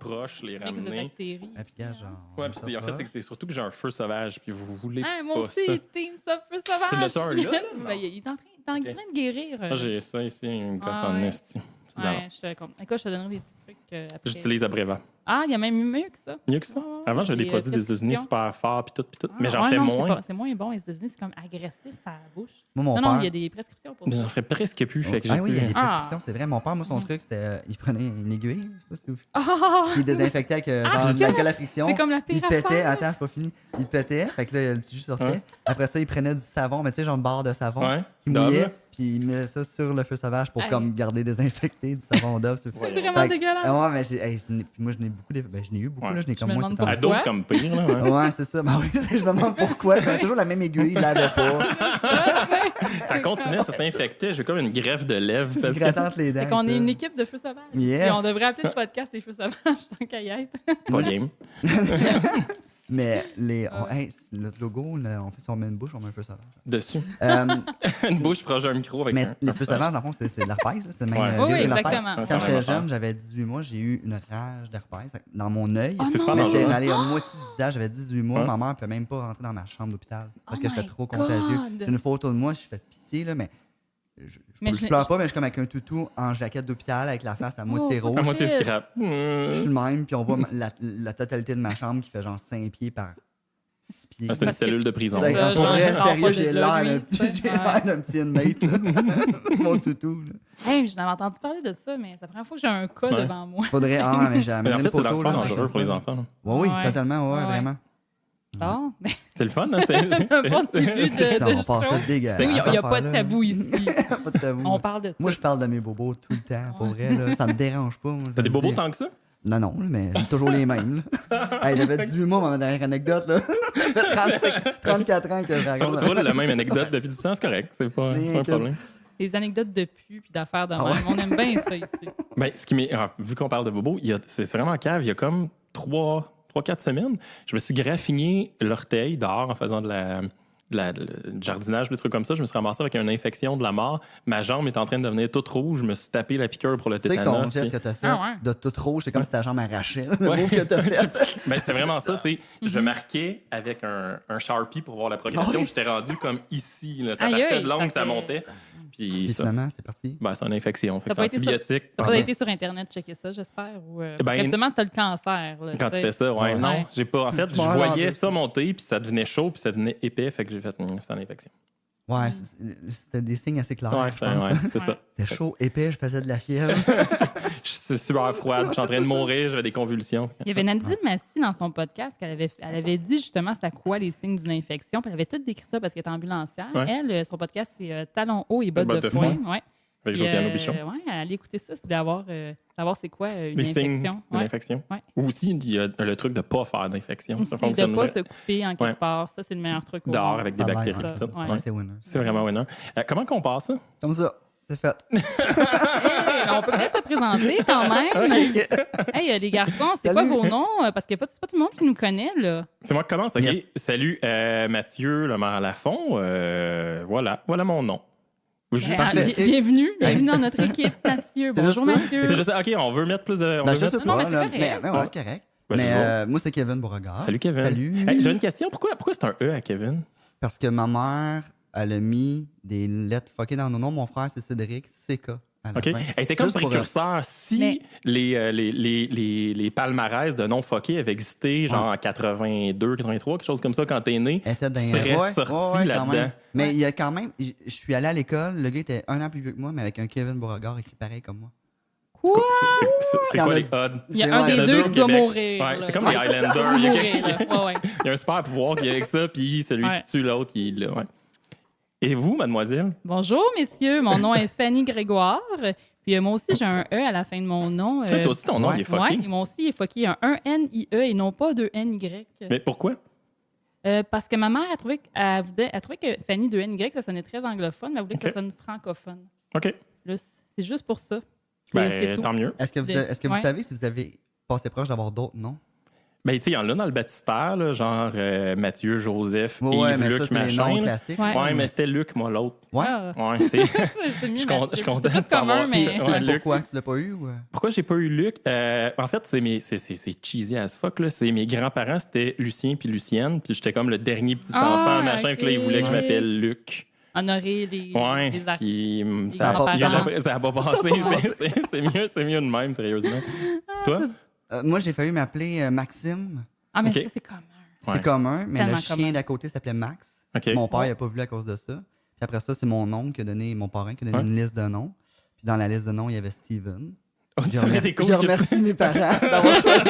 proches, les Avec des ramener. bactéries. Ah, puis, gars, genre, Ouais, puis en fait, c'est surtout que j'ai un feu sauvage, puis vous voulez Moi pas aussi, ça. team ça, feu sauvage. Tu l'as-tu un là? Yes. Non. Ben, il est en train de guérir. Moi, j'ai ça ici, une gosse Ah, en ouais. esti. C'est de la Ouais, merde. je te compte. Écoute, je te donnerai des petits trucs après. J'utilise Abreva. Ah, il y a même mieux que ça. Mieux que ça. Ouais, ouais, Avant, j'avais des des, produits des États-Unis prescriptions. super forts, puis tout. Ah, Mais j'en ouais, fais non, moins. c'est moins bon. Les États-Unis, c'est comme agressif, ça bouche. Moi, mon Non, père. il y a des prescriptions pour Mais ça. j'en fais presque plus. Fait que j'ai Ah oui, il y a plus- des Ah. prescriptions, c'est vrai. Mon père, moi, son truc, c'était. Il prenait une aiguille, je sais pas si vous. Ah! Il désinfectait avec genre, Ah, de l'alcool à friction. C'est comme la Il pire pétait, affaire. attends, c'est pas fini. Il pétait, fait que là, le petit jus sortait. Ouais. Après ça, il prenait du savon, mais tu sais, genre une barre de savon, Ouais. qui Dove. mouillait, puis il mettait ça sur le feu sauvage pour Aïe. comme garder désinfecté du savon d'œuf. C'est Voyons. vraiment Fait que- dégueulasse. Ah ouais, mais puis moi, je n'ai beaucoup. Ben, je n'ai eu beaucoup, Ouais. là, je n'ai Je comme me moi, demande c'est À comme pourquoi. d'autres comme pire, là. Ouais. Ouais, c'est ça. Ben oui, je me demande pourquoi. J'avais toujours la même aiguille, il l'avait pas. Ça continuait, ça s'infectait. J'ai comme une greffe de lèvres. C'est parce que- gratte entre les dents. Fait qu'on ça. est une équipe de feux sauvages. Yes. Et on devrait appeler le podcast les feux sauvages tant qu'à y être. Pas game. Mais hey, notre logo, là, on fait si on met une bouche, on met un feu sauvage. Dessus. Euh, Une bouche proche d'un micro avec mais un. les feux sauvages, dans le fond, c'est de l'herpès. C'est le même Ouais. virus Oui, de l'herpès. exactement. Ouais, Quand c'est j'étais vraiment jeune, fort. j'avais 18 mois, j'ai eu une rage d'herpès dans mon œil. Oh C'est super non! Mais c'est dangereux. allé à moitié du visage, j'avais 18 mois. Ouais. Ma mère ne peut même pas rentrer dans ma chambre d'hôpital parce Oh que j'étais my trop God! contagieux. J'ai une photo de moi, je fais pitié, là, mais Mais je pleure pas, mais je suis comme avec un toutou en jaquette d'hôpital avec la face à moitié Oh, rouge. À moitié Shit. scrap. Je suis le même, puis on voit la totalité de ma chambre qui fait genre 5 pieds par 6 pieds. Ah, c'était une Parce que- cellule de prison. C'est ça, pour genre, vrai, il sort sérieux, pas de j'ai là, l'air lui, d'un tu sais. petit, j'ai l'air d'un petit inmate, là. Mon toutou. Là. Hey, je n'avais entendu parler de ça, mais c'est la première fois que j'ai un cas Ouais. devant moi. Faudrait. Ah, mais j'ai Mais amené en une fait, c'est photo. super là, dangereux pour les enfants. là. Ouais, oui, Ouais. totalement, ouais, Ouais. vraiment. Bon, mais C'est le fun, hein? un bon début Ça, de on passe show. ça dégueulasse. Oui, il n'y a cette pas de affaire-là. tabou ici. Pas de tabou. On parle de tout. Moi, je parle de mes bobos tout le temps, pour Ouais. vrai. Là. Ça me dérange pas. moi, je T'as des le bobos dis. tant que ça? Non, non, mais toujours les mêmes. Là. Hey, j'avais 18 mois, ma dernière anecdote. Là. Ça fait 34 ans que je Tu raconte. vois la même anecdote depuis du temps, c'est correct. C'est pas un problème. Les anecdotes de pu puis d'affaires de Ah même. ouais? On aime bien ça ici. Ben, ce qui m'est. Vu qu'on parle de bobos, c'est vraiment cave. Il y a comme 3-4 semaines, je me suis graffiné l'orteil dehors en faisant du jardinage, des trucs comme ça. Je me suis ramassé avec une infection de la mort. Ma jambe est en train de devenir toute rouge. Je me suis tapé la piqûre pour le Tu sais que ton tétanos. geste que t'as fait Ah ouais? de tout rouge, c'est comme si ta jambe arrachait. Le Ouais. move que t'as fait. Ben, c'était vraiment ça, tu sais. Je Mhm. marquais avec un Sharpie pour voir la progression. Ah oui? J'étais rendu comme ici. Là. Ça Aïe, partait aïe, de l'ongle, ça ça fait- montait. Puis Puis ça, finalement, c'est parti. ben, c'est une infection. Fait que T'as c'est pas été sur- antibiotique. T'as Ah pas ouais. été sur Internet checker ça, j'espère? Ou, parce Ben, qu'habituellement, t'as le cancer. Là, Quand tu sais. fais ça, ouais, Ouais. non, Ouais. j'ai pas. En fait, je Ouais, voyais en ça monter, puis ça devenait chaud, puis ça devenait épais, fait que j'ai fait, c'est une infection. Ouais, c'était des signes assez clairs. Ouais, je pense. c'est ça. C'était chaud, épais, je faisais de la fièvre. Je suis super froide, puis je suis en train de mourir, j'avais des convulsions. Il y avait Nadine Massy dans son podcast elle avait dit justement c'était quoi les signes d'une infection. Puis elle avait tout décrit ça parce qu'elle est ambulancière. Ouais. Elle, son podcast, c'est Talons hauts et bottes de foin. Ouais. Avec Puis, Josiane Aubuchon. ouais, allez écouter ça si vous voulez savoir c'est quoi une Les signes infection. d'une Ouais. infection. Ouais. Ou aussi, il y a le truc de ne pas faire d'infection. Aussi, Ça de fonctionne ne pas se couper en quelque Ouais. part. Ça, c'est le meilleur truc au dehors monde. avec des Ça a l'air, bactéries. ouais. tout ça. Ouais. Ouais, c'est winner. C'est vraiment winner. Comment qu'on passe ça? Comme ça, c'est fait. Hey, on peut peut-être se présenter quand même. Hey, les garçons, c'est quoi Salut. vos noms? Parce qu'il n'y a pas tout le monde qui nous connaît, là. C'est moi qui commence, OK? Yes. Salut, Mathieu Lemaire-Lafont. Voilà mon nom. Parfait. Bienvenue dans notre équipe, Mathieu. C'est Bonjour, juste ça? Mathieu. C'est juste, OK, on veut mettre plus de... on Ben, veut je mettre- sais Non, pas. mais c'est là, correct. mais ouais, c'est correct. Ben, je mais vois. moi, c'est Kevin Beauregard. Salut, Kevin. Salut. Hey, j'ai une question. Pourquoi c'est un E à Kevin? Parce que ma mère, elle a mis des lettres fuckées dans nos noms. Mon frère, c'est Cédric, CK. À la OK. fin. Elle était comme Juste pour- précurseur. Si Mais- les palmarès de noms fuckés avaient existé, genre en 82, 83, quelque chose comme ça, quand t'es né, Elle était dans tu serais ouais, sorti quand là-dedans. même. Mais Ouais. il y a quand même. Je suis allé à l'école, le gars était un an plus vieux que moi, mais avec un Kevin Beauregard écrit pareil comme moi. Quoi? C'est Il y en quoi a- les odds? Il y a C'est un vrai, des il y en a deux deux qui au doit Québec. mourir. Ouais, là. c'est comme les Highlanders. Il doit Il y a mourir, quelqu'un- là. Ouais, ouais. Il y a un super pouvoir qui est avec ça, puis celui Ouais. qui tue l'autre, il est là. Ouais. Et vous, mademoiselle? Bonjour, messieurs. Mon nom est Fanny Grégoire. Puis moi aussi, j'ai un E à la fin de mon nom. Toi aussi, ton nom, ouais. il est fucké. Ouais, moi aussi, il est fucké. Un N-I-E et non pas deux N-Y. Mais pourquoi? Parce que ma mère, elle trouvait que Fanny de N-Y, ça sonnait très anglophone, mais elle voulait que OK. ça sonne francophone. OK. Là, c'est juste pour ça. C'est Ben, tout. tant mieux. Est-ce que vous Ouais. savez si vous avez passé proche d'avoir d'autres noms? Ben, tu sais, il y en a dans le baptistère, là, genre Mathieu, Joseph, Ouais, Yves, mais Luc, ça, c'est les machin. noms là. classiques. Ouais. Ouais, mais c'était Luc, moi, l'autre. Ouais. Ah, Ouais, c'est. c'est mieux, Je suis Mathieu. je suis content C'est de plus pas commun, avoir- mais... Ouais, C'est Luc. pourquoi tu l'as pas eu? Ou... Pourquoi j'ai pas eu Luc? En fait, c'est cheesy as fuck. Là. C'est mes grands-parents, c'était Lucien puis Lucienne. Puis j'étais comme le dernier petit Ah, enfant, machin. ok. Puis là, ils voulaient que je m'appelle Luc. Honorer les Ouais. actes. Puis Ça a pas grands-parents. ça a pas passé. C'est mieux de même, sérieusement. Toi? moi, j'ai failli m'appeler Maxime. Ah, mais Ok. ça, c'est commun. C'est Ouais. commun, mais le Tellement chien commun. d'à côté s'appelait Max. OK. Mon père, il n'a pas voulu à cause de ça. Puis après ça, c'est mon oncle qui a donné, mon parrain qui a donné Ouais. une liste de noms. Puis dans la liste de noms, il y avait Steven. Je Ça aurait été cool je que- remercie mes parents d'avoir choisi.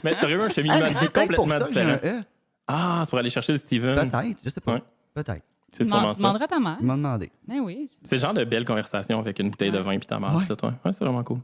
Mais t'aurais eu un cheminement Ah, mais c'est peut-être pour complètement ça que j'ai différent. un E. Ah, c'est pour aller chercher le Steven. Peut-être, je sais pas. Ouais. Peut-être. C'est sûrement Tu ça. demanderas à ta mère. Il m'a demandé. Ben oui. C'est le genre de belle conversation avec une bouteille de Ouais. vin puis ta mère. Ouais. Tout, ouais. Ouais, c'est vraiment cool.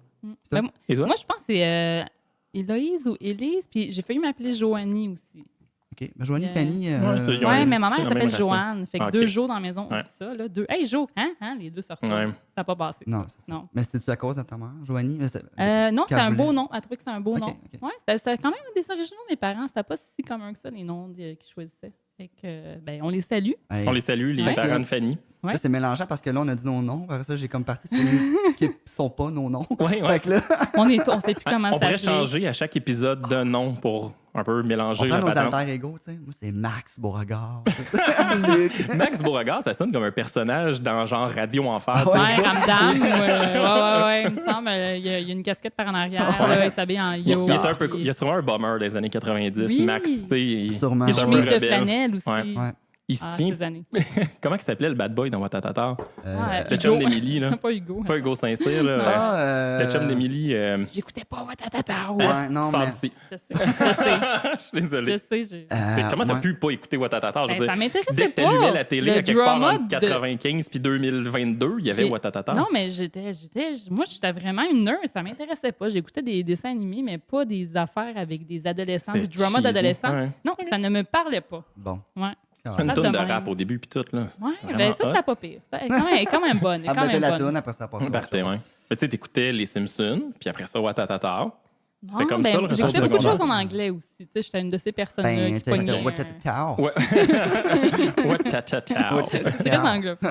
Ben, Et toi? moi, je pense que c'est Héloïse ou Élise, puis j'ai failli m'appeler Joanie aussi. OK. Mais Joanie, Yeah. Fanny. Ouais, c'est- Ils ont Oui, eu- mais ma c'est mère la s'appelle même racine. Joanne. Fait que Ah, ok. 2 jours dans la maison, on Ouais. dit ça. Là, Hey, Jo! Hein? Les deux sortent. Ouais. Ça n'a pas passé. Non, ça. c'est ça. Non. Mais c'était-tu à cause de ta mère, Joanie? Non, c'était un Qu'elle beau voulait. nom. Elle trouvait que c'était un beau Ok, nom. ok. Ouais, c'était quand même des originaux, mes parents. C'était pas si commun que ça, les noms qu'ils choisissaient. Fait que, ben, on les salue. Hey. On les salue, les Ouais. parents de Fanny. Ouais. Là, c'est mélangeant parce que là, on a dit nos noms. Après ça, j'ai comme parti sur ce qui sont pas nos noms. Ouais, ouais. Fait que là, On sait plus comment On pourrait s'appeler. changer à chaque épisode de nom pour un peu mélanger on prend la nos patente. alter égaux, tu sais. Moi, c'est Max Beauregard. Luc. Max Beauregard, ça sonne comme un personnage dans genre Radio Enfer. Ah tu sais. Ouais, Ramdam. Ouais. Il me semble, il y a une casquette par en arrière. Là, il s'habille en yo. Il est un peu, il y a sûrement un bummer des années 90. Oui. Max, tu sais, il Sûrement. il est un peu Chemise de rebelle. flanelle aussi. Ouais. Ouais. Il se Ah, tient. ces années. Comment il s'appelait le bad boy dans Watatata? Ah, Le chum d'Émilie, là. Pas Hugo. Pas Hugo Saint-Cyr, là. Ah, Le chum d'Émilie. J'écoutais pas Watatata. Ouais, non, sans mais. ici. Je sais. Je suis désolé. J'ai... Mais comment t'as ouais. pu pas écouter Watatata? Je veux Ben, dire, ça m'intéressait dès que pas. t'allumais la télé Le à quelque part drama entre de- 95 puis 2022, il y avait J'ai- Watatata. Non, mais moi, j'étais vraiment une nerd. Ça m'intéressait pas. J'écoutais des dessins animés, mais pas des affaires avec des adolescents, C'est du drama cheesy. d'adolescents. Ouais. Non, ça ne me parlait pas. Bon. Ouais. Une Place tonne de de même. rap au début puis tout, là. Ouais, C'est ben vraiment ça, hot. c'était pas pire. C'était quand même bonne. Elle Quand battait même la bonne. toune, après ça passe. Parfait, ouais. Mais tu sais, t'écoutais les Simpsons, puis après ça, Watatata. C'était Non, comme ben, ça, le retour j'écoutais du beaucoup de choses secondaire. en anglais aussi. Tu sais, j'étais une de ces personnes-là Ben, qui t'as pognait. what a towel. Ouais. Watatata. Très anglophone.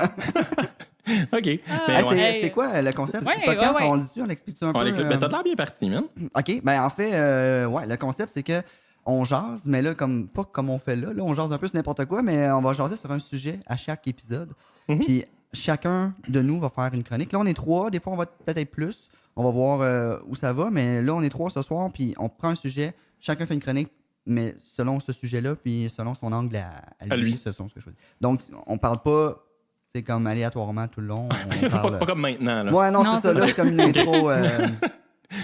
OK. Ah, Ben, ouais. hey. C'est quoi le concept Ouais, du podcast? ouais. On le dit-tu, on l'explique-tu un peu? On l'écoute. Ben, t'as de l'air bien parti, man. OK, ben en fait, ouais, le concept, c'est que on jase, mais là, pas comme on fait là. Là, on jase un peu sur n'importe quoi, mais on va jaser sur un sujet à chaque épisode. Mhm. Puis chacun de nous va faire une chronique. Là, on est 3, des fois, on va peut-être être plus. On va voir où ça va, mais là, on est 3 ce soir, puis on prend un sujet, chacun fait une chronique, mais selon ce sujet-là, puis selon son angle à lui, lui. ce sont ce que je veux dire. Donc, on parle pas, c'est comme aléatoirement tout le long. On parle... Pas comme maintenant, là. Ouais, non, Non, c'est ça, c'est là, c'est comme une intro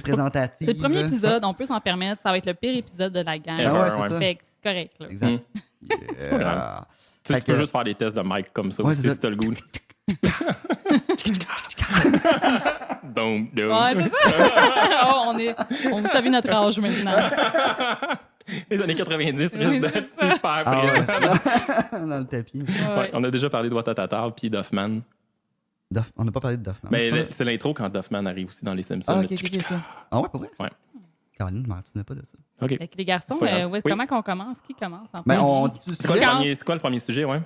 présentative. C'est le premier là. épisode, on peut s'en permettre. Ça va être le pire épisode de la gang. Ah ouais, Ever, c'est ouais. ça. Fait que c'est correct. Là. Exact. C'est pas grave. Tu Fait peux que- juste faire des tests de mic comme ça Ouais, aussi c'est ça. si t'as le goût. Donc, Ouais, c'est ça. Oh, on vous savez notre âge maintenant. Les années 90 risquent Oui, d'être c'est ça. super Ah ouais. présents. Dans le tapis. Ouais. Ouais, on a déjà parlé de Watatata puis d'Hoffman. On n'a pas parlé de Duffman. Mais c'est pas vrai? c'est l'intro quand Duffman arrive aussi dans les Simpsons. Ah, là. ok, ok, ça. Ah ouais, pour vrai? Ouais. Caroline, je m'en souvenais pas de ça. OK. Fait que les garçons, C'est pas grave. ouais, Oui. comment qu'on commence? Qui commence en Ben, premier? on dit-tu le C'est quoi, sujet? c'est quoi le premier sujet, ouais?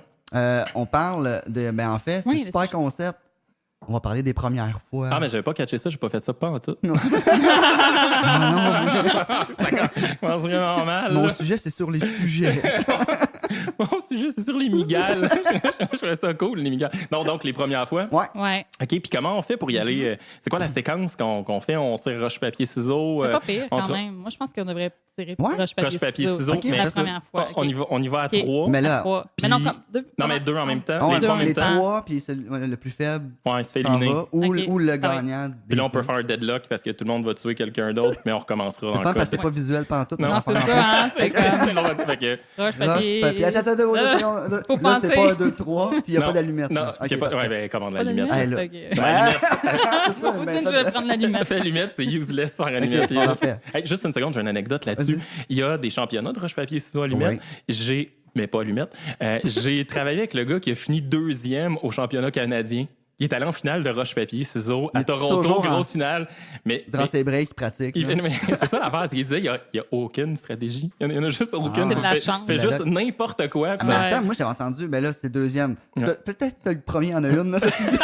On parle de. Ben, en fait, c'est Oui, un le super sujet. concept. On va parler des premières fois. Ah, mais j'avais pas catché ça, j'ai pas fait ça pas en tout. Non. Ça commence vraiment mal. Mon là. sujet, c'est sur les sujets. Mon sujet, c'est sur les migales. Je trouvais ça cool, les migales. Non, donc, les premières fois. Ouais. Ouais, OK, puis comment on fait pour y aller? C'est quoi la séquence qu'on fait? On tire roche, papier, ciseaux? c'est pas pire quand entre- même. Moi, je pense qu'on devrait tirer Ouais, roche, papier, roche, papier, ciseaux, Ok, mais- la fais ça. première fois. On, ok. on y va à Ok. 3. Mais À là. trois. Puis- Mais non, comme deux. Non, mais 2 en même temps. Ah ouais, les deux en les même temps. 3, puis le plus faible Ouais, il se fait s'en éliminer. va. Ou, Ok, ou le ça va être- gagnant. Puis là, on peut faire un deadlock parce que tout le monde va tuer quelqu'un d'autre, mais on recommencera C'est dans fun le parce que cas. c'est pas visuel pendant tout. Non, Non, c'est ça, hein, c'est comme C'est drôle. Fait que- roche, Roche, papier. papier. Attends, Là, faut là, c'est penser. pas 1, 2, 3, puis il n'y a Non, pas d'allumette. Non, ça. il y a Ok, pas. parfait. Ouais, ben, commande Pas l'allumette. Hey, là. d'allumette, ok. C'est ça, ben, Je vais prendre l'allumette. Fait allumette, c'est useless sans allumette. on l'a fait. Hey, juste une seconde, j'ai une anecdote là-dessus. Vas-y. Il y a des championnats de roche, papier, ciseaux, allumette. Mais pas allumette. J'ai travaillé avec le gars qui a fini 2e au championnat canadien. il est allé en finale de roche-papier-ciseaux à Il est Toronto, toujours grosse finale. Mais, Durant ses breaks, il pratique. là. mais c'est ça l'affaire, c'est qu'il disait il n'y a aucune stratégie. Il n'y en a juste aucune. C'est de la Il chance. fait juste n'importe quoi. Ah, mais Ouais. attends, moi j'avais entendu, mais là c'est deuxième. Ouais. Peut-être que le premier en a une, là, ça se dit.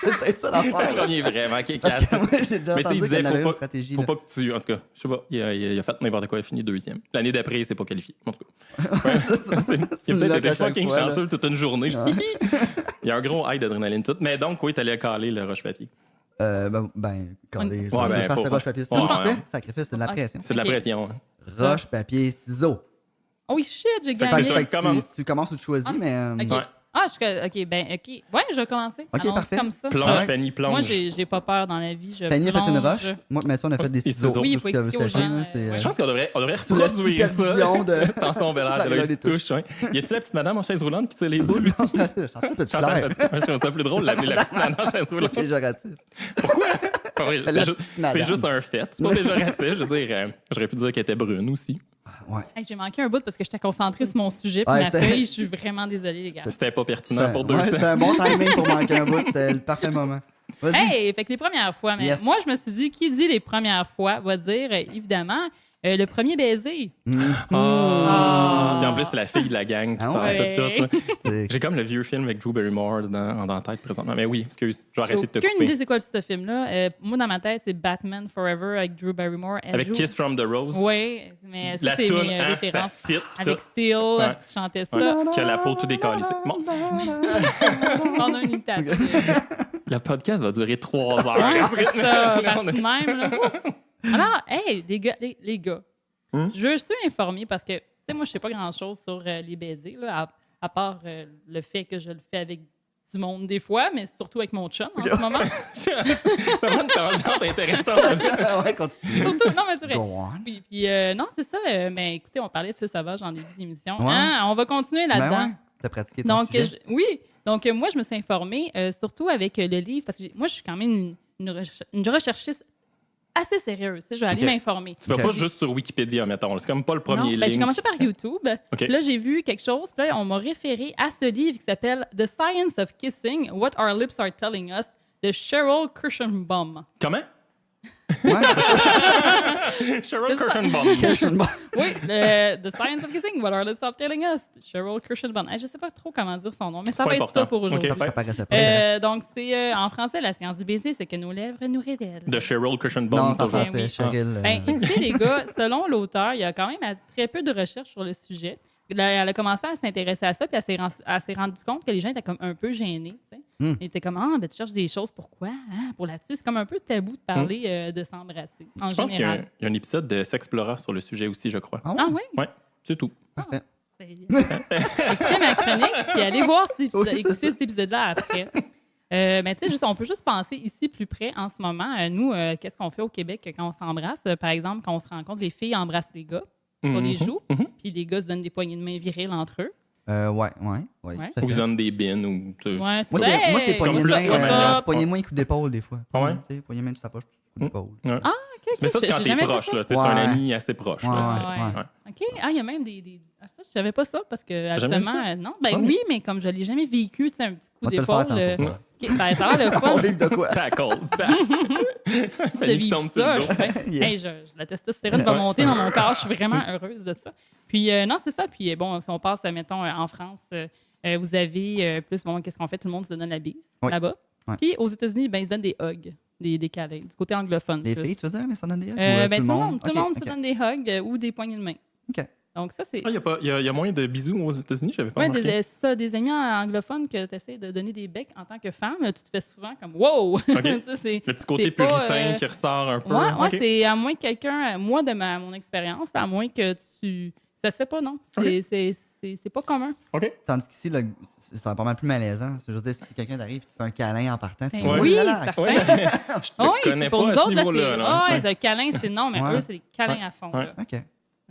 C'est peut-être ça Le l'affaire. premier est vraiment Parce casse. que moi j'ai déjà Mais tu sais, entendu il disait, qu'il y en avait faut une stratégie. Faut là. pas que tu. En tout cas, je sais pas, il a fait n'importe quoi, il a fini deuxième. L'année d'après, il s'est pas qualifié. En tout cas. Ouais, il a peut-être été fucking chanceux toute une journée. Il y a un gros high d'adrénaline tout. Mais donc, oui, t'allais caler le roche-papier. Calé. Je Ouais, vais ben, faire faut- ce roche-papier. C'est Ouais, ce qu'on ouais. fait? Sacrifice, c'est de la Ah, pression. C'est de la Ok. pression. hein. Roche-papier-ciseaux. Oh shit, j'ai que gagné. toi, Fait que commence. tu commences ou tu choisis, Ah, mais. OK. Ouais. Ah, OK, ben, OK. Ouais, je vais commencer. Ok, Allons-y parfait. comme ça. Plonge, Ouais. Fanny, plonge. Moi, j'ai pas peur dans la vie. Je Fanny a fait une plonge. roche. Moi, Mathieu, on a fait des Des ciseaux. ciseaux. Oui, il Tout faut ce que vous expliquer aux sachiez, gens, là, c'est, ouais. Je pense qu'on devrait sous la reproduire supervision de. ça. Sanson Bellard de La l'œil touche. Hein. Y a-tu la petite madame en chaise roulante qui tire les boules aussi? Chantal Petit Chantal Claire. Petit-Clair. Je trouve ça plus drôle de l'appeler la petite madame en chaise C'est roulante. péjoratif. Pas vrai, La C'est ju- petite madame. c'est juste un fait. C'est pas péjoratif. Je veux dire, j'aurais pu dire qu'elle était brune aussi. Ouais. Hey, j'ai manqué un bout parce que j'étais concentrée sur mon sujet puis Ouais, ma c'était- feuille. Je suis vraiment désolée, les gars. Mais c'était pas pertinent pour 200. C'était un bon timing pour manquer un bout. C'était le parfait moment. Vas-y. Hey, fait que les premières fois, mais Yes. moi, je me suis dit, qui dit les premières fois va dire, évidemment, le premier baiser. Ah. Puis en plus, c'est la fille de la gang qui Ah sort ouais. ça pis tout. là. C'est- J'ai comme le vieux film avec Drew Barrymore dans la tête présentement. Mais oui, excuse, je vais J'ai arrêter de te aucune couper. idée c'est quoi ce film-là. Moi, dans ma tête, c'est Batman Forever avec Drew Barrymore. Elle Avec joue- Kiss from the Rose. Oui, mais ça, La c'est toune, mes hein, ça références. fit. Avec tout. Seal, Ouais. qui chantait ça. Ouais. Qui a la peau tout décalissée. Bon, On a une imitation. le podcast va durer 3 heures. Ouais, c'est ça, Là, on parti de même. Là. Alors, hey, les gars, je suis informée parce que, tu sais, moi, je sais pas grand-chose sur les baisers, là, à part le fait que je le fais avec du monde des fois, mais surtout avec mon chum en ce moment. Ça va une tangente intéressante. Ouais, continue. Surtout, non, mais c'est vrai. Go on. Puis, non, c'est ça. Mais écoutez, on parlait de feu sauvage en début d'émission. Ouais. Hein, on va continuer Ben là-dedans. ouais, t'as pratiqué ton Donc, sujet. oui. Donc, moi, je me suis informée, surtout avec le livre, parce que moi, je suis quand même une recherchiste assez sérieuse. Tu sais, je vais aller Ok. m'informer. Tu vas Ok. pas juste sur Wikipédia, mettons. C'est comme pas le Non, premier ben, j'ai link. commencé par YouTube. Ok. Là, j'ai vu quelque chose. Puis là, on m'a référé à ce livre qui s'appelle The Science of Kissing, What Our Lips Are Telling Us, de Cheryl Kirschenbaum. Comment? Ouais, c'est ça. Cheryl C'est ça. Kirschenbaum. Kirschenbaum. Oui, The Science of Kissing, What Our Lips Are Telling Us, Cheryl Kirschenbaum. Je sais pas trop comment dire son nom, mais ça pas va être important. ça pour aujourd'hui. Ok. Ça paraissait pas. Donc, c'est en français, la science du baiser, c'est que nos lèvres nous révèlent. De Cheryl Kirschenbaum. Non, c'est en toujours. français, oui. Cheryl. Ben, écoutez, les gars, selon l'auteur, il y a quand même très peu de recherches sur le sujet. Là, elle a commencé à s'intéresser à ça, puis elle s'est rendue compte que les gens étaient comme un peu gênés. Tu sais. Ils étaient comme, ah, ben, tu cherches des choses, pourquoi? Hein? Pour là-dessus, c'est comme un peu tabou de parler de s'embrasser, en Je pense qu'il y a général. il y a un épisode de Sexplora sur le sujet aussi, je crois. Ah ouais? Ah oui? Ouais, c'est tout. Parfait. Écoutez ma chronique, puis allez voir cet épisode, Oui, c'est écoutez ça. cet épisode-là après. Mais tu sais, on peut juste penser ici plus près en ce moment. Nous, qu'est-ce qu'on fait au Québec quand on s'embrasse? Par exemple, quand on se rencontre, les filles embrassent les gars sur les Mhm. joues, puis les gars se donnent des poignées de main viriles entre eux. Ouais. Ouais. tout à Ou fait. ils donnent des bins ou. Ouais, Moi, ça. c'est poignée de comme main, plus comme poignée de main et coup d'épaule, des fois. Ah ouais? Tu sais, poignée de main, tu t'approches, coup d'épaule. Ouais. Ah, OK, Mais ça, c'est quand j'ai t'es jamais fait proche. ça. Là. C'est Ouais. un ami assez proche. là. Ouais, C'est- ouais. ouais. OK. Ah, il y a même des... Ah, ça, je savais pas ça parce que T'as jamais vu absolument, ça? non. Ben Ah oui. oui, mais comme je l'ai jamais vécu, tu sais, un petit coup On va te le d'épaule. faire tantôt. OK, ben, ça a l'air le On fun. livre de quoi? Tackle. de Fanny qui vivre tombe sur ça. le dos. Yes. Hey, la testostérone va monter dans mon corps. Je suis vraiment heureuse de ça. Puis, non, c'est ça. Puis, bon, si on passe, mettons, en France, vous avez plus, bon, qu'est-ce qu'on fait? Tout le monde se donne la bise Oui. là-bas. Ouais. Puis, aux États-Unis, ben, ils se donnent des hugs, des câlins, du côté anglophone. Les plus. filles, tu veux dire, les sonnes des Ben, tout le monde Ok, se ok. donne des hugs ou des poignées de main. OK. Donc, ça, c'est. Ah, il y a moins de bisous aux États-Unis, j'avais pas Ouais, remarqué. si tu as des amis anglophones que tu essaies de donner des becs en tant que femme, tu te fais souvent comme wow! Ça, c'est- Le petit côté c'est pas, puritain qui ressort un peu. Ouais, Ok. c'est à moins que quelqu'un, moi, de mon expérience, à moins que tu. Ça se fait pas, non? C'est pas commun. OK. Tandis qu'ici, là, c'est pas mal plus malaisant. Je veux dire, si quelqu'un t'arrive et te fait un câlin en partant, tu Ben fais Ouais. oui, relax. certain. Ouais. Je te Ah oui, connais c'est pour pas nous à ce autres, là, niveau-là. c'est. là. Ah, Ouais. ouais, le câlin, c'est non, mais Ouais. eux, c'est des câlins Ouais. à fond. Ouais. là. OK.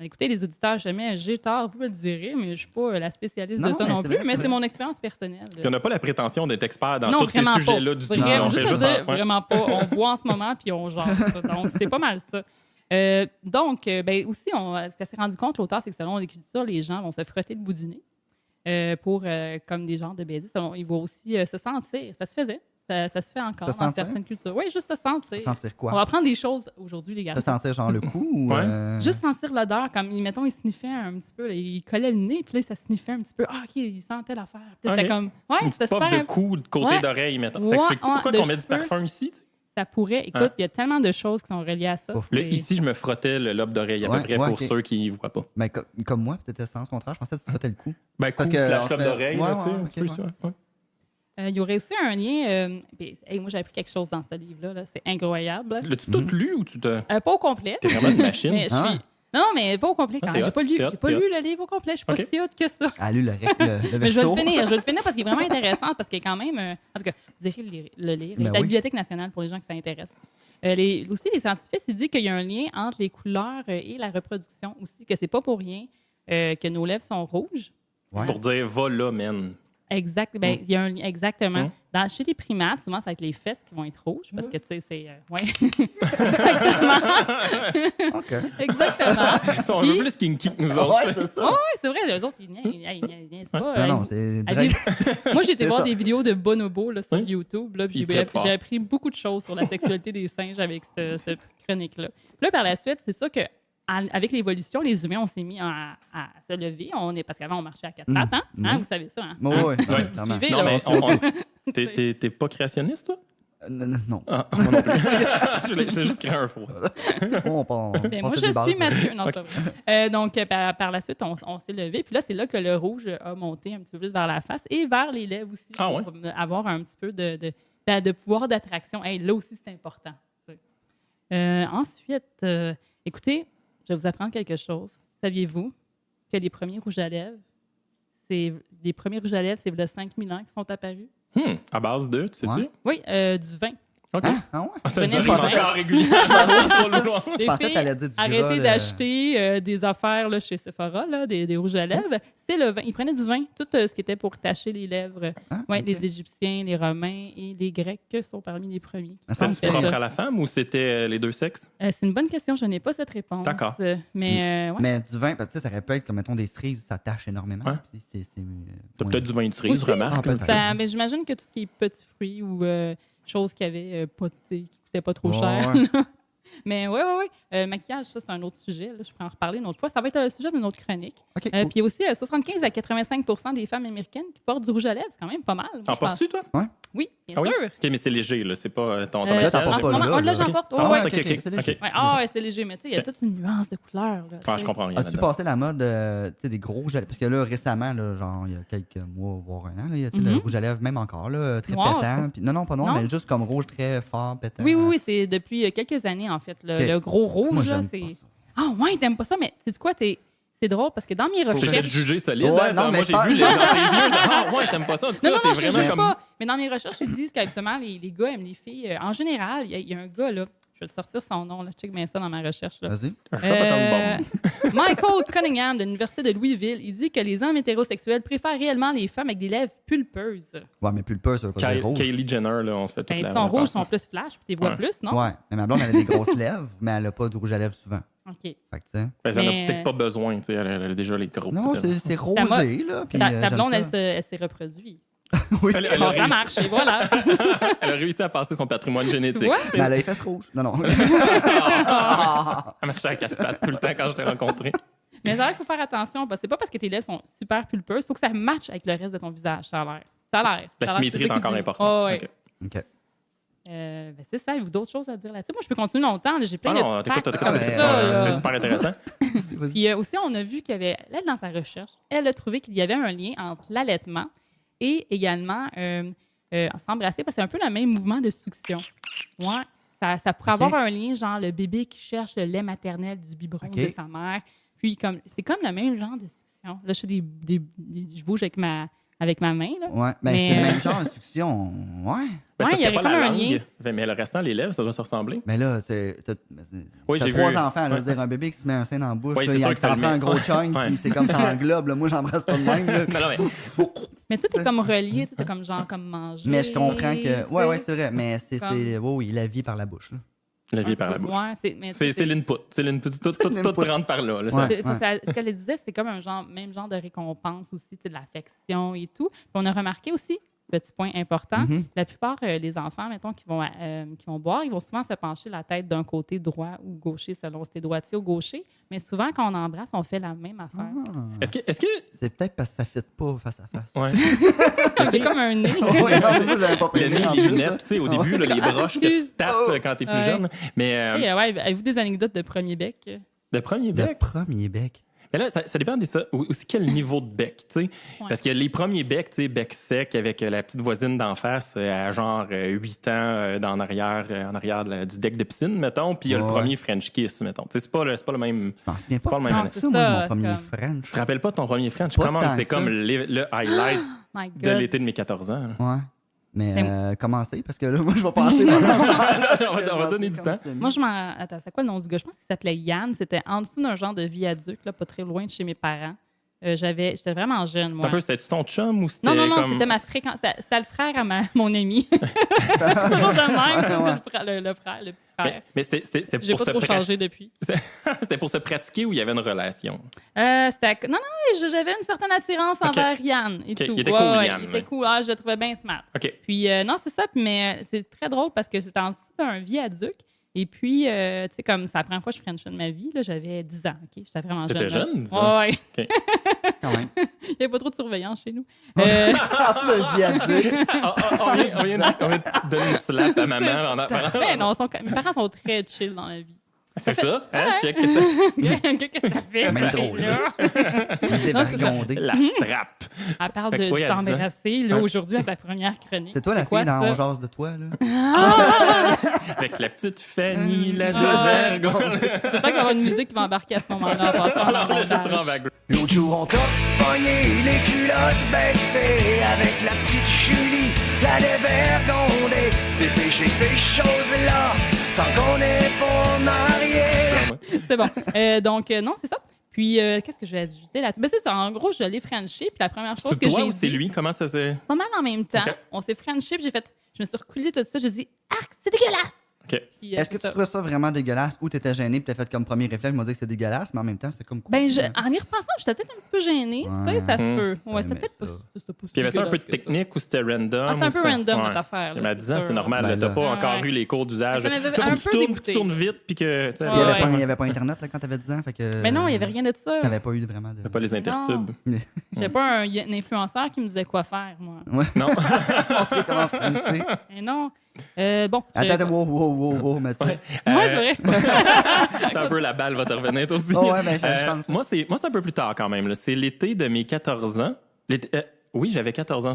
Écoutez, les auditeurs, jamais j'ai tort, vous me le direz, mais je suis pas la spécialiste Non, de ça mais non c'est plus, vrai, mais c'est c'est vrai. mon expérience personnelle. Puis on n'a pas la prétention d'être expert dans Non, tous ces vraiment sujets-là pas. du tout. Vraiment, On juste fait à juste dire, ouais. vraiment pas. On boit en ce moment, puis on genre. Donc, c'est pas mal ça. Donc, ben, aussi, ce qu'elle s'est rendu compte, l'auteur, c'est que selon les cultures, les gens vont se frotter le bout du nez. pour comme des genres de baiser. Il va aussi se sentir. Ça se faisait. Ça se fait encore Se dans sentir? certaines cultures. Oui, juste se sentir. Se sentir On va quoi? apprendre des choses aujourd'hui, les gars. Se sentir genre le cou ou... Ouais. Juste sentir l'odeur, comme, mettons, il sniffait un petit peu, là, il collait le nez, puis là, ça sniffait un petit peu. Ah, OK, il sentait l'affaire. Puis c'était Ok. comme, ouais, Une c'était petite puff super. de cou de côté Ouais. d'oreille, mettons. Ça Ouais, explique pourquoi de on met du cheveux. parfum ici? Tu sais? Ça pourrait. Écoute, Hein? il y a tellement de choses qui sont reliées à ça. Ouf. Là, C'est- ici, je me frottais le lobe d'oreille à peu Ouais, près ouais, pour ok. ceux qui ne voient pas. Ben, comme moi, peut-être sens contraire. Je pensais que tu frottais le cou. Ben, Parce cou que slash on lobe se met- d'oreille, ouais, là, tu sais, ouais, un ok, petit peu ouais. ça. Ouais. Il y aurait aussi un lien. Moi, j'ai appris quelque chose dans ce livre-là. Là. C'est incroyable. L'as-tu tout lu ou tu te. Pas au complet. T'es vraiment une machine? Mais je Ah. suis. Non, mais pas au complet. Ah, Quand t'es j'ai hot, pas lu, t'es hot, j'ai pas t'es lu le livre au complet. Je suis pas Ok. si haute que ça. Elle a lu le Mais verso. je vais le finir parce qu'il est vraiment intéressant, parce qu'il est quand même. En tout cas, vous irez le lire. Il est Ben à la oui. Bibliothèque nationale pour les gens qui s'intéressent. Aussi, les scientifiques ils disent qu'il y a un lien entre les couleurs et la reproduction aussi, que c'est pas pour rien que nos lèvres sont rouges. Ouais. Pour dire, va là, man. Exact. Ben, il y a un lien, exactement. Mm. Chez les primates, souvent, ça va être les fesses qui vont être rouges parce que, tu sais, c'est. Ouais. Exactement. OK. Exactement. Ils sont un Puis- peu plus kinky que nous autres. Ouais, c'est ça. Oui, c'est vrai. Les autres, ils niaisent pas. Non, non, c'est direct. Moi, j'ai été C'est voir ça. des vidéos de Bonobo là, sur Oui. YouTube. Là, puis Il trippe fort. j'ai appris beaucoup de choses sur la sexualité des singes avec cette petite chronique-là. Puis là, par la suite, c'est ça que avec l'évolution, les humains, on s'est mis à se lever. Parce qu'avant, on marchait à quatre pattes. Hein? Mm. Hein, vous savez ça. Hein? Oui, Hein? oui, Ouais. clairement. Suivez, Non, là, mais t'es pas créationniste, toi? Non. Ah, moi non plus. je voulais juste créer un faux. On part. Ben, moi, je suis Mathieu. Non, c'est pas vrai. Donc, par la suite, on s'est levé. Puis là, c'est là que le rouge a monté un petit peu plus vers la face et vers les lèvres aussi. Ah pour avoir un petit peu de pouvoir d'attraction. Hey, là aussi, c'est important. Tu sais. Ensuite, écoutez, je vais vous apprendre quelque chose. Saviez-vous que les premiers rouges à lèvres, c'est le 5000 ans qui sont apparus? À base de, tu sais-tu? Ouais. Oui, du vin. OK. Ah ouais? C'est un Venez aliment du vin. encore régulièrement. Les pensais que filles, t'allais dire du gras arrêtez de- d'acheter des affaires là, chez Sephora, là, des rouges à lèvres. C'est le vin. Ils prenaient du vin, tout ce qui était pour tacher les lèvres. Ah, Ouais, ok. Les Égyptiens, les Romains et les Grecs sont parmi les premiers. Me semble C'était que- propre à la femme ou c'était les deux sexes? C'est une bonne question, je n'ai pas cette réponse. D'accord. Mais ouais. Mais du vin, parce que ça aurait pu être comme, mettons, des cerises, ça tâche énormément. Ouais. Puis T'as oui. peut-être du vin de cerise, Aussi. remarque. Ah, peut-être. Mais j'imagine que tout ce qui est petits fruits ou choses qui avaient pas, qui coûtaient pas trop Ouais, cher. ouais. là. Mais oui. Maquillage, ça, c'est un autre sujet. Là. Je pourrais en reparler une autre fois. Ça va être le sujet d'une autre chronique. OK, cool. Puis aussi, 75 à 85 des femmes américaines qui portent du rouge à lèvres. C'est quand même pas mal. Moi, En je pense. portes-tu, toi? Oui, bien Ah oui? sûr. OK, mais c'est léger, là. C'est pas ton Là, t'en maquillage. portes en ce pas moment, là, là, là. j'en porte. Ah ouais. ouais, ok, ok, ok, c'est léger. ok. Ouais, c'est léger, mais tu sais, il y a toute une nuance de couleurs. Là, Ah, je comprends rien. As-tu là-dedans. passé la mode tu sais, des gros rouges à lèvres? Parce que là, récemment, là, genre, il y a quelques mois, voire un an, là, il y a tu sais, le rouge à lèvres, même encore, là, très Noir, pétant. Puis, non, pas noir, Non? mais juste comme rouge très fort, pétant. Oui, c'est depuis quelques années, en fait. Ok. Le gros rouge, Moi, là, j'aime c'est. pas ça. Ah, ouais, t'aimes pas ça, mais sais-tu quoi? C'est drôle parce que dans mes T'es fait recherches. juger solide. Ouais, hein? non, mais Moi, je j'ai pense- vu dans tes yeux. Ah, ouais, t'aimes pas ça. En tout Non, cas, non, t'es je ne vraiment juge comme. pas. Mais dans mes recherches, ils disent qu'habituellement, les gars aiment les filles. En général, il y a un gars, là. Je vais te sortir son nom, là. Je check bien ça dans ma recherche. Là. Vas-y. Un shot à tombe bombe. Michael Cunningham de l'Université de Louisville, il dit que les hommes hétérosexuels préfèrent réellement les femmes avec des lèvres pulpeuses. Ouais, mais pulpeux, ça veut pas dire rouge. Kylie Jenner, là, on se fait toute Ben, la. ils sont rouges, ils sont plus flash, puis tu les vois Ouais. plus, non? Ouais, mais ma blonde, elle a des grosses lèvres, mais elle a pas de rouge à lèvres souvent. OK. Fait que, tu sais. Ben, ça n'a Mais- peut-être pas besoin, tu sais. Elle a déjà les gros. Non, c'est rosé, là. Puis, Ta j'aime blonde, ça. elle s'est reproduite. Oui. Elle a Bon, ça réussi- marche, et voilà. Elle a réussi à passer son patrimoine Tu génétique. vois? Mais elle a les fesses rouges. Non, non. Elle marchait à quatre pattes tout le temps quand je l'ai rencontrée. Mais c'est vrai qu'il faut faire attention, parce que c'est pas parce que tes lèvres sont super pulpeuses, il faut que ça matche avec le reste de ton visage, ça a l'air. Ça a l'air. La Ça a l'air, symétrie c'est est ça qu'il encore dit. importante. Oh, ouais. Ok. OK. Ben, c'est ça, il y a d'autres choses à dire là-dessus. Moi, je peux continuer longtemps, là, j'ai plein Ah de non, petits t'écoutes, facts t'écoutes, comme t'écoutes. ça, Ouais, là. c'est super intéressant. Vas-y, vas-y. Puis aussi, on a vu qu'il y avait, là, dans sa recherche, elle a trouvé qu'il y avait un lien entre l'allaitement et également s'embrasser, parce que c'est un peu le même mouvement de succion. Ouais. Ça pourrait Ok. avoir un lien, genre le bébé qui cherche le lait maternel du biberon Ok. de sa mère. Puis, c'est comme le même genre de succion. Là, je fais je bouge avec ma main, là. Ouais, ben Mais, c'est le même genre de succion. Ouais. Ben, Ouais, c'est il y parce qu'il y a aurait pas la comme un langue. lien. Mais le restant, les lèvres, ça doit se ressembler. Mais là, Oui, t'as j'ai 3 vu. enfants, là, Ouais. dire un bébé qui se met un sein dans la bouche, Oui, là, c'est il sûr que ça en le prend met. un gros chunk, Ouais. puis c'est comme ça englobe. Là. Moi, j'embrasse pas de même. Là. Non, non, Mais tout est comme relié, tu sais, comme genre comme manger. Mais je comprends que. Ouais, tu ouais, sais. c'est vrai. Mais c'est. Comme- Oui, la vie par la bouche. Là. La vie par la bouche. Ouais, C'est l'input. C'est l'input. Tout rentre par là. Là, Ouais. Ce qu'elle disait, c'est comme même genre de récompense aussi, de l'affection et tout. Puis on a remarqué aussi, petit point important, la plupart des enfants, mettons, qui vont boire, ils vont souvent se pencher la tête d'un côté droit ou gaucher, selon si t'es droitier ou gaucher. Mais souvent, quand on embrasse, on fait la même affaire. Est-ce que... C'est peut-être parce que ça ne fit pas face à face. Ouais. C'est comme un nez. Ouais, non, moi, j'avais pas Le prévu nez, en les plus, lunettes, tu sais, au début, là, les broches que tu Excuse. tapes quand t'es plus Ouais. jeune. Mais Avez-vous des anecdotes de premier bec? le premier Le bec... premier bec. Mais là, ça dépend aussi quel niveau de bec, tu sais. Ouais. Parce qu'il y a les premiers becs, tu sais, bec sec avec la petite voisine d'en face à genre 8 ans en arrière du deck de piscine, mettons. Puis il y a le Ouais. premier French kiss, mettons. Tu sais, c'est pas le même... Je m'en souviens C'est pas le même. pas Non, de c'est ça, moi, ça, mon premier comme- French. Tu te rappelles pas ton premier French? Pas Comment tant c'est que ça. comme le highlight My de God. l'été de mes 14 ans. Ouais. Mais Mais- commencez, parce que là, moi, je vais passer pendant ce temps-là. On va donner du temps. Moi, Attends, c'est quoi le nom du gars? Je pense qu'il s'appelait Yann. C'était en dessous d'un genre de viaduc, là, pas très loin de chez mes parents. J'étais vraiment jeune, moi. Un peu, c'était-tu ton chum ou c'était Non, comme... c'était ma fréquence. C'était le frère à mon ami. C'est toujours de même. C'est le frère, le petit frère. Mais c'était J'ai pour pas se trop changé depuis. C'était pour se pratiquer ou il y avait une relation? Non, j'avais une certaine attirance envers Yann et Ok, tout. il était cool, Yann, Il ouais. était cool. Je le trouvais bien smart. OK. Puis, non, c'est ça. Mais c'est très drôle parce que c'était en dessous d'un viaduc. Et puis, tu sais, comme c'est la première fois que je frenchais de ma vie, là, j'avais 10 ans. OK? J'étais vraiment jeune. T'étais là. jeune, 10 ans? Ouais. Quand même. Il n'y avait pas trop de surveillance chez nous. Ah, c'est le viaduc. On vient de donner une slap à maman en apparent. Ben non, mes parents sont très chill dans la vie. C'est ça? Hein? Check ça. Qu'est-ce que ça fait? Même ça, drôle. là? Dévergondé. La strap. Elle parle Fait que de quoi, elle s'embrasser là, Hein? aujourd'hui à sa première chronique. C'est toi la quoi, fille dans ça? On jase de toi, là? Avec la petite Fanny, la Ah. deuxième. J'espère qu'il va y avoir une musique qui va embarquer à ce moment-là en passant dans Alors le là, je montage. tremble à gauche. L'autre jour, on t'a pogné les culottes baissées avec la petite Julie, la dévergondée. C'est péché ces choses-là, tant qu'on n'est pas mariés. C'est bon. Donc, non, c'est ça. Puis, qu'est-ce que je vais ajouter là-dessus? Ben, c'est ça. En gros, je l'ai frenché. Puis, la première chose C'est que toi j'ai ou c'est dit, lui? Comment ça s'est... pas mal en même temps, Ok. on s'est frenché. Puis, je me suis reculée tout ça. J'ai dit, arc, c'est dégueulasse! OK. Puis, Est-ce que c'est tu ça. trouvais ça vraiment dégueulasse ou t'étais gêné puis t'as fait comme premier réflexe, m'as dit que c'est dégueulasse, mais en même temps, c'est comme quoi? Ben, en y repensant, j'étais peut-être un petit peu gênée. Tu sais, ça se peut. Ouais, c'était mais peut-être ça. pas. C'était pas Puis il y avait ça un peu de dégueulasse que ça. technique ou c'était random? Ah, c'était un ou peu random, notre affaire, là, Mais à c'est 10 ans, sûr. c'est normal. Ben là, T'as là. pas encore Ouais. eu les cours d'usage. Ça m'avait Là, faut un que peu tu dégoûté. tournes vite puis que... tu sais, Il y avait Ouais. pas- il n'y avait pas Internet là, quand t'avais 10 ans, fait que... Mais non, il n'y avait rien de ça. T'avais pas eu vraiment de... T'as pas les intertubes. J'avais pas un influenceur qui me disait quoi faire, moi. Non. Montrer comment frencher. Mais non. Bon. Attends, wow, Mathieu. Ouais. Ouais, c'est vrai. C'est un peu la balle va te revenir toi aussi. Oh ouais, ben, je pense. Moi, c'est un peu plus tard quand même. là. C'est l'été de mes 14 ans. Oui, j'avais 14 ans.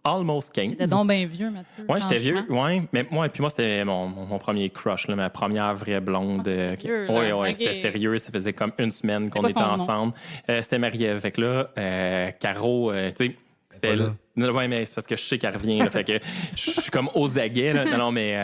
Almost 15. T'étais donc bien vieux, Mathieu. Ouais, j'étais vieux. franchement. Ouais, mais moi, puis moi, c'était mon premier crush, là, ma première vraie blonde. Ah, c'est sérieux, là. ouais, Ok. c'était sérieux. Ça faisait comme une semaine qu'on quoi était son nom? ensemble. C'était Marie-Ève. Fait que là, Caro, tu sais, pas là. Ouais, mais c'est parce que je sais qu'elle revient. Là, fait que je suis comme aux aguets. Là. Non, mais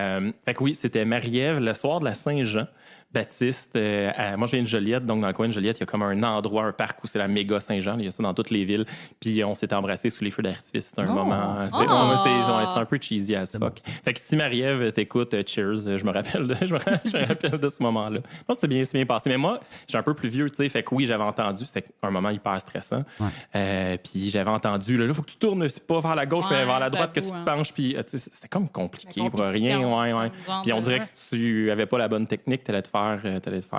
fait que oui, c'était Marie-Ève le soir de la Saint-Jean. Baptiste, moi je viens de Joliette, donc dans le coin de Joliette, il y a comme un endroit, un parc où c'est la méga Saint-Jean. Il y a ça dans toutes les villes. Puis on s'est embrassés sous les feux d'artifice. C'était un Oh! moment. Oh! C'est un peu cheesy as fuck. Fait que si Marie-Ève t'écoute, cheers, je me rappelle je me rappelle de ce moment-là. Moi, c'est bien passé. Mais moi, j'ai un peu plus vieux, tu sais. Fait que oui, j'avais entendu, c'était un moment hyper stressant. Puis j'avais entendu, là, il faut que tu tournes, c'est pas vers la gauche, mais Ouais, vers la droite que tu j'avoue, te penches. Puis tu sais, c'était comme compliqué La pour rien. compétition, Ouais. genre Puis on de- dirait que si tu avais pas la bonne technique, t'allais te faire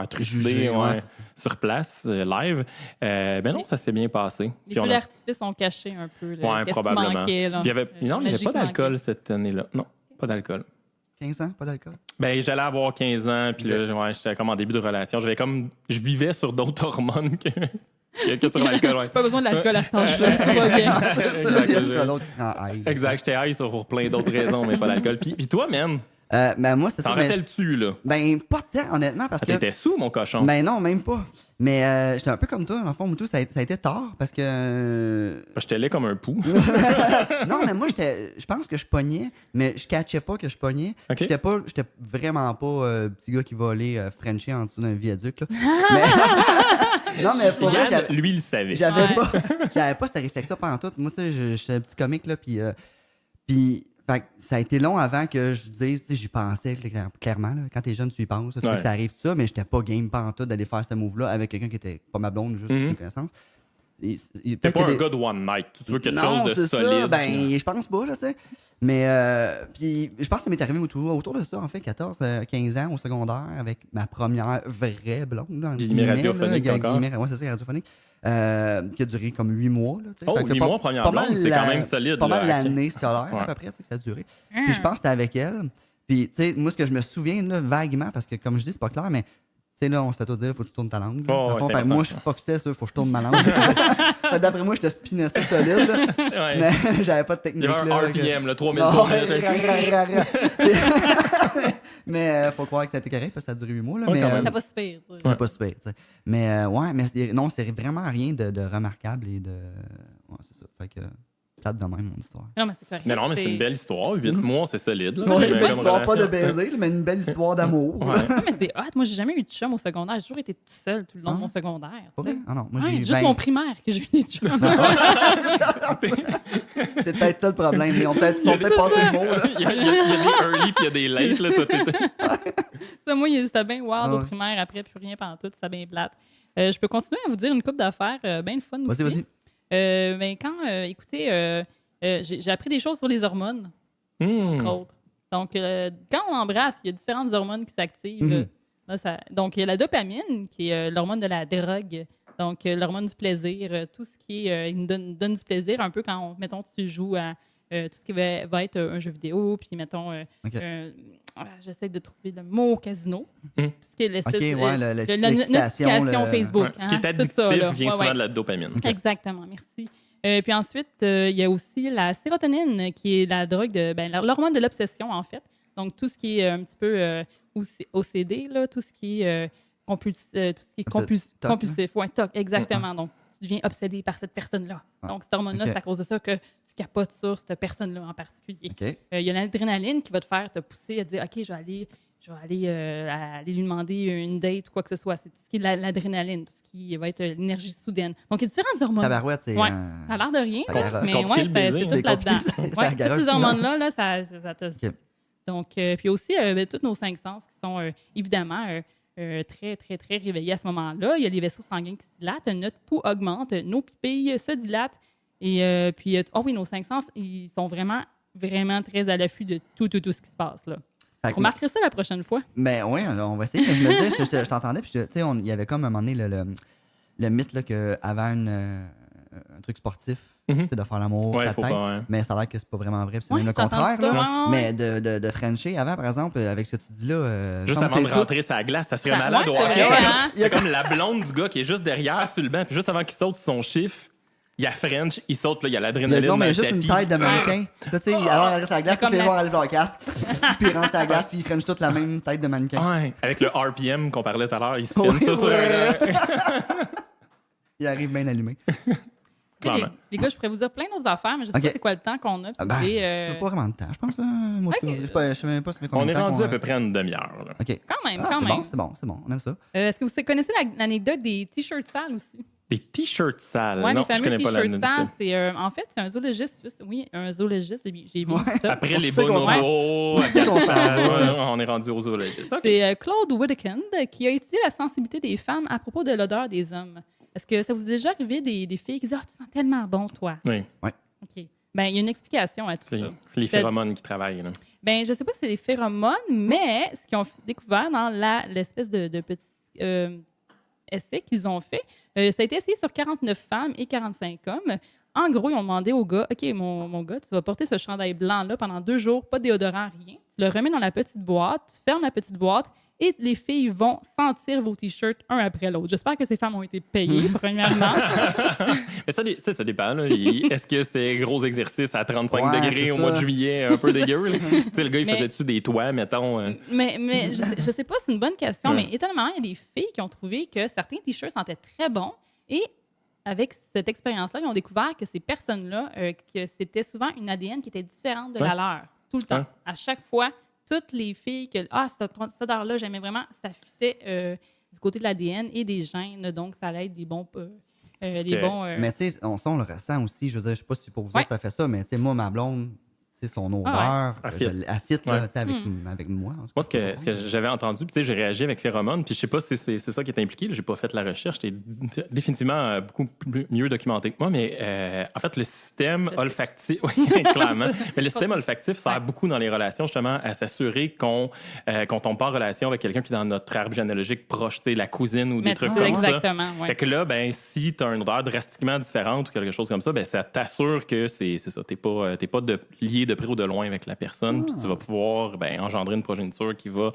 trucider Juger, ouais, ouais, c'est ça. sur place, live. Ben non, ça s'est bien passé. Les Puis on feux a- d'artifice ont caché un peu. là, Ouais, qu'est-ce qui probablement. manquait, là. Puis il y avait... Non, il n'y avait Magie pas qui d'alcool manquait. cette année-là. Non, pas d'alcool. 15 ans, pas d'alcool? Ben, j'allais avoir 15 ans, puis là, ouais, j'étais comme en début de relation. Je vivais sur d'autres hormones que sur l'alcool. Ouais. Pas besoin de l'alcool à cet âge-là. Tout va bien. Exact, Il y a l'autre qui prend aïe. exact, j'étais high pour plein d'autres raisons, mais pas l'alcool. Puis toi, man, Ben moi, c'est t'en ça. mais- rappelles-tu, là? Ben, pas tant, honnêtement, parce que... T'étais sous, mon cochon. Ben non, même pas. Mais j'étais un peu comme toi, en fond, Moutou, ça a été tard, parce que... J'étais laid comme un pou. Non, mais moi, je pense que je pognais, mais je catchais pas que je pognais. Ok. J'étais vraiment pas petit gars qui va aller Frencher en dessous d'un viaduc, là. Non, mais pour vrai, Yann, lui, il le savait. j'avais Ouais. pas cette réflexion pendant tout. Moi, ça, j'étais un petit comique, là, puis Fait que ça a été long avant que je dise, tu sais, j'y pensais clairement. Là, quand t'es jeune, tu y penses. Tu sais que ça arrive tout ça, mais j'étais pas game pantoute d'aller faire ce move-là avec quelqu'un qui était pas ma blonde, juste une connaissance. T'es pas un gars de one night. Tu veux quelque chose de solide. Ça. Ben, je pense pas, là, tu sais. Mais, puis, je pense que ça m'est arrivé autour de ça, en fait, 14, 15 ans au secondaire, avec ma première vraie blonde. Là, guillemets radiophonique encore. Ouais, c'est ça, radiophonique. Qui a duré comme 8 mois. Là, oh, 8 mois, première blonde, c'est quand même solide. Pas mal l'année scolaire, à peu près, que ça a duré. Puis je pense que c'était avec elle. Puis, tu sais, moi, ce que je me souviens, là, vaguement, parce que, comme je dis, c'est pas clair, mais tu sais, là, on se fait tout dire, il faut que tu tournes ta langue. Moi, je foxais ça, il faut que je tourne ma langue. D'après moi, je te spinais ça solide. Là. Mais j'avais pas de technique. Il y avait un RPM, le 3000 Mais faut croire que ça a été correct parce que ça a duré 8 mois. Là, mais c'est pas super. C'est pas super, tu sais. Mais non, c'est vraiment rien de remarquable et de. Ouais, c'est ça. Fait que. Plate de même, mon histoire. Non, mais c'est correct. Mais non, mais c'est une belle histoire. 8 mois, c'est solide. Là. Ouais, une belle histoire, pas de baiser, mais une belle histoire d'amour. Ouais. Mais c'est hot. Moi, j'ai jamais eu de chum au secondaire. J'ai toujours été tout seul tout le long de mon secondaire. Ah non, moi, j'ai juste mon primaire que j'ai eu des chums. C'est peut-être ça le problème. Ils ont peut-être passé le mot. Là. Il y a des early puis il y a des late. Là, ça, moi, c'était bien wild au primaire. Après, plus rien pendant tout. C'était bien plate. Je peux continuer à vous dire une couple d'affaires bien fun aussi. Vas-y. Ben, écoutez, j'ai appris des choses sur les hormones, entre autres. Donc, quand on embrasse, il y a différentes hormones qui s'activent. Donc, il y a la dopamine, qui est l'hormone de la drogue. Donc, l'hormone du plaisir, tout ce qui nous donne du plaisir, un peu quand, mettons, tu joues à tout ce qui va être un jeu vidéo, puis, mettons, j'essaie de trouver le mot casino. Tout ce qui est l'espèce de la notification Facebook. Ce qui est addictif vient souvent de la dopamine. Exactement, merci. Puis ensuite, il y a aussi la sérotonine, qui est la drogue l'hormone de l'obsession, en fait. Donc, tout ce qui est un petit peu OCD, là, tout ce qui est compulsif. Ouais, TOC, exactement. Donc, tu deviens obsédé par cette personne-là. Donc, cette hormone-là, c'est à cause de ça que tu capotes sur cette personne-là en particulier. Il y a l'adrénaline qui va te faire te pousser à dire « OK, je vais aller lui demander une date ou quoi que ce soit. » C'est tout ce qui est l'adrénaline, tout ce qui va être l'énergie soudaine. Donc, il y a différentes hormones. Tabarouette, c'est... Ça a l'air de rien, mais c'est tout là-dedans. Toutes ces hormones-là, là, ça te... Donc, puis aussi, tous nos 5 sens qui sont évidemment très, très, très réveillés à ce moment-là. Il y a les vaisseaux sanguins qui se dilatent, notre pouls augmente, nos pupilles se dilatent. Et puis, nos 5 sens, ils sont vraiment, vraiment très à l'affût de tout ce qui se passe, là. On remarquera ça la prochaine fois. Ben oui, on va essayer. Mais je me disais, je t'entendais, puis tu sais, il y avait comme à un moment donné le mythe là, qu'avant un truc sportif, c'est de faire l'amour, ça tête. Mais ça a l'air que c'est pas vraiment vrai. C'est même le contraire. Là. Mais de Frencher, avant, par exemple, avec ce que tu dis là. Juste avant de rentrer sa glace, ça serait malade. Il y a comme la blonde du gars qui est juste derrière sur le banc, puis juste avant qu'il saute son chiffre. Il y a French, il saute, là, il y a l'adrénaline. Non, mais il y a juste une tête de mannequin. Là, tu sais, alors, il arrive sur la glace, tous les joueurs arrivent leur casque, puis il rentre sur la glace, puis ils French toute la même tête de mannequin. Ouais, avec le RPM qu'on parlait tout à l'heure, il spin ça sur un... Il arrive bien allumé. Les gars, je pourrais vous dire plein d'autres affaires, mais je sais pas c'est quoi le temps qu'on a. On n'a pas vraiment de temps, je pense. Moi, je sais même pas si ça fait combien de temps. On est rendu à peu près une demi-heure. OK. Quand même. C'est bon, on aime ça. Est-ce que vous connaissez l'anecdote des t-shirts sales aussi? Des t-shirts sales. Oui, non, les je connais fameux pas t-shirts sales, c'est en fait, c'est un zoologiste suisse. Oui, un zoologiste, j'ai vu ça. Après les bonobos, on est rendu aux zoologistes. Okay. C'est Claude Wedekind qui a étudié la sensibilité des femmes à propos de l'odeur des hommes. Est-ce que ça vous est déjà arrivé des filles qui disent « Ah, tu sens tellement bon, toi! » Oui. OK. Ben, il y a une explication à tout ça. C'est les phéromones qui travaillent. Là. Ben, je sais pas si c'est les phéromones, mais ce qu'ils ont découvert dans l'espèce de petit essai qu'ils ont fait, ça a été essayé sur 49 femmes et 45 hommes. En gros, ils ont demandé au gars, OK, mon gars, tu vas porter ce chandail blanc-là pendant 2 jours, pas de déodorant, rien. Tu le remets dans la petite boîte, tu fermes la petite boîte et les filles vont sentir vos t-shirts un après l'autre. J'espère que ces femmes ont été payées, premièrement. Mais ça dépend. Là. Est-ce que c'était gros exercice à 35 degrés au mois de juillet, un peu dégueu? Le gars, il faisait-tu des toits, mettons? Mais je sais pas, c'est une bonne question, mais étonnamment, il y a des filles qui ont trouvé que certains t-shirts sentaient très bons et avec cette expérience-là, ils ont découvert que ces personnes-là, que c'était souvent une ADN qui était différente de la leur, tout le temps. À chaque fois, toutes les filles que cette odeur-là, j'aimais vraiment, ça fitait du côté de l'ADN et des gènes, donc ça allait être des bons... Mais tu sais, on le ressent aussi, je veux dire, je sais pas si pour vous autres ça fait ça, mais tu sais, moi, ma blonde, son odeur, Elle fit. elle fit là, tu sais, avec moi. En tout Moi, cas, ce que j'avais entendu, puis j'ai réagi avec phéromone, puis je sais pas si c'est ça qui est impliqué. J'ai pas fait la recherche. C'est définitivement beaucoup mieux documenté que moi, mais en fait, le système olfactif, oui, clairement, mais le système olfactif sert beaucoup dans les relations, justement, à s'assurer qu'on tombe pas en relation avec quelqu'un qui est dans notre arbre généalogique proche, tu sais, la cousine ou des trucs comme exactement, ça. Fait que là, ben, si tu as une odeur drastiquement différente ou quelque chose comme ça, ben, ça t'assure que c'est ça. T'es pas lié de près ou de loin avec la personne, puis tu vas pouvoir engendrer une progéniture qui va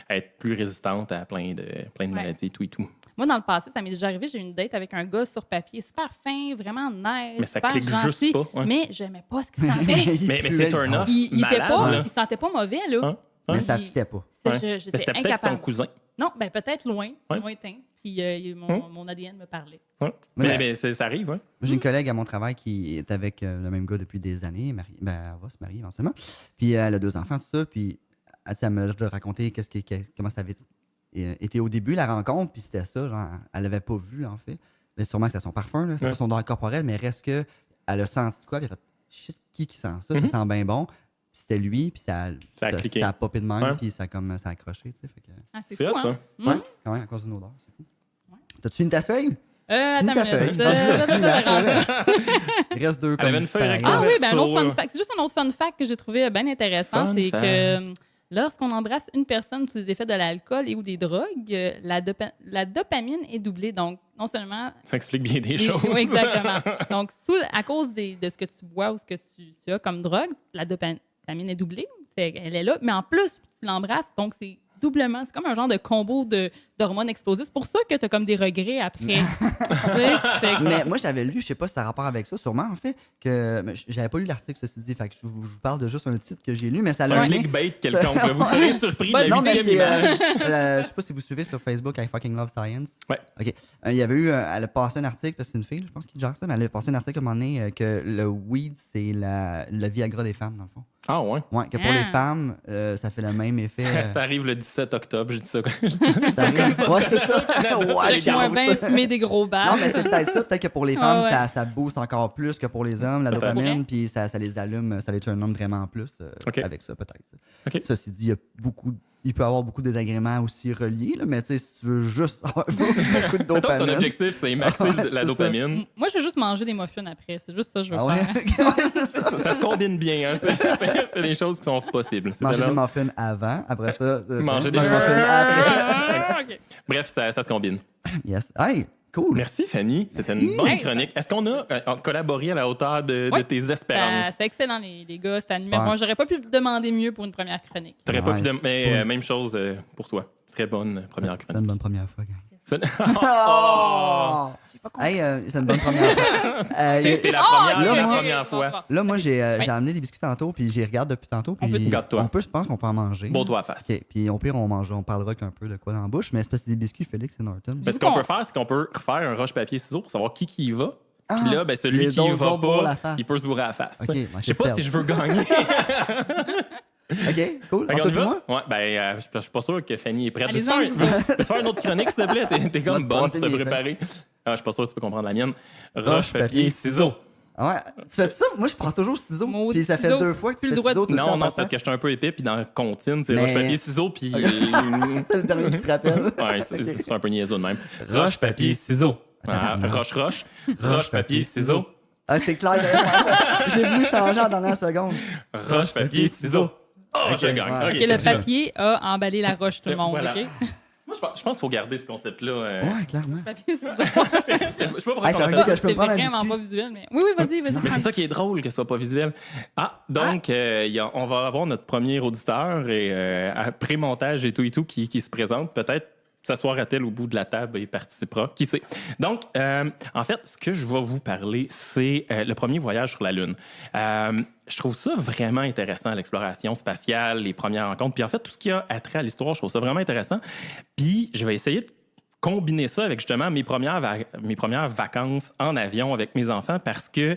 être plus résistante à plein de maladies et tout. Moi, dans le passé, ça m'est déjà arrivé, j'ai eu une date avec un gars sur papier, super fin, vraiment nice, Mais ça super clique gentil, juste pas. Ouais. mais j'aimais pas ce qu'il sentait. Mais c'est turn off. Il malade, sentait pas mauvais, là. Hein? mais ça Puis- fitait pas. Ouais. J'étais Mais c'était peut-être incapable. ton cousin. Non, ben peut-être lointain. Ouais. Puis mon ADN me parlait. Ouais. Mais ça arrive, ouais. J'ai une collègue à mon travail qui est avec le même gars depuis des années. Elle va se marier éventuellement. Puis elle a 2 enfants, tout ça. Puis elle m'a raconté comment ça avait été au début, la rencontre. Puis c'était ça, genre, elle l'avait pas vu, en fait. Mais sûrement que c'est son parfum, là. C'est pas son odeur corporelle, mais reste que elle a senti de quoi. Puis elle a fait shit, qui sent ça? Ça sent bien bon. Puis c'était lui, puis ça a cliqué. Ça a popé de même, Ouais. puis ça a accroché, tu sais. Fait que... Ah, c'est C'est fou, hot, hein? ça. Ouais, quand même, à cause d'une odeur, c'est fou. T'as-tu fini ta feuille? Attends ta une minute. feuille. Il reste 2 Elle avait une feuille avec Ah oui, ben un autre Verso. fun fact. C'est juste un autre fun fact que j'ai trouvé bien intéressant. Fun C'est fact. que lorsqu'on embrasse une personne sous les effets de l'alcool et ou des drogues, la dopamine est doublée. Donc, non seulement... Ça explique bien des choses. Oui, exactement. Donc, à cause de ce que tu bois ou ce que tu as comme drogue, la dopamine est doublée. Elle est là. Mais en plus, tu l'embrasses. Donc, c'est doublement. C'est comme un genre de combo d'hormones explosives. C'est pour ça que tu as comme des regrets après. Tu sais, fait que- Mais moi, j'avais lu, je sais pas si ça a rapport avec ça, sûrement, en fait, que mais j'avais pas lu l'article, ceci dit, fait que je vous parle de juste un titre que j'ai lu, mais ça C'est l'a un un lien. clickbait quelconque. là. Vous serez surpris de la Non, mais huitième c'est. image. Je sais pas si vous suivez sur Facebook, I fucking love science. Ouais. OK. Il y avait eu. Elle a passé un article, parce que c'est une fille, je pense, qui gère ça, mais elle a passé un article à un moment donné que le weed, c'est le Viagra des femmes, dans le fond. Ah ouais. Ouais, que pour les femmes, ça fait le même effet. Ça arrive le 17 octobre, je dis ça. Ça arrive. Ouais, c'est ça. Ouais, Fait que moi, bien fumer des gros Non, balles. mais c'est peut-être ça. Peut-être que pour les femmes, Ah ouais. ça booste encore plus que pour les hommes, la Peut-être. dopamine, puis ça les allume, ça les turn on vraiment plus OK. avec ça, peut-être. OK. Ceci dit, il peut y avoir beaucoup de désagréments aussi reliés, là, mais tu sais, si tu veux juste avoir beaucoup de Mettons que ton dopamine. objectif, c'est maxer Ouais, la c'est dopamine. Moi, je veux juste manger des muffins après. C'est juste ça que je veux Ah ouais? faire. Ouais, c'est ça. Ça se combine bien. Hein? C'est des choses qui sont possibles. C'est Manger de des là. muffins avant, après ça. Manger des muffins après. Ah, OK. Bref, ça se combine. Yes. Hey, cool. Merci, Fanny. C'était Merci. une bonne Hey. chronique. Est-ce qu'on a collaboré à la hauteur de Oui. tes espérances? C'était excellent, les gars. C'était animé. Super. Moi, j'aurais pas pu demander mieux pour une première chronique. T'aurais pas pu Nice. mais même chose pour toi. Très bonne première C'est chronique. une bonne première fois, gang. Oh! Hey, c'est une bonne première fois. T'es la Oh, première, ok, la ok, première ok, fois. bon, bon. Là, moi, j'ai amené des biscuits tantôt, puis j'y regarde depuis tantôt. Puis On peut- Garde-toi. je pense qu'on peut en manger. Bon, toi à face. OK. Puis au pire, on parlera qu'un peu de quoi dans la bouche, mais c'est parce que c'est des biscuits Félix et Norton. Mais ce qu'on peut faire, c'est qu'on peut faire un roche-papier-ciseaux pour savoir qui y va. Puis là, ben, celui les qui y autres va autres bourrent la pas, face. il peut se bourrer à la face. OK, t'sais. moi, Je sais pas perds. si je veux gagner. OK, cool. Fait qu'on Antoine y va? et moi? Ouais, ben, je suis pas sûr que Fanny est prête. Allez-y, Veux-tu on y va. faire une autre chronique, s'il te plaît? T'es Va comme te bonne passer pour te mes préparer. Ah, je suis pas sûr que tu peux comprendre la mienne. Roche, papier, papier, ciseaux. Ah ouais, tu fais ça? Moi, je prends toujours ciseaux. Maudit Puis ça fait ciseaux. 2 fois que tu Plus le fais droit de- ciseaux. toi aussi, Non, en non, c'est passant. parce que je suis un peu épais, puis dans le comptine, c'est Mais- roche, papier, ciseaux, puis. C'est le dernier qui te rappelle. Ouais, c'est Ok. c'est un peu niaiseux de même. Roche, papier, ciseaux. Ah, roche, roche. Roche, papier, ciseaux. Ah, c'est clair. J'ai voulu changer en dernière seconde. Roche, papier, ciseaux. Oh, Ok, je gagne. ouais. Ok, Et le c'est ça. papier a emballé la roche, tout le monde. Voilà. OK? Moi, je pense qu'il faut garder ce concept-là. Ouais, clairement. Papier, ciseaux. Je sais pas pourquoi Hey, ça on a veut fait dire ça. que je peux me C'est prendre un vraiment biscuit. pas visuel, mais... Oui, vas-y. Mais c'est ça qui est drôle, que ce soit pas visuel. Ah, donc, on va avoir notre premier auditeur et après montage et tout qui se présente. Peut-être s'assoira-t-elle au bout de la table et participera. Qui sait? Donc, en fait, ce que je vais vous parler, c'est le premier voyage sur la Lune. Je trouve ça vraiment intéressant, l'exploration spatiale, les premières rencontres. Puis en fait, tout ce qui a attrait à l'histoire, je trouve ça vraiment intéressant. Puis je vais essayer de combiner ça avec justement mes premières vacances en avion avec mes enfants parce que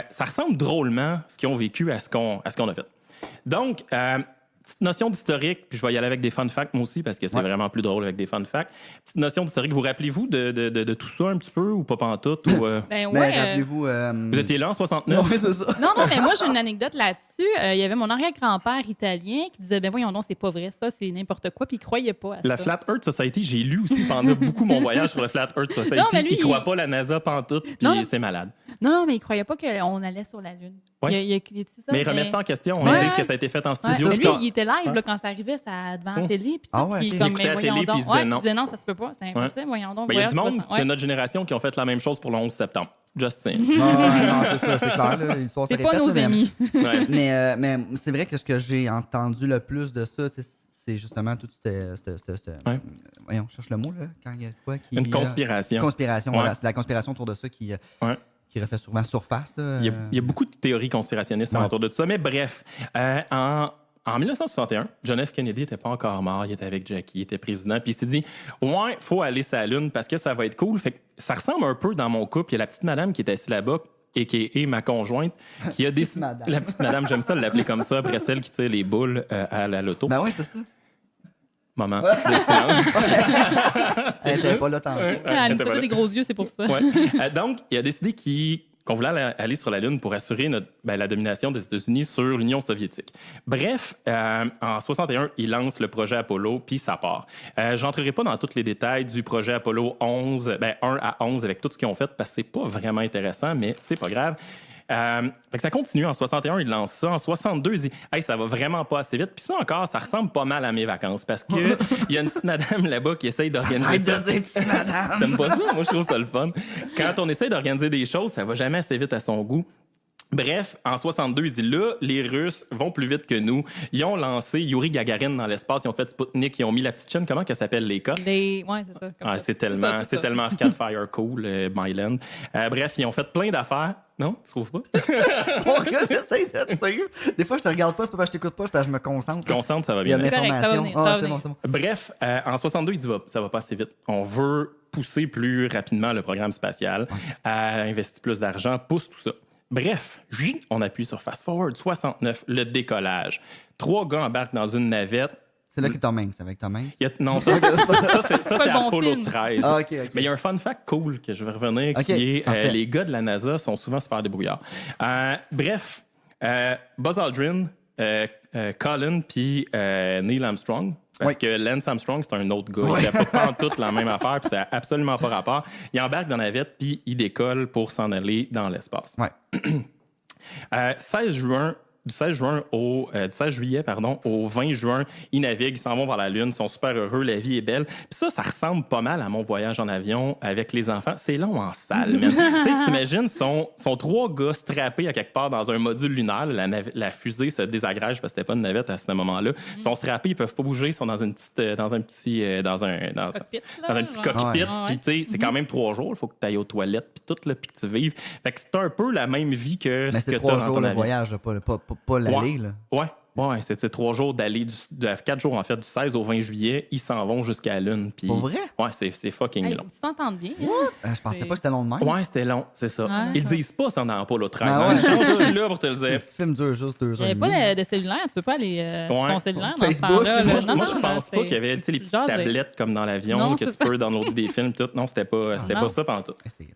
ça ressemble drôlement ce qu'ils ont vécu à ce qu'on a fait. Donc, Petite notion d'historique, puis je vais y aller avec des fun facts moi aussi, parce que c'est vraiment plus drôle avec des fun facts. Petite notion d'historique, vous rappelez-vous de tout ça un petit peu, ou pas pantoute? Ou, Ben Mais ouais. rappelez-vous. Vous étiez là en 69? Oui, c'est ça. Non, mais moi, j'ai une anecdote là-dessus. Il y avait mon arrière-grand-père italien qui disait, ben voyons donc, c'est pas vrai, ça, c'est n'importe quoi, puis il croyait pas à La ça. Flat Earth Society, j'ai lu aussi pendant beaucoup mon voyage sur le Flat Earth Society. Non, mais lui, il croit pas la NASA pantoute, puis Non. c'est malade. Non, mais il croyait pas qu'on allait sur la Lune. Ouais. Il dit ça, Mais remettre ça en question, on Ouais. dit que ça a été fait en Ouais. studio. Mais lui, quand- il était live Ouais. là, quand ça arrivait devant la télé. Puis Ah ouais, puis ok. comme, Il écoutait mais la voyons télé, donc. puis il disait non. Il disait non, ça se peut pas. C'est impossible. Voyons donc. Ben, il y a du voyons, monde c'est pas ça. de notre génération qui ont fait la même chose pour le 11 septembre. Just saying. Non, c'est ça, c'est clair. là, L'histoire se C'est pas répète, nos là, amis. Ouais. Mais c'est vrai que ce que j'ai entendu le plus de ça, c'est justement tout Ouais. voyons, je cherche le mot, là, quand il y a quoi qui... Une conspiration. Conspiration, Ouais. voilà. C'est la conspiration autour de ça qui refait souvent surface. Là. Il y a beaucoup de théories conspirationnistes autour de tout ça. Mais bref, en 1961, John F. Kennedy n'était pas encore mort. Il était avec Jackie, il était président. Puis il s'est dit, ouais, faut aller sur la Lune parce que ça va être cool. Fait que ça ressemble un peu dans mon couple. Il y a la petite madame qui était assise là-bas, a.k.a. ma conjointe, qui a décidé... madame. La petite madame, j'aime ça l'appeler comme ça, après celle qui tire les boules à la loto. Ben oui, c'est ça. Moment de silence. Elle était pas là tant. Elle nous C'était faisait des gros yeux, c'est pour ça. Ouais. Donc, il a décidé qu'on voulait aller sur la Lune pour assurer la domination des États-Unis sur l'Union soviétique. Bref, en 61, il lance le projet Apollo, puis ça part. Je n'entrerai pas dans tous les détails du projet Apollo 11, 1 à 11, avec tout ce qu'ils ont fait, parce que c'est pas vraiment intéressant, mais c'est pas grave. Fait que ça continue. En 61, il lance ça. En 62, il dit « Hey, ça va vraiment pas assez vite. » Puis ça encore, ça ressemble pas mal à mes vacances parce qu'il y a une petite madame là-bas qui essaye d'organiser Arrête ça. de dire petite madame! T'aimes pas ça? Moi, je trouve ça le fun. Quand on essaie d'organiser des choses, ça va jamais assez vite à son goût. Bref, en 62, il dit là, les Russes vont plus vite que nous. Ils ont lancé Yuri Gagarin dans l'espace, ils ont fait Sputnik, ils ont mis la petite chaîne. Comment qu'elle s'appelle, les cas? Ouais, c'est ça. comme ça. C'est C'est ça. tellement Arcade Fire Cool, Myland. Bref, ils ont fait plein d'affaires. Non, tu trouves pas? Pour que j'essaie d'être sérieux. Des fois, je te regarde pas, c'est pas parce que je t'écoute pas, c'est parce que je me concentre. Tu te concentres, ça va Il y a de bien. correct, ça va l'information. venir, ça va C'est venir. bon, c'est bon. Bref, en 62, il dit ça va pas assez vite. On veut pousser plus rapidement le programme spatial, investir plus d'argent, pousse tout ça. Bref, on appuie sur Fast Forward 69, le décollage. 3 gars embarquent dans une navette. C'est là que Tom Hanks, avec Tom Hanks. Non, ça c'est pas le bon Apollo film. 13. Ah, ok. Mais il y a un fun fact cool que je vais revenir, Ok, qui est parfait. les gars de la NASA sont souvent super débrouillards. Bref, Buzz Aldrin, Colin puis Neil Armstrong. Parce Oui. que Lance Armstrong, c'est un autre gars. Oui. Il n'a pas toute la même affaire, puis ça n'a absolument pas rapport. Il embarque dans la navette, puis il décolle pour s'en aller dans l'espace. Ouais. 16 juillet au 20 juin, ils naviguent, ils s'en vont vers la Lune, ils sont super heureux, la vie est belle. Puis ça ressemble pas mal à mon voyage en avion avec les enfants. C'est long en salle, man. Tu sais, t'imagines, sont 3 gars strappés à quelque part dans un module lunaire. La fusée se désagrège parce que c'était pas une navette à ce moment-là. Ils sont strappés, ils peuvent pas bouger, ils sont dans un petit Cockpit, là, dans un petit genre. cockpit. Ouais. Puis tu sais, c'est quand même 3 jours. Il faut que tu ailles aux toilettes, puis tout, là, puis que tu vives. Fait que c'est un peu la même vie que Mais ce c'est que 3 t'as dans jours ton le avion. voyage, là, pas l'aller. Là. Ouais, c'est 3 jours d'aller, 4 jours en fait, du 16 au 20 juillet, ils s'en vont jusqu'à la Lune. Puis, Pour vrai? Ouais, c'est fucking Hey, long. tu t'entends bien. hein? Je pensais C'est- pas que c'était long de même. Ouais, c'était long, c'est ça. Ouais. Ils le disent pas ça dans Apollo 13. Ah hein. ouais, Je suis là pour te le Le dire. film dure juste 2 Il heures. n'y avait et pas demie. de cellulaire. Tu peux pas aller sur Ouais. ton cellulaire dans ce Facebook, temps-là. moi, là. Moi, Non, je non, pense pas c'est- qu'il y avait tu sais, les petites jaser. tablettes comme dans l'avion Non, que c'est tu ça. peux downloader des films. Tout. Non, c'était pas non. ça pantoute. C'est long.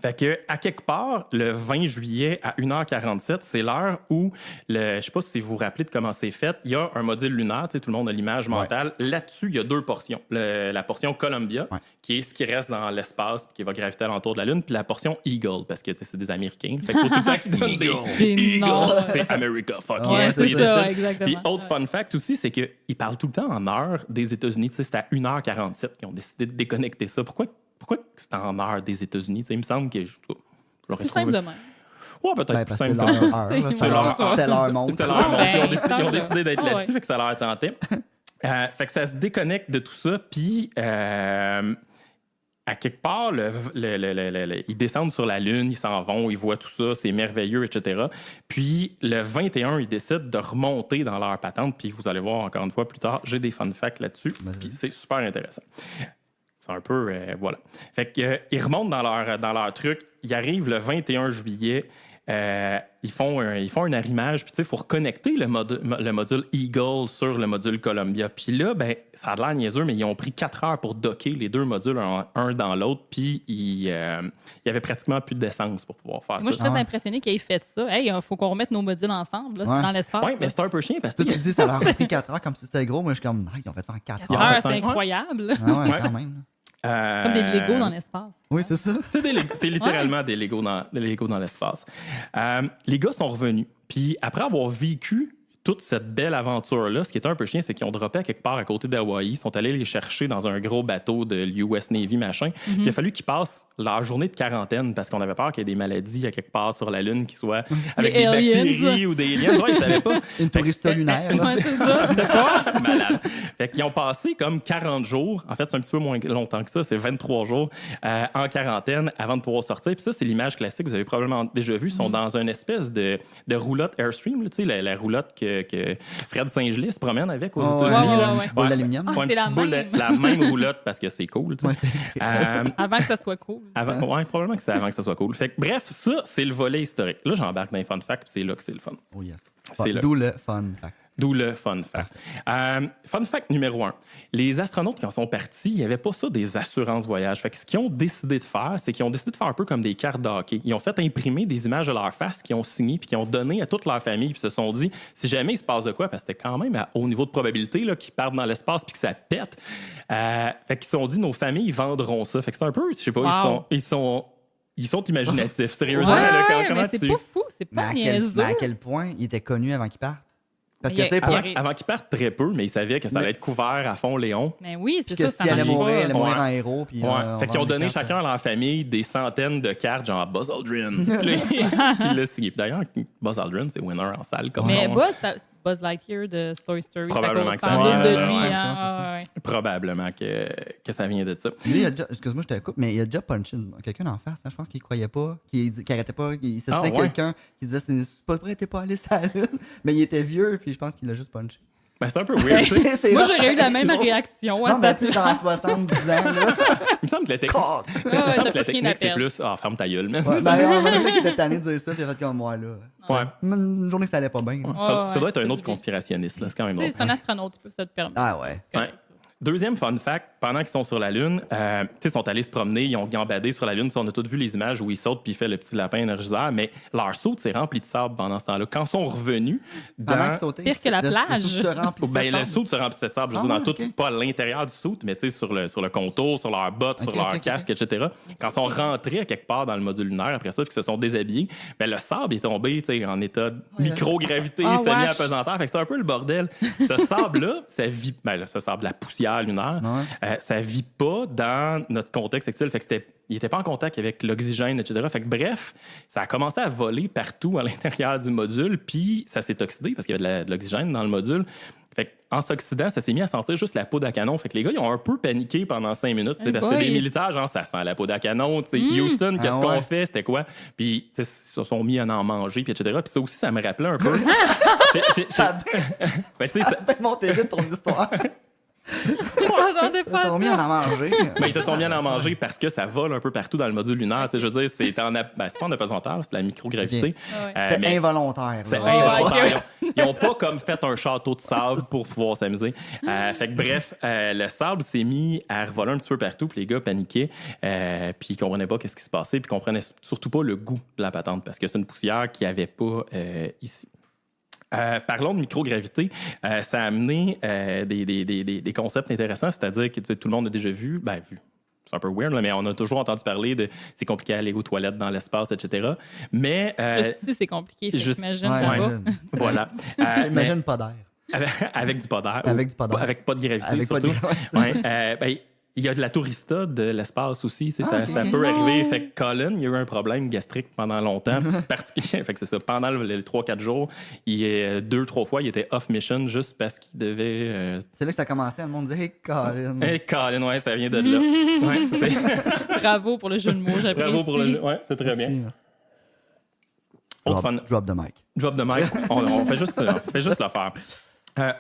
Fait que, à quelque part, le 20 juillet à 1h47, c'est l'heure où, je sais pas si vous vous rappelez de comment c'est fait, il y a un module lunaire, tu sais, tout le monde a l'image mentale. Là-dessus, il y a 2 portions. La portion Columbia, qui est ce qui reste dans l'espace puis qui va graviter alentour de la Lune, puis la portion Eagle, parce que tu sais, c'est des Américains. Fait qu'il faut tout le temps qu'ils donnent des Des noms. Eagle. C'est America, fuck Ouais, yeah. c'est Ils ça, décident. exactement. Puis, autre fun fact aussi, c'est qu'ils parlent tout le temps en heure des États-Unis. Tu sais, c'est à 1h47 qu'ils ont décidé de déconnecter ça. Pourquoi c'est en heure des États-Unis? Tu sais, il me semble que j'aurais Plus trouvé... simple de même. Ouais, peut-être Ben, plus parce que simple c'est comme ça. leur heure. là. C'est leur- C'était leur monde. C'était leur monde. Ben, Ils ont décidé d'être ah ouais. là-dessus, fait que ça leur tentait. Fait que ça se déconnecte de tout ça, puis à quelque part, ils descendent sur la Lune, ils s'en vont, ils voient tout ça, c'est merveilleux, etc. Puis le 21, ils décident de remonter dans leur patente, puis vous allez voir encore une fois plus tard, j'ai des fun facts là-dessus, puis c'est super intéressant. C'est un peu... voilà. Fait que, ils remontent dans leur truc. Ils arrivent le 21 juillet. ils font un arrimage, puis il faut reconnecter le module Eagle sur le module Columbia. Puis là, ben, ça a l'air niaiseux, mais ils ont pris 4 heures pour docker les deux modules un dans l'autre, puis il y avait pratiquement plus d'essence pour pouvoir faire ça. Moi, je suis très impressionné qu'ils aient fait ça. Hey, il faut qu'on remette nos modules ensemble là, Ouais. dans l'espace. Oui, mais c'est un peu chiant parce que... Toi, tu dis ça leur a pris 4 heures comme si c'était gros. Moi, je suis comme, nice, ils ont fait ça en 4 Ils ont heures. fait Ah, ça c'est en- incroyable. Ah ouais, Ouais. quand même. Comme des Legos dans l'espace. Oui, c'est ça. C'est littéralement des Legos dans l'espace. Les gars sont revenus. Puis après avoir vécu toute cette belle aventure-là, ce qui était un peu chiant, c'est qu'ils ont droppé à quelque part à côté d'Hawaï. Ils sont allés les chercher dans un gros bateau de l'US Navy, machin. Puis il a fallu qu'ils passent leur journée de quarantaine parce qu'on avait peur qu'il y ait des maladies à quelque part sur la Lune qui soient avec des aliens. bactéries ou des aliens. Ouais, ils savaient pas. Une touriste lunaire. là. Ouais, c'est ça. C'était pas malade. Fait qu'ils ont passé comme 40 jours. En fait, c'est un petit peu moins longtemps que ça. C'est 23 jours en quarantaine avant de pouvoir sortir. Puis ça, c'est l'image classique. Vous avez probablement déjà vu. Ils sont dans une espèce de roulotte Airstream. Là, tu sais, la roulotte que Fred Saint-Gelais se promène avec aux Oh, États-Unis. ouais, là. ouais, ouais. Boule d'aluminium. Ah, une c'est la petite boule même. c'est la même roulotte parce que c'est cool. tu sais. Ouais, c'était- Avant que ça soit cool. Ouais, probablement que c'est avant que ça soit cool. Fait que, bref, ça, c'est le volet historique. Là, j'embarque dans les fun facts, puis c'est là que c'est le fun. Oh yes. C'est là. D'où le fun fact. D'où le fun fact. Fun fact numéro 1. Les astronautes, quand ils sont partis, il n'y avait pas ça des assurances voyage. Fait que ce qu'ils ont décidé de faire, c'est qu'ils ont décidé de faire un peu comme des cartes de hockey. Ils ont fait imprimer des images de leur face qu'ils ont signées puis qu'ils ont donné à toute leur famille puis se sont dit, si jamais il se passe de quoi, parce que c'était quand même à haut niveau de probabilité là, qu'ils partent dans l'espace puis que ça pète, fait qu'ils se sont dit, nos familles vendront ça. Fait que c'est un peu, je sais pas, Wow. ils sont imaginatifs. Sérieusement, Ouais, là, mais comment c'est tu... pas fou, c'est Mais pas à niaiseux. quel point il était connu avant qu'il parte? Parce que, Il y a- tu sais, il y pour- a- Avant qu'ils partent très peu, mais ils savaient que ça allait Mais être couvert à fond, Léon. Mais oui, c'est que ça. ça s'il allait marche mourir, pas. elle allait mourir Ouais. en héros. Puis, Ouais. on Fait qu'ils ont vend donné des cartes, chacun à leur famille des centaines de cartes, genre Buzz Aldrin. Puis là, il l'a signé. Puis d'ailleurs, Buzz Aldrin, c'est winner en salle. Comme Mais nom. Buzz Lightyear de Toy Story, Probablement que ça vient vient de de- lui. ouais, hein. c'est Ah, ouais. Probablement que ça vient de ça. Lui, il a déjà, excuse-moi, je te coupe, mais il a déjà punché quelqu'un en face. Hein, je pense qu'il croyait pas, qu'il arrêtait pas. Il s'assistait Ah, ouais. quelqu'un qui disait c'est pas vrai, t'es pas allé sur la lune. Mais il était vieux, puis je pense qu'il l'a juste punché. Ben, c'est un peu weird. tu sais. C'est Moi, là- j'aurais eu la même drôle. réaction. à Non, mais ça. tu sais, genre à 70 ans, là. Il me semble que la technique, Cock! il me Ouais, semble t'as que la plus rien à technique c'est perdre. plus ferme ta gueule, man. Ouais, ben, en même temps qu'il était tanné de dire ça, puis il a fait comme moi, là. Ouais. Une journée que ça allait pas bien. là. Ça doit être un Ouais, autre c'est- conspirationniste, là. C'est quand même Tu sais, drôle. c'est un astronaute, il peut se le permettre. Ah ouais. Ouais. Deuxième fun fact, pendant qu'ils sont sur la Lune, tu sais, ils sont allés se promener, ils ont gambadé sur la Lune. On a tous vu les images où ils sautent puis il fait le petit lapin énergiseur, mais leur saut s'est rempli de sable pendant ce temps-là. Quand ils sont revenus, Pendant dans... qu'il sautait, Pire que la plage. le saut se remplissait de sable, je veux dire, dans tout, ok. pas à l'intérieur du saut, mais tu sais, sur le contour, sur leurs bottes, Ok, sur leur ok, ok. casque, etc. Quand ils sont rentrés à quelque part dans le module lunaire après ça, puis qu'ils se sont déshabillés, ben, le sable est tombé tu sais, en état de microgravité, Ah, semi-apesanteur. Fait que c'était un peu le bordel. Ce sable-là, ça vit. Ben, là, ce sable, la poussière lunaire, ça vit pas dans notre contexte actuel. Fait que il n'était pas en contact avec l'oxygène, etc. Fait que bref, ça a commencé à voler partout à l'intérieur du module, puis ça s'est oxydé parce qu'il y avait de l'oxygène dans le module. Fait en s'oxydant, ça s'est mis à sentir juste la poudre à canon. Fait que les gars, ils ont un peu paniqué pendant 5 minutes. Hey parce que boy. les militaires, genre, ça sent la poudre à canon. Houston, qu'est-ce Ah qu'on ouais. fait? C'était quoi? Puis, ils se sont mis à en manger, puis etc. Puis ça aussi, ça me rappelait un peu. Ça a Ben, tu sais, ça- bien monté vite ton histoire. Je m'attendais Ils pas se sont à mis ça. à en manger. ben, ils se sont bien en manger parce que ça vole un peu partout dans le module lunaire. Tu sais, je veux dire, c'est c'est pas en apesanteur, c'est la microgravité. Ok. Ouais. Euh, C'était mais- involontaire. C'est là. Ouais, involontaire. ok. Ils ont pas comme fait un château de sable pour pouvoir s'amuser. Fait que bref, le sable s'est mis à revoler un petit peu partout, puis les gars paniquaient, puis ils comprenaient pas qu'est-ce qui se passait, puis ils comprenaient surtout pas le goût de la patente, parce que c'est une poussière qu'il n'y avait pas ici. Parlons de microgravité. Ça a amené des concepts intéressants, c'est-à-dire que tu sais, tout le monde a déjà vu. C'est un peu weird, là, mais on a toujours entendu parler de c'est compliqué à aller aux toilettes dans l'espace, etc. Mais Juste ici, c'est compliqué. Fait que juste- j'imagine Ouais, là-bas. imagine. voilà. Imagine pas d'air. Avec du pas d'air. Avec du pas d'air. Avec pas de gravité, Avec pas de surtout. gravité, c'est Ouais, il y a de la tourista de l'espace aussi. Tu sais, Ah, ça ok. peut arriver. Fait que Colin, il y a eu un problème gastrique pendant longtemps. particulier. Fait que c'est ça. Pendant les 3-4 jours, 2-3 fois, il était off-mission juste parce qu'il devait... C'est là que ça commençait. Le monde disait Hey, Colin. Hey, Colin, ouais, ça vient de là. Ouais, Bravo pour le jeu de mots, j'apprécie. bravo pour le jeu. Ouais, c'est très bien. Merci, merci. Autre fun- Drop the mic. Drop the mic. On fait juste le faire.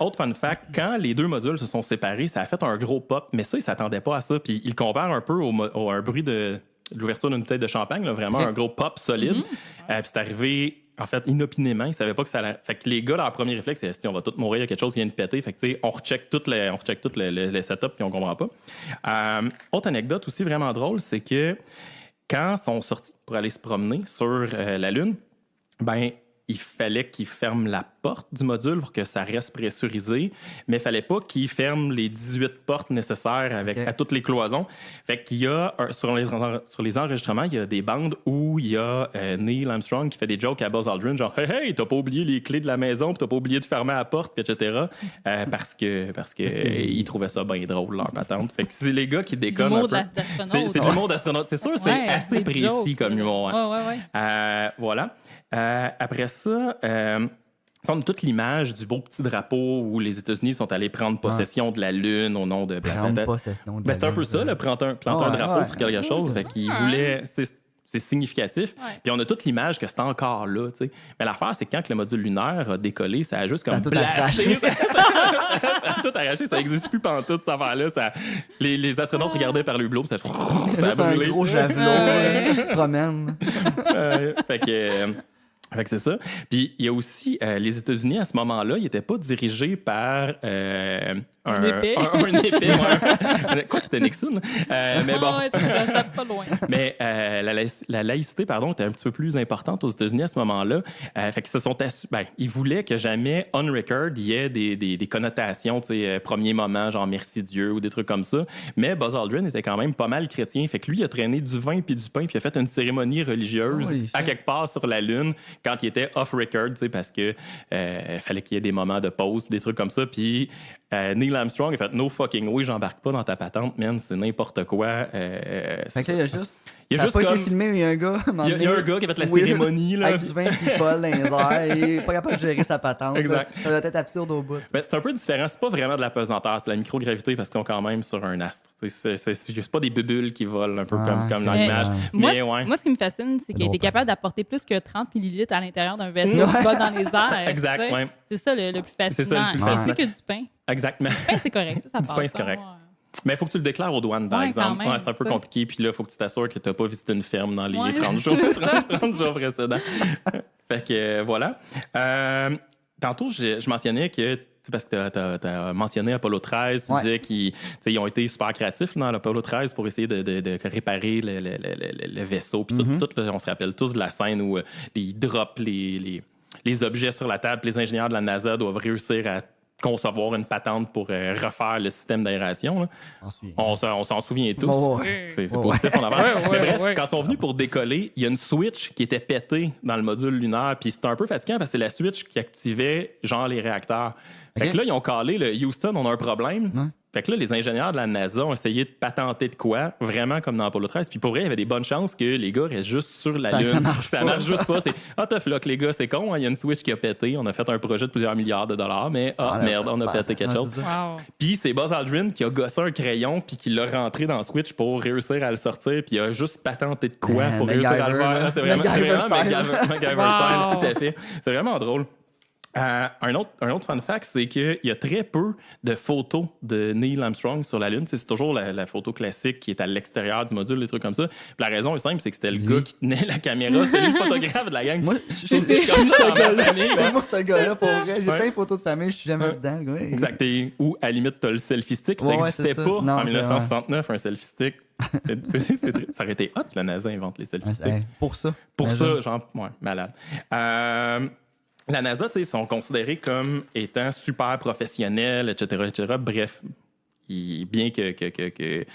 Autre fun fact, quand les deux modules se sont séparés, ça a fait un gros pop, mais ça, ils ne s'attendaient pas à ça. Puis ils le comparent un peu à un bruit de l'ouverture d'une bouteille de champagne, là, vraiment Ok. un gros pop solide. Puis c'est arrivé, en fait, inopinément. Ils ne savaient pas que ça allait. Fait que les gars, leur premier réflexe, c'est on va tous mourir, il y a quelque chose qui vient de péter. Fait que, tu sais, on recheck tout les setups puis on comprend pas. Autre anecdote aussi vraiment drôle, c'est que quand ils sont sortis pour aller se promener sur la Lune, ben il fallait qu'ils ferment la porte du module pour que ça reste pressurisé, mais il fallait pas qu'ils ferment les 18 portes nécessaires à toutes les cloisons. Fait qu'il y a, sur les enregistrements, il y a des bandes où il y a Neil Armstrong qui fait des jokes à Buzz Aldrin, genre « Hey, t'as pas oublié les clés de la maison, puis t'as pas oublié de fermer la porte, puis etc. » parce que ils trouvaient ça bien drôle, leur patente. Fait que c'est les gars qui déconnent un peu. C'est de l'humour d'astronaute. C'est sûr, c'est assez précis comme humour. Hein. Voilà. Après ça, on a toute l'image du beau petit drapeau où les États-Unis sont allés prendre possession de la Lune au nom de Prendre possession de la c'est un peu ça, là, planter un drapeau sur quelque chose. Fait qu'ils voulaient... C'est significatif. Puis on a toute l'image que c'est encore là. T'sais. Mais l'affaire, c'est que quand le module lunaire a décollé, ça a juste comme blasté. Ça a tout arraché. Ça n'existe plus pantoute, cette affaire-là. Les astronautes regardaient par le hublot, ça a brûlé. Un gros javelot qui se promène. Fait que c'est ça. Puis il y a aussi les États-Unis à ce moment-là, ils n'étaient pas dirigés par un épée. Quoi que c'était Nixon. Mais bon. Ça pas loin. Mais la laïcité, était un petit peu plus importante aux États-Unis à ce moment-là. Fait qu'ils se sont ils voulaient que jamais on record il y ait des connotations, premier moment, genre merci Dieu ou des trucs comme ça. Mais Buzz Aldrin était quand même pas mal chrétien. Fait que lui, il a traîné du vin puis du pain puis il a fait une cérémonie religieuse à quelque part sur la Lune quand il était off-record, parce que fallait qu'il y ait des moments de pause, des trucs comme ça. Puis Neil Armstrong a fait « No fucking way, j'embarque pas dans ta patente, man, c'est n'importe quoi. » Fait que là, il y a juste... Il y a ça juste n'a pas comme... été filmé, mais il y a un gars... Il y a un gars qui a fait la cérémonie. Là. Avec du vin qui folle dans les airs. Il n'est pas capable de gérer sa patente. Exact. Ça doit être absurde au bout. Ben, c'est un peu différent. C'est pas vraiment de la pesanteur, c'est de la microgravité parce qu'ils sont quand même sur un astre. C'est pas des bulles qui volent un peu comme dans l'image. Moi, ce qui me fascine, c'est qu'il a été capable d'apporter plus que 30 millilitres à l'intérieur d'un vaisseau qui va dans les airs. Exact, ouais. C'est ça le plus fascinant. C'est que du pain. Exactement. Du pain, c'est correct. Ça du passe. pain, c'est correct. Mais il faut que tu le déclares aux douanes, par exemple. C'est un peu compliqué. Puis là, il faut que tu t'assures que tu n'as pas visité une ferme dans les 30 jours précédents. Fait que voilà. Tantôt, je mentionnais que, parce que tu as mentionné Apollo 13, tu disais qu'ils ont été super créatifs dans l'Apollo 13 pour essayer de réparer le vaisseau. Puis tout, on se rappelle tous de la scène où ils droppent les objets sur la table. Les ingénieurs de la NASA doivent réussir à concevoir une patente pour refaire le système d'aération. On s'en souvient tous. C'est positif, on avance. Bref, quand ils sont venus pour décoller, il y a une switch qui était pétée dans le module lunaire. Puis c'était un peu fatigant parce que c'est la switch qui activait genre les réacteurs. Fait que là, ils ont calé le Houston, on a un problème. Fait que là, les ingénieurs de la NASA ont essayé de patenter de quoi, vraiment comme dans Apollo 13. Puis pour vrai, il y avait des bonnes chances que les gars restent juste sur la Lune. Ça marche juste pas. C'est tough luck, les gars, c'est con. Il y a une switch qui a pété. On a fait un projet de plusieurs milliards de dollars, mais merde, on a pété quelque chose. Puis c'est Buzz Aldrin qui a gossé un crayon puis qui l'a rentré dans la switch pour réussir à le sortir. Puis il a juste patenté de quoi pour réussir à le faire. C'est vraiment MacGyver style, tout à fait. C'est vraiment drôle. Un autre fun fact, c'est qu'il y a très peu de photos de Neil Armstrong sur la Lune. C'est toujours la photo classique qui est à l'extérieur du module, des trucs comme ça. Puis la raison est simple, c'est que c'était le gars qui tenait la caméra. C'était lui le photographe de la gang. Moi, je suis ce gars-là. C'est moi, ce gars-là, pour vrai. J'ai plein de photos de famille, je suis jamais dedans. Exact. Ou à la limite, tu as le selfie stick. Ça n'existait pas en 1969, un selfie stick. Ça aurait été hot que la NASA invente les selfie sticks. Pour ça, genre, malade. La NASA, ils sont considérés comme étant super professionnels, etc. Bref, bien qu'il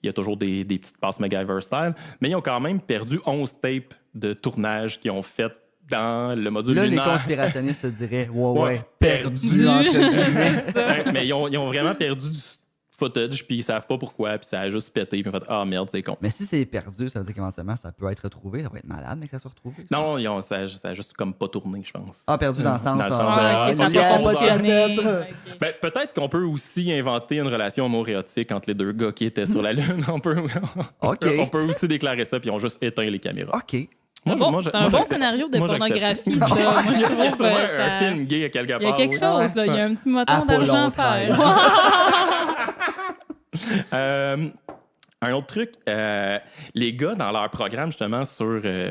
y a toujours des petites passes MacGyver style, mais ils ont quand même perdu 11 tapes de tournage qu'ils ont fait dans le module lunaire. Là, les conspirationnistes te diraient perdu. Mais ils ont vraiment perdu du footage, puis ils savent pas pourquoi, puis ça a juste pété, puis ils ont fait « merde, c'est con ». Mais si c'est perdu, ça veut dire qu'éventuellement, ça peut être retrouvé. Ça va être malade, mais que ça soit retrouvé. Ça. Non, ça a juste comme pas tourné, je pense. Perdu dans le sens... Peut-être qu'on peut aussi inventer une relation homoérotique entre les deux gars qui étaient sur la Lune. On peut aussi déclarer ça, puis ils ont juste éteint les caméras. OK. C'est un bon scénario de pornographie, ça. Moi, je trouve qu'il y a un film gay à quelque part. Il y a quelque chose, là. Il y a un petit moton d'argent à faire. Un autre truc, les gars, dans leur programme, justement,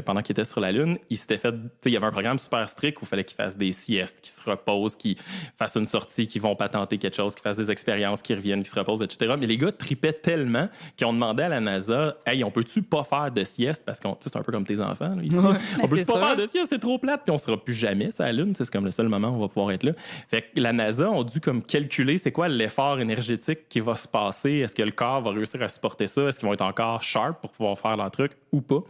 pendant qu'ils étaient sur la Lune, ils s'étaient fait. Il y avait un programme super strict où il fallait qu'ils fassent des siestes, qu'ils se reposent, qu'ils fassent une sortie, qu'ils vont patenter quelque chose, qu'ils fassent des expériences, qu'ils reviennent, qu'ils se reposent, etc. Mais les gars tripaient tellement qu'ils ont demandé à la NASA, hey, on peut-tu pas faire de sieste? Parce que c'est un peu comme tes enfants, là, ici. On peut-tu pas faire de sieste? C'est trop plate, puis on sera plus jamais sur la Lune. C'est comme le seul moment où on va pouvoir être là. Fait que la NASA a dû comme calculer c'est quoi l'effort énergétique qui va se passer. Est-ce que le corps va réussir à supporter ça? Est-ce qu'ils vont être encore sharp pour pouvoir faire leur truc ou pas?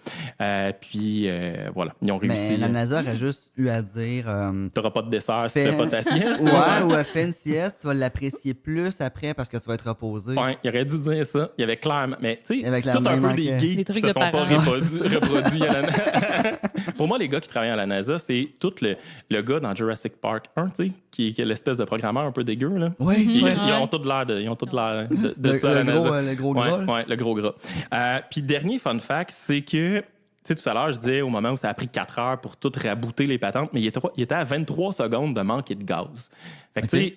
Puis voilà, ils ont réussi. Mais la NASA aurait juste eu à dire... T'auras pas de dessert si tu fais pas ta sieste. Ouais, ou elle fait une sieste, tu vas l'apprécier plus après parce que tu vas être reposé. Ouais, il aurait dû dire ça. Il y avait clairement... Mais tu sais, Avec c'est la tout un peu même des enquête. geeks Les qui trucs se de sont pas parents. reproduits à la NASA. Pour moi, les gars qui travaillent à la NASA, c'est tout le gars dans Jurassic Park 1, tu sais, qui est l'espèce de programmeur un peu dégueu, là. Oui, Ils, oui. ils ont tout l'air de ça à la Le NASA. gros, le gros gras. là. Ouais, le gros gras. Puis dernier fun fact, c'est que, tu sais, tout à l'heure, je disais au moment où ça a pris 4 heures pour tout rabooter les patentes, mais il était à 23 secondes de manquer de gaz. Fait que, tu sais,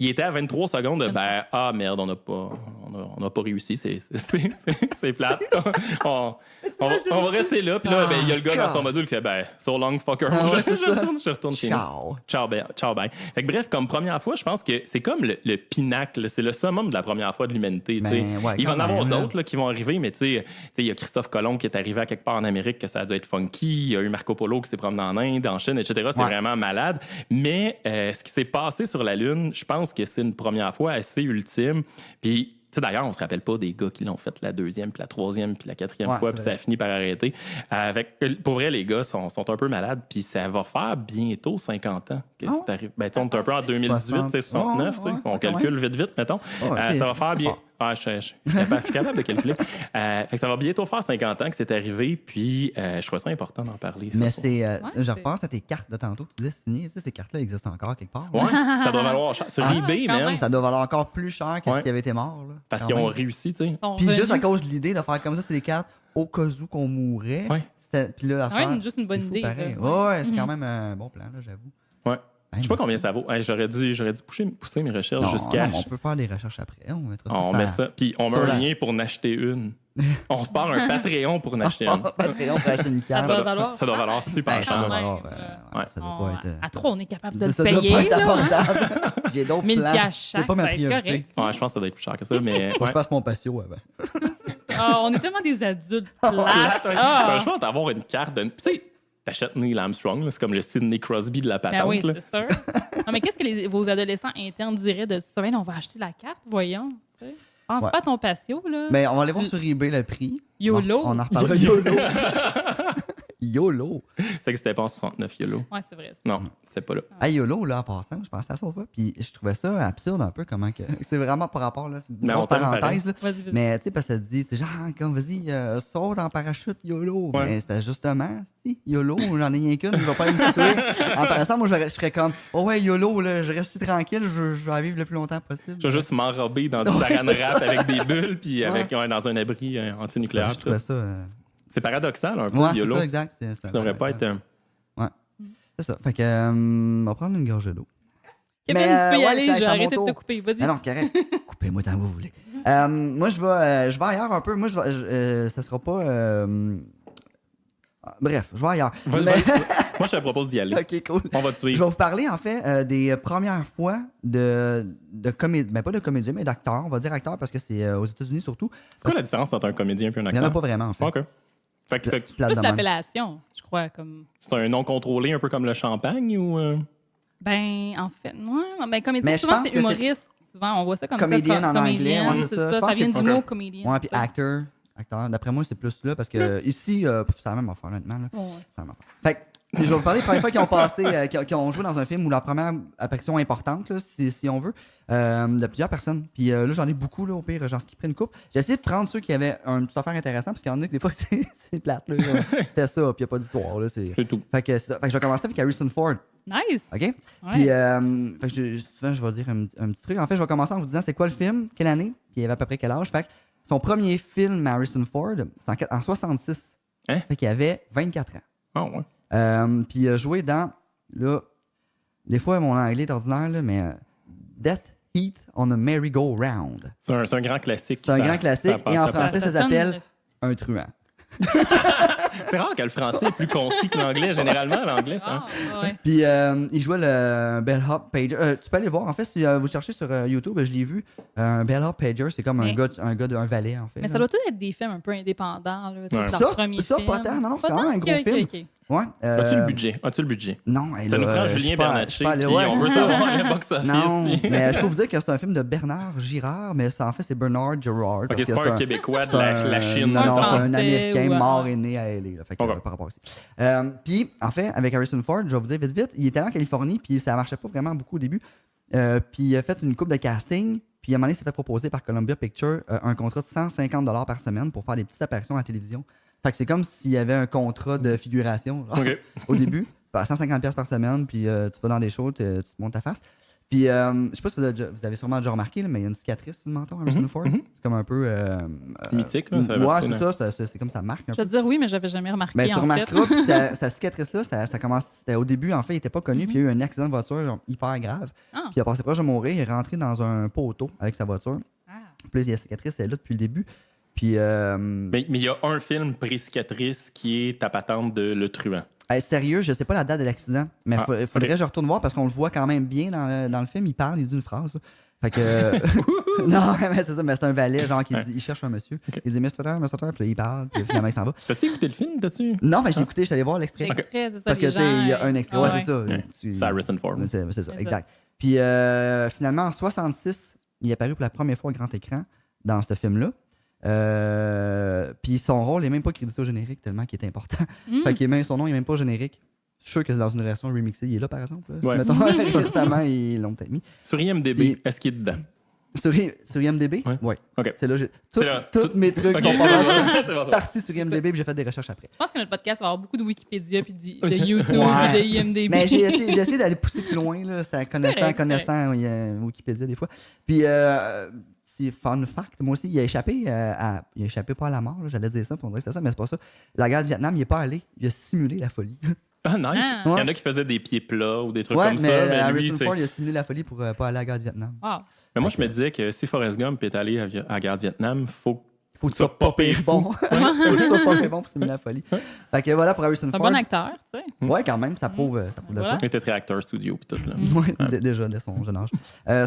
il était à 23 secondes de merde, on n'a pas réussi, c'est plate. on va rester là, puis là, il y a le gars dans son module qui fait so long fucker. Je retourne chez nous. Ciao, bye. Fait que bref, comme première fois, je pense que c'est comme le pinacle, c'est le summum de la première fois de l'humanité. Ouais, il va en quand avoir même, d'autres là, qui vont arriver, mais tu sais, il y a Christophe Colomb qui est arrivé à quelque part en Amérique, que ça a dû être funky. Il y a eu Marco Polo qui s'est promené en Inde, en Chine, etc. C'est vraiment malade. Mais ce qui s'est passé sur la Lune, je pense que c'est une première fois assez ultime. Puis, tu sais, d'ailleurs, on se rappelle pas des gars qui l'ont fait la deuxième, puis la troisième, puis la quatrième fois, puis ça a fini par arrêter. Pour vrai, les gars sont un peu malades, puis ça va faire bientôt 50 ans que c'est arrivé. Ben, on est un peu en 2018, c'est 69, on calcule vite, mettons. Ça va faire bien. Je suis capable de calculer. Fait que ça va bientôt faire 50 ans que c'est arrivé, puis je trouve ça important d'en parler. Mais je repense à tes cartes de tantôt que tu disais signer. Tu sais, ces cartes-là existent encore quelque part. Ouais, ça doit valoir cher. Sur eBay, man. Ça doit valoir encore plus cher que s'il avait été mort. Là, parce qu'ils ont réussi, tu sais. Puis juste à cause de l'idée de faire comme ça, c'est des cartes au cas où qu'on mourrait. Ouais. Puis là, à ce temps, juste une bonne idée. Ouais, c'est quand même un bon plan, là, j'avoue. Ouais. Je sais pas combien ça vaut. J'aurais dû pousser mes recherches jusqu'à. On peut faire des recherches après. On met ça. Puis on met un lien pour en acheter une. On se part un Patreon pour en acheter une. Patreon pour acheter une carte. Ça doit valoir super cher. Ça doit valoir. Ça doit pas être. À 3, on est capable de le Ça payer. doit pas être abordable. J'ai d'autres 1000 plans. piastres chaque, C'est pas ma ça va être priorité. correct. Ouais, je pense que ça doit être plus cher que ça. Mais Faut que je fasse mon patio avant. On est tellement des adultes T'as plates. le choix d'avoir une carte de. Tu sais, t'achètes Neil Armstrong, là, c'est comme le Sidney Crosby de la patente. Ben oui, là. c'est sûr. Non, mais qu'est-ce que vos adolescents internes diraient de ça? Ben, on va acheter la carte, voyons. Tu sais. Pense pas à ton patio, là. Mais on va aller voir sur eBay le prix. YOLO. On en reparlera. YOLO. YOLO. C'est que c'était pas en 69 YOLO. Ouais, c'est vrai. Non, c'est pas là. Ah, YOLO, là, en passant, je pensais à ça l'autre fois, puis je trouvais ça absurde un peu, comment que... C'est vraiment par rapport, là, c'est une Mais grosse on t'aime parenthèse, là. Vas-y. Mais, tu sais, parce que ça te dit, c'est genre, comme, vas-y, saute en parachute, YOLO. Ouais. Mais c'est parce que justement, si, YOLO, j'en ai rien qu'une, je vais pas aller me tuer. En passant, moi, je serais comme, oh ouais, YOLO, là, je reste si tranquille, je vais vivre le plus longtemps possible. Je vais juste m'enrober dans du Ouais, saran c'est wrap avec des bulles, puis Ouais. dans un abri antinucléaire. Je trouvais ça... C'est paradoxal un peu, Ouais, c'est YOLO. ça, exact. Ça devrait pas être. C'est ça. Fait que, on va prendre une gorgée d'eau. Kevin, Mais, tu peux y ouais, aller, c'est je vais à mon arrêter de te tour. couper. Vas-y. Ah non, c'est correct. Coupez-moi tant que vous voulez. Moi, je vais ailleurs un peu. Moi, ça sera pas... Bref, je vais ailleurs. Moi, je te propose d'y aller. OK, cool. On va te Je suivre. vais vous parler, en fait, des premières fois de comédien. Ben, pas de comédien, mais d'acteur. On va dire acteur parce que c'est aux États-Unis surtout. C'est quoi la différence entre un comédien et un Il n'y acteur? en a pas vraiment, en fait. OK. Fait que Plate Plus de même. l'appellation, je crois. Comme... c'est un nom contrôlé, un peu comme le champagne ou. Ben, en fait, non. Ben, comédien, Mais je souvent, pense c'est que c'est- humoriste. Souvent, on voit ça comme Comédienne ça. en anglais, ouais, c'est ça. Je pense Ça vient que du c'est- mot OK. comédien. Ouais, puis acteur. D'après moi, c'est plus là parce que ici, c'est la même affaire, honnêtement. Là. Ouais. C'est la même affaire. Fait que, je vais vous parler des premières fois qu'ils ont passé, qui ont joué dans un film ou leur première apparition importante, là, si on veut, de plusieurs personnes. Puis là, j'en ai beaucoup, là, au pire, j'en skipperai une coupe. J'ai essayé de prendre ceux qui avaient une petite affaire intéressante parce qu'il y en a que des fois, c'est plate. Là, c'était ça, puis il n'y a pas d'histoire. Là, C'est tout. fait que je vais commencer avec Harrison Ford. Nice. OK? Ouais. Puis, fait que souvent, je vais dire un petit truc. En fait, je vais commencer en vous disant c'est quoi le film, quelle année, puis il avait à peu près quel âge. Fait que son premier film, Harrison Ford, c'est en 66. Hein? Fait qu'il avait 24 ans. Ah, ouais. Puis il a joué dans, là, des fois, mon anglais est ordinaire, là, mais Death Feet on a Merry-Go-Round. C'est un grand classique. C'est un grand classique. Et en français, ça s'appelle Un truand. C'est rare que le français est plus concis que l'anglais. Généralement, l'anglais, ça. Ouais. Puis il jouait le Bellhop Pager. Tu peux aller voir. En fait, si vous cherchez sur YouTube, je l'ai vu. Un Bellhop Pager, c'est comme un gars d'un valet, en fait. Mais là. ça doit tous être des films un peu indépendants. Là, Ouais. leur premier Ça, film. pas tant. Non, c'est Pas quand même tant? un gros Ok, film. ok. Ouais. As-tu le budget? As-tu le budget? Non, Ça nous prend Julien Bernatchez, puis on veut savoir le box-office. Non, puis- mais je peux vous dire que c'est un film de Bernard Girard, mais ça, en fait, c'est Bernard Girard. Ok, parce c'est que pas un Québécois de la Chine. Non, non, c'est Français un Américain ou, mort et né à L.A. Là, fait que, Ok. par rapport aussi. Puis, en fait, avec Harrison Ford, je vais vous dire vite, il était en Californie, puis ça marchait pas vraiment beaucoup au début. Puis il a fait une coupe de casting, puis à un moment donné, il s'est fait proposer par Columbia Pictures un contrat de 150$ par semaine pour faire des petites apparitions à la télévision. Fait que c'est comme s'il y avait un contrat de figuration genre, Ok. au début. 150$ par semaine, puis tu vas dans des shows, tu te montes ta face. Puis, je sais pas si vous avez sûrement déjà remarqué, là, mais il y a une cicatrice sur le menton, Harrison Ford. C'est comme un peu... Mythique, là. Ça fait ouais, partie, c'est là. ça, c'est comme ça marque un Je peu. vais te dire oui, mais j'avais jamais remarqué. Ben, tu en remarqueras, fait. puis sa cicatrice-là, ça commence. C'était au début, en fait, il était pas connu, puis il y a eu un accident de voiture genre, hyper grave. Ah. Puis il a passé proche de mourir, il est rentré dans un poteau avec sa voiture. Ah. Puis la cicatrice, elle est là depuis le début. Puis, Mais il y a un film pré-cicatrice qui est ta patente de Le Truand. sérieux, je sais pas la date de l'accident, mais il Ah, faudrait ok. que je retourne voir parce qu'on le voit quand même bien dans le film. Il parle, il dit une phrase. Là. Fait que. Non, mais c'est ça, mais c'est un valet, genre, qui dit, il cherche un monsieur. Il dit, Mr. Turner, puis là, il parle, puis finalement, il s'en va. T'as-tu écouté le film? T'as-tu? Non, mais j'ai écouté, je suis allé voir l'extrait. L'extrait, c'est ça. Parce que, les tu sais, il y a gens, un extrait. ah Ouais, ouais. c'est ça. Ouais. C'est Harrison Ford. C'est ça, ça. exact. Puis finalement, en 66, il est apparu pour la première fois au grand écran dans ce film-là. Puis son rôle n'est même pas crédité au générique tellement qu'il est important. Fait que même, son nom n'est même pas au générique. Je suis sûr que c'est dans une version remixée. Il est là, par exemple. Là. Ouais. Mettons, récemment, ils l'ont peut-être mis. Sur IMDb, Et- est-ce qu'il est dedans? Sur IMDb? Ouais. Oui. OK. C'est là. C'est là. Tous mes trucs Ok, sont c'est pas mal bon, c'est bon, ça. partis sur IMDb, puis j'ai fait des recherches après. Je pense que notre podcast va avoir beaucoup de Wikipédia, puis de Ok. YouTube, Ouais. puis de IMDb. Mais j'ai essayé d'aller pousser plus loin, là, ça correct, connaissant Wikipédia des fois. Puis, petit fun fact, moi aussi, il a échappé pas à la mort, là, j'allais dire ça, puis on dirait que c'est ça, mais c'est pas ça. La guerre du Vietnam, il est pas allé, il a simulé la folie. Ah, nice. Ah. Il y en a qui faisaient des pieds plats ou des trucs Ouais, comme mais ça. Mais lui, Harrison c'est. Ford, il a simulé la folie pour pas aller à la guerre du Vietnam. Wow. Mais moi, je me disais que si Forrest Gump est allé à la guerre du Vietnam, faut Faut que tu sois pas pire bon. Faut que tu sois pas pire bon pour simuler la folie. Fait que voilà pour Harrison C'est un Ford. bon acteur, tu sais. Ouais, quand même, ça prouve de Voilà. Il était très acteur studio puis tout. Là. quoi. Ouais, déjà, dès son jeune âge.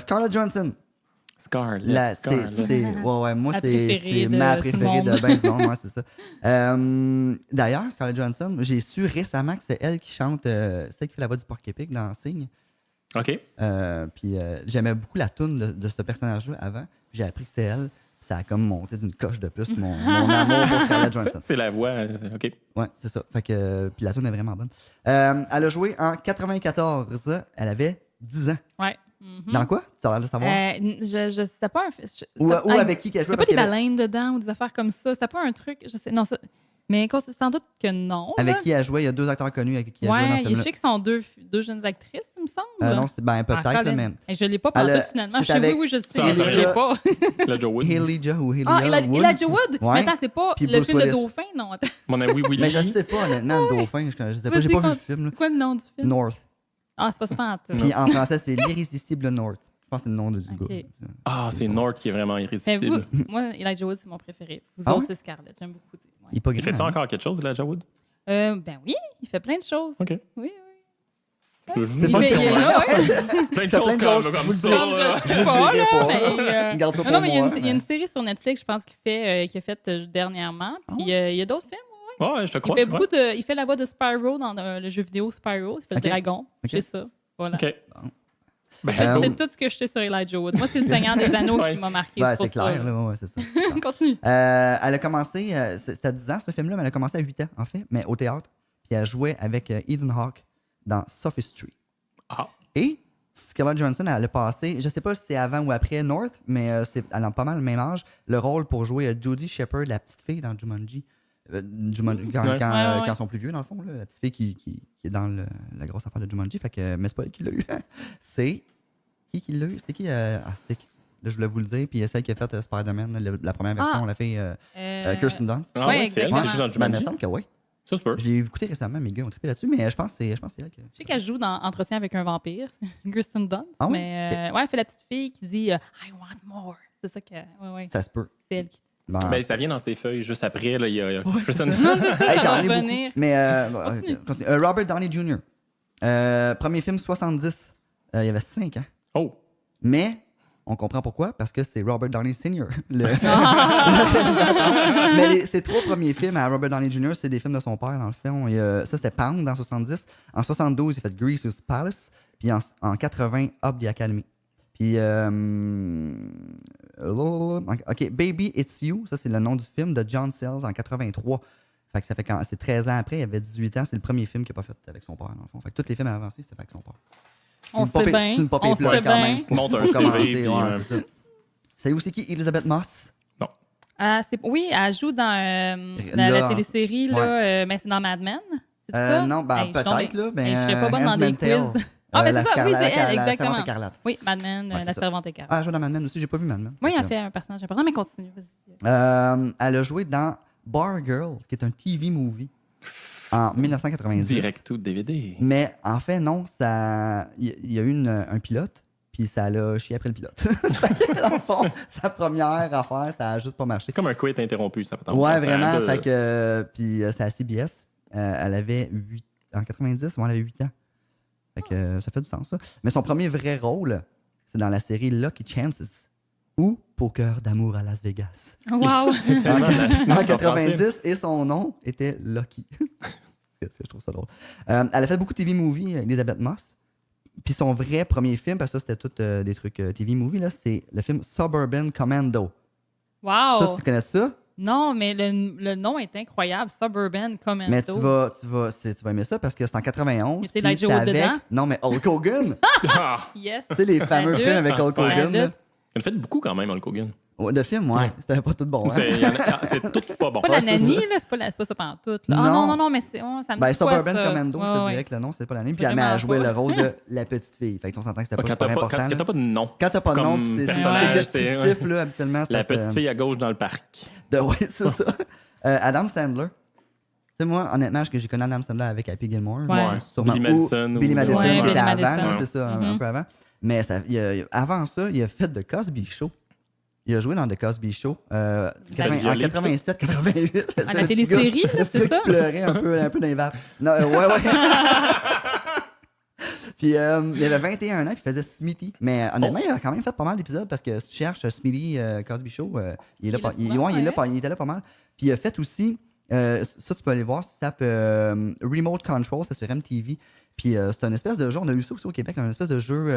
Scarlett Johansson. Scarlett. Ouais, moi, La c'est préférée ma de tout le préférée de monde. ben du monde, ouais, c'est ça. D'ailleurs, Scarlett Johansson, j'ai su récemment que c'est elle qui chante, celle qui fait la voix du porc-épic dans Signe. OK. Puis j'aimais beaucoup la toune de ce personnage-là avant. Puis j'ai appris que c'était elle. Puis ça a comme monté d'une coche de plus mon amour pour Scarlett Johansson. C'est la voix. OK. Ouais, c'est ça. Fait que, puis la toune est vraiment bonne. Elle a joué en 94. Elle avait 10 ans. Ouais. Mhm. Dans quoi? Tu as l'air de savoir? C'était pas un. Ou avec qui qu'elle jouait? Il n'y a pas parce des qu'il y avait- baleines dedans ou des affaires comme ça. C'était pas un truc. Je sais. Non, ça. Mais sans doute que non. Avec là. qui elle jouait? Il y a 2 acteurs connus avec qui elle jouait dans ce Ouais, je film-là. sais que sont deux jeunes actrices, il me semble. Non, c'est ben, peut-être, Ah, là, mais... Et je l'ai pas Elle a- pantoute finalement. c'est Je sais, avec- oui, je sais, c'est mais je avec- l'ai pas. La Joe Wood. Elijah ou Elijah Ah, Wood. Elijah Wood? Ouais. Mais attends, c'est pas Puis le Bruce film de Willis. dauphin? Non, attends. Mon ami Willy. Mais je sais pas, honnêtement, le dauphin. Je sais pas, j'ai pas vu le film. Là. Quoi le nom du film? North. Ah, c'est pas ça pantoute. Puis en français, c'est l'irrésistible North. Je pense que c'est le nom du Ok. gars. Ah, c'est North qui est vraiment Mais irrésistible. vous, moi, Elijah Wood, c'est mon préféré. Vous Ah autres, ouais? c'est Scarlett. J'aime beaucoup. Ouais. Il est pas Il grand. fait-tu hein? encore quelque chose, la Joe Wood? Ben oui, il fait plein de choses. OK. Oui, oui. C'est Il pas fait- le il est là, ouais. Plein de Fait plein choses de comme, choses, comme vous le ça. direz. Comme là. je sais pas, dirai là, pas. mais... Garde ça non, pour mais il y a moi, une série sur Netflix, je pense, qu'il a fait dernièrement. Ah Puis il y a d'autres films. Ouais, je te crois. Il fait, c'est vrai. il fait la voix de Spyro dans le jeu vidéo Spyro. Il fait Ok. le dragon. Ok. C'est ça. Voilà. OK. Ben, C'est tout ce que je sais sur Elijah Wood. Moi, c'est le Seigneur des Anneaux Ouais. qui m'a marqué. Ouais, pour c'est clair, ça, là, ouais, c'est ça. Continue. Elle a commencé, c'était à 10 ans ce film-là, mais elle a commencé à 8 ans, en fait, mais au théâtre. Puis elle jouait avec Ethan Hawke dans Sophistry. Ah. Et Scarlett Johansson, elle a passé, je sais pas si c'est avant ou après North, mais elle a pas mal le même âge, le rôle pour jouer Jodie Shepard, la petite fille dans Jumanji. Quand Ouais. quand ils sont plus vieux, dans le fond, là, la petite fille qui est dans la grosse affaire de Jumanji. Fait que, mais c'est pas elle qui l'a eu. C'est qui l'a eu? C'est qui? Là, je voulais vous le dire. Puis celle qui a fait Spider-Man, la première version, Ah. on l'a fait Kirsten Dunst. Ah Ouais, ouais, c'est elle qui exactement. joue dans Ben, il me Jumanji. semble que oui. Ça se peut. Je l'ai écouté récemment, mes gars ont trippé là-dessus, mais je pense que c'est elle que. Je sais qu'elle joue dans Entretien avec un vampire, Kirsten Dunst. Ah oui? Mais ouais, elle fait la petite fille qui dit I want more. C'est ça que. Ouais. Ça se peut. C'est elle qui dit. Bon. Ben, ça vient dans ses feuilles juste après. Là, il y a Kristen- Non, c'est ça, Hey, ça va j'en ai revenir. beaucoup. Mais Continue. continue. Robert Downey Jr. Premier film 70. Il y avait 5 ans. Oh! Mais on comprend pourquoi, parce que c'est Robert Downey Sr. Mais ses 3 premiers films à Robert Downey Jr., c'est des films de son père, dans le fond. Ça, c'était Pound en 70. En 72, il a fait Greaser's Palace. Puis en 80, Up the Academy. Puis, OK, Baby It's You, ça, c'est le nom du film de John Sells en 83. Fait que ça fait c'est 13 ans après, il avait 18 ans. C'est le premier film qu'il n'a pas fait avec son père, dans le fond. Fait que tous les films avancés, c'était avec son père. On C'est sait bien. une pas pire On plug sait quand bien. même. Monte un Pour CV, commencer, puis, ouais, c'est ça. Savez-vous c'est qui Elizabeth Moss? Non. Oui, elle joue dans Là, la télésérie, ouais. là, mais c'est dans Mad Men. C'est ça? Non, ben, Hey, je suis peut-être, tombée- là. Ben, Hey, je serais pas bonne dans des Handmaid's Tale. quiz. Ah, ben La c'est ça, oui, c'est La elle, Servante exactement. écarlate. Oui, Mad Men, Ouais, c'est la ça. servante écarlate. Ah, elle joue dans Mad Men aussi, j'ai pas vu Mad Men. Oui, Fait elle que, fait un personnage important, mais continue. Vas-y. Elle a joué dans Bar Girls, qui est un TV movie en 1990. Direct tout DVD. Mais en fait, non, il y a eu un pilote, puis ça l'a chié après le pilote. Fait que, dans le fond, sa première affaire, ça a juste pas marché. C'est comme un quit interrompu, ça peut Ouais, vraiment. Fait que, puis c'était à CBS. Elle avait 8 en 90, ouais, elle avait 8 ans. Fait que ça fait du sens, ça. Mais son premier vrai rôle, c'est dans la série Lucky Chances ou Poker d'amour à Las Vegas. Wow! En 90, et son nom était Lucky. Je trouve ça drôle. Elle a fait beaucoup de TV movie, Elizabeth Moss. Puis son vrai premier film, parce que ça, c'était tout des trucs TV movie, là, c'est le film Suburban Commando. Wow! Ça, tu connais ça? Non, mais le nom est incroyable. Suburban Commando. Mais tu vas aimer ça parce que c'est en 91. Y a-t-il puis Elijah c'est Wood avec... dedans? Non, mais Hulk Hogan. Ah! Yes. Tu sais, les fameux Adulte. films avec Hulk Ouais. Hogan. là. Adulte. Il en a fait beaucoup quand même, Hulk Hogan. Ouais, de films, ouais. C'était pas tout bon. Hein? C'est tout pas bon. Pas la Ouais, c'est nanny, ça. là, c'est pas ça pantoute. Là. Ah Non. non, mais c'est, ça me Ben, dit quoi, Suburban ça? Commando, je te dirais que le nom, c'est pas la même. Puis elle Vraiment a joué pas. le rôle de la petite fille. Fait qu'on s'entend que c'était pas Quand super t'as important. pas, quand là. t'as pas de nom. Quand t'as pas de nom, comme puis c'est personnage, descriptif, c'est- là, habituellement. c'est La parce que- petite fille à gauche dans le parc. Oui, c'est ça. Adam Sandler. Tu sais, moi, honnêtement, j'ai connu Adam Sandler avec Happy Gilmore. Ouais. Sûrement. Billy Madison. Ou Billy Madison, Ouais, qui Billy était avant, Madison. là, c'est ça, un peu avant. Mais ça, avant ça, il a fait The Cosby Show. Il a joué dans The Cosby Show en violé, 87, 88. À la télésérie, là, c'est ça? qui pleurait un peu dans les vapes. Non, ouais. Puis il avait 21 ans, puis il faisait Smithy. Mais honnêtement, il a quand même fait pas mal d'épisodes parce que si tu cherches Smithy Cosby Show, il est là, il était là pas mal. Puis il a fait aussi, ça tu peux aller voir, si tu tapes Remote Control, c'est sur MTV. Puis c'est une espèce de jeu, on a eu ça aussi au Québec, un espèce de jeu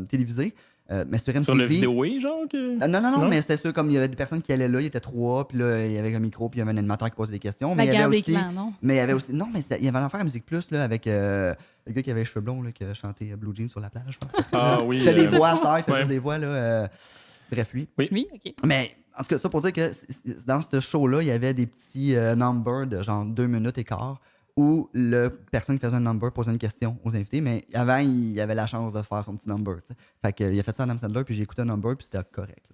télévisé, mais sur MTV. Sur le vidéo, genre? Que... Non, mais c'était sûr, comme il y avait des personnes qui allaient là, il y était 3, puis là, il y avait un micro, puis il y avait un animateur qui posait des questions. Mais La il y avait guerre des aussi. clans, non? Mais il y avait aussi. Non, mais il y avait l'enfer à Musique Plus, là, avec le gars qui avait les cheveux blonds, là, qui a chanté Blue Jeans sur la plage. Je pense. Ah oui. Il fait des voix à Star, il fait ouais. juste des voix, là. Bref, lui. Oui, OK. Mais en tout cas, ça pour dire que dans ce show-là, il y avait des petits numbers de genre 2 minutes et quart où la personne qui faisait un number posait une question aux invités, mais avant, il avait la chance de faire son petit number. Tu sais. Fait qu'il a fait ça à Adam Sandler, puis j'ai écouté un number, puis c'était correct.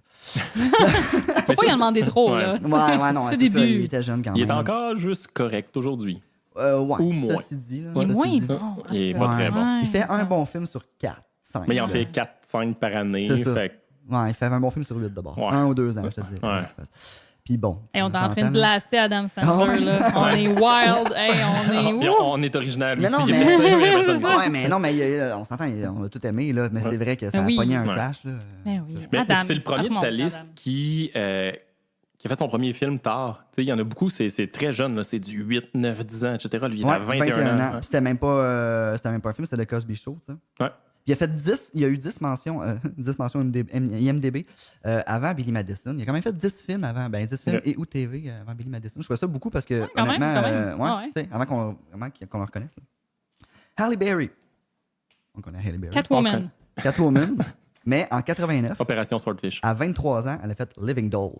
Faut pas y en demander trop, Ouais. là. Ouais, non, Au c'est ça, début. il était jeune quand Il même. est encore juste correct aujourd'hui. Ouais, ou moins. ceci dit, là, Il est ceci moins dit. bon. Il est en pas tout très cas. bon. Ouais. Il fait un bon film sur 4, 5. Mais il en fait 4-5 par année. C'est ça. Fait que- Ouais, il fait un bon film sur 8 d'abord. Ouais. 1 ou 2 ans, je te dis. Ouais. Puis bon. Hey, on est en train s'entend, de blaster Adam Sandler, Ah ouais. là. On est wild. Hey, on Puis est... on est original Mais aussi. non, Il y a mais- personne- il y a personne qui- Ouais, mais non, mais on s'entend, on a tout aimé, là, mais c'est vrai que ça a Oui. pogné un Ouais. crash. Là. Ben oui. Mais Adam. c'est le premier de ta liste qui a fait son premier film tard. Tu sais, il y en a beaucoup, c'est très jeune, là, c'est du 8, 9, 10 ans, etc. Lui, il a 21 ans. Puis c'était même pas un film, c'était le Cosby Show, tu sais. Ouais. Puis il a eu 10 mentions, 10 mentions IMDb avant Billy Madison. Il a quand même fait 10 films avant, 10 films Ouais. et ou TV avant Billy Madison. Je trouvais ça beaucoup parce que, quand même, honnêtement, quand même. Ah ouais. tu sais, avant qu'on le reconnaisse. là. Halle Berry. On connaît Halle Berry. Catwoman. Catwoman. Mais en 89, Opération Swordfish. à 23 ans, elle a fait Living Dolls.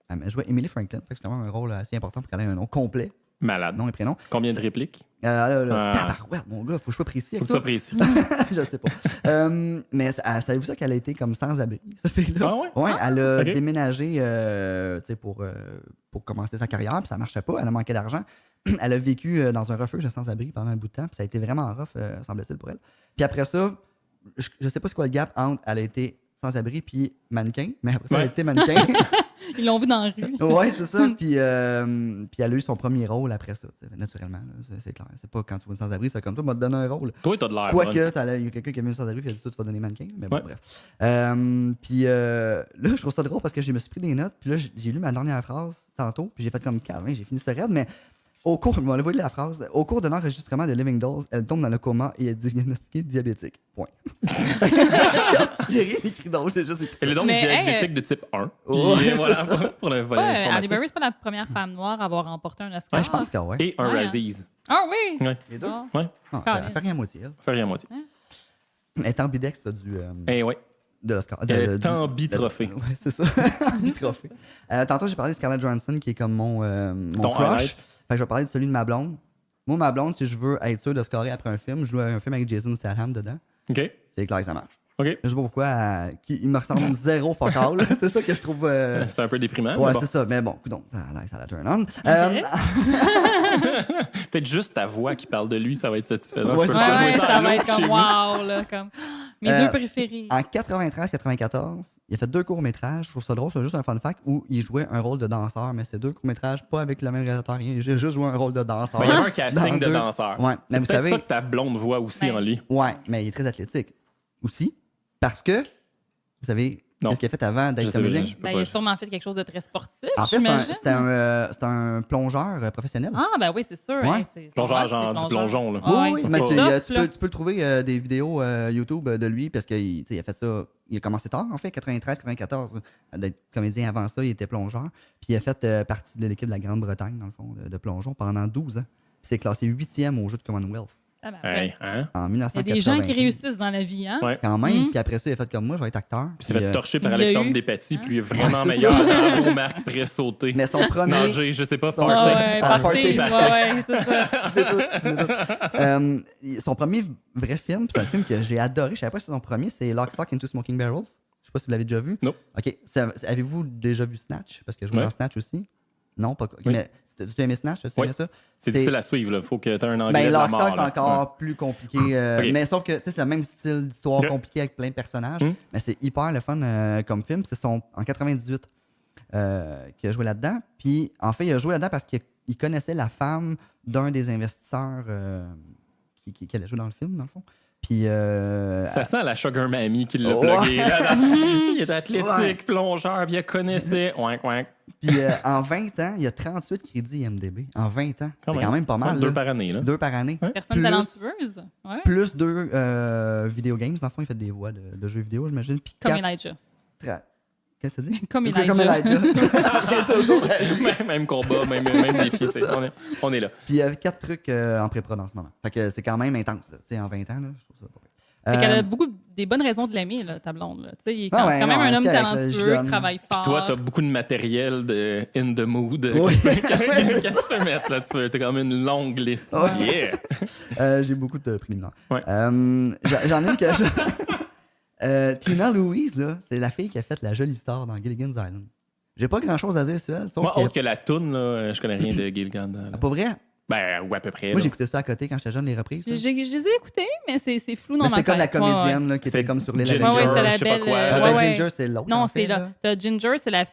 Elle jouait Emily Franklin. Fait que c'est vraiment un rôle assez important pour qu'elle ait un nom complet. Malade. nom et prénom. Combien de répliques? Tabarouette, mon gars, faut que je sois précis Faut avec que tu toi. sois précis. Je sais pas. Mais savez-vous ça qu'elle a été comme sans-abri, cette fille-là? Ah ouais? Ouais, elle a ok. déménagé tu sais, pour commencer sa carrière, puis ça marchait pas, elle a manqué d'argent. Elle a vécu dans un refuge de sans-abri pendant un bout de temps, puis ça a été vraiment rough, semble-t-il, pour elle. Puis après ça, je sais pas c'est quoi le gap entre elle a été sans-abri puis mannequin, mais après ça, elle a Ouais. été mannequin. Ils l'ont vu dans la rue. Ouais, c'est ça. Puis elle a eu son premier rôle après ça, tu sais, naturellement. Là, c'est clair. C'est pas quand tu vas sans-abri, c'est comme toi, m'a donné un rôle. Toi, t'as de l'air. Quoique, bonne. il y a quelqu'un qui a mis sans-abri et a dit toi, tu vas donner mannequin. Mais bon, Ouais. bref. Puis là, je trouve ça drôle parce que je me suis pris des notes. Puis là, j'ai lu ma dernière phrase tantôt. Puis j'ai fait comme calme, j'ai fini ce raid. Mais au cours, on va lire la phrase. Au cours de l'enregistrement de Living Dolls, elle tombe dans le coma et est diagnostiquée diabétique. Point. J'ai rien écrit d'autre, j'ai juste écrit ça. Elle est donc Mais, diabétique de type 1. Puis Ouais, c'est voilà, ça. pour le volet Ouais, informatif. Halle Berry, c'est pas la première femme noire à avoir remporté un Oscar. Ouais, je pense que ouais. Et un Ouais, hein. Razzies. Ah oui! Ouais. Les deux. Ah. Ouais. Elle fait rien à moitié. Elle. Faire rien à moitié. Elle est ambidextre Eh ouais. de l'Oscar. Elle est ambitrophée. Ouais, c'est ça. Ambitrophée. Tantôt, j'ai parlé de Scarlett Johansson, qui est comme mon Ton crush. highlight. Fait que je vais parler de celui de ma blonde. Moi, ma blonde, si je veux être sûr de scorer après un film, je joue à un film avec Jason Statham dedans. OK. C'est clair que ça marche. OK. Je sais pas pourquoi. Il me ressemble zéro fuck all. C'est ça que je trouve. C'est un peu déprimant. Ouais, mais bon. c'est ça. Mais bon, donc, ça la turn on. Peut-être juste ta voix qui parle de lui, ça va être satisfaisant. Ouais, Tu peux c'est le faire Ouais, jouer ça en va loop être comme chez nous. wow, là, comme mes deux préférés. En 93-94, il a fait 2 courts-métrages. Je trouve ça drôle, c'est juste un fun fact où il jouait un rôle de danseur, mais c'est 2 courts-métrages, pas avec le même réalisateur, rien. J'ai juste joué un rôle de danseur. Ben, il y avait un casting Dans de 2. danseurs. Ouais, mais C'est vous peut-être savez. ça que ta blonde voit aussi Ben, en lui. Ouais, mais il est très athlétique. Aussi, parce que, vous savez, Non. qu'est-ce qu'il a fait avant Je d'être sais, comédien? je peux Ben, pas- il a sûrement fait quelque chose de très sportif. En fait, j'imagine. c'était un plongeur professionnel. Ah, ben oui, c'est sûr. Ouais. hein, c'est Plongeur, normal, genre c'est du plongeon, là. Ah, Oui, ouais. mais Pas- tu Tough, peux le trouver des vidéos YouTube de lui parce qu'il a fait ça. Il a commencé tard, en fait, 93-94, d'être comédien avant ça, il était plongeur. Puis il a fait partie de l'équipe de la Grande-Bretagne, dans le fond, de plongeon pendant 12 ans. Puis c'est classé 8e au jeu de Commonwealth Ah, ben, ouais. Hey, hein? en Il y a 1980. des gens qui réussissent dans la vie, hein? Ouais. Quand même. Mhm. Puis après ça, il a fait comme moi, je vais être acteur. Il s'est Puis, fait torcher par il l'a Alexandre eu. Despatie, puis il est Ouais, vraiment c'est meilleur dans vos marques pré-sauter. mais son premier. Nager, je sais pas, Son- Ah party. ouais, Ah, party. party. Ouais, c'est ça. Son premier vrai film, c'est un film que j'ai adoré. Je savais pas si c'est son premier, c'est Lock, Stock and Two Smoking Barrels. Je sais pas si vous l'avez déjà vu. Non. OK. Avez-vous déjà vu Snatch? Parce que je joue Ouais. dans Snatch aussi. Non, pas. Oui. Mais tu aimé Snatch? Tu Oui. aimé ça? C'est difficile à suivre, là. Faut que tu aies un anglais Ben, de la Lock, Stock, mort, c'est là. encore plus compliqué. Ok. Mais sauf que tu sais, c'est le même style d'histoire Ok. compliquée avec plein de personnages. Mm. Mais c'est hyper le fun comme film. C'est en 98 qu'il a joué là-dedans. Puis en fait, il a joué là-dedans parce qu'il connaissait la femme d'un des investisseurs qui allait jouer dans le film, dans le fond. Puis Ça sent la Sugar Mammy qui l'a Ouais. plugué. Là. Il est athlétique, Ouais. plongeur, puis il connaissait. Ouin, ouin. Puis en 20 ans, il y a 38 crédits IMDb. En 20 ans. C'est quand même pas mal. Deux là. par année, là. 2 par année. Ouais. Personne Plus- talentueuse. Ouais. Plus 2 vidéo games. Dans le fond, il fait des voix de jeux vidéo, j'imagine. Puis Comme 4... Elijah. Qu'est-ce que tu dis? Comme Comme Elijah. Elijah. Toujours à lui. Même combat, même défi. C'est ça. On est là. Puis il y a 4 trucs en pré-prod en ce moment. Fait que c'est quand même intense. Là. Tu sais, en 20 ans, là, je trouve ça pas pire. Fait qu'elle a beaucoup des bonnes raisons de l'aimer, là, ta blonde. Là. Tu sais, il est Ah ouais, quand même non, un c'est homme correct, là, je talentueux, donne. qui travaille fort. Toi, t'as beaucoup de matériel de in the mood Oui. que tu peux mettre là. T'as quand même une longue liste. Ouais. Yeah! J'ai beaucoup de préliminaires. Ouais. J'en ai une que Tina Louise, là, c'est la fille qui a fait la jolie star dans Gilligan's Island. J'ai pas grand-chose à dire sur elle, sauf Moi, que... autre que la toune, là, je connais rien de Gilligan. Ah, pas vrai? Ben, ou à peu près. Moi, là. j'ai écouté ça à côté quand j'étais jeune, les reprises. là. Je les ai écoutés, mais c'est flou dans Mais ma c'était tête. comme la comédienne Ouais, ouais. là, qui était C'est comme sur les Ginger, Ouais, ouais, c'est la je sais pas belle, quoi. ouais, Ben, ouais. Ginger, c'est l'autre. Non, en c'est fait, là. T'as Ginger, c'est la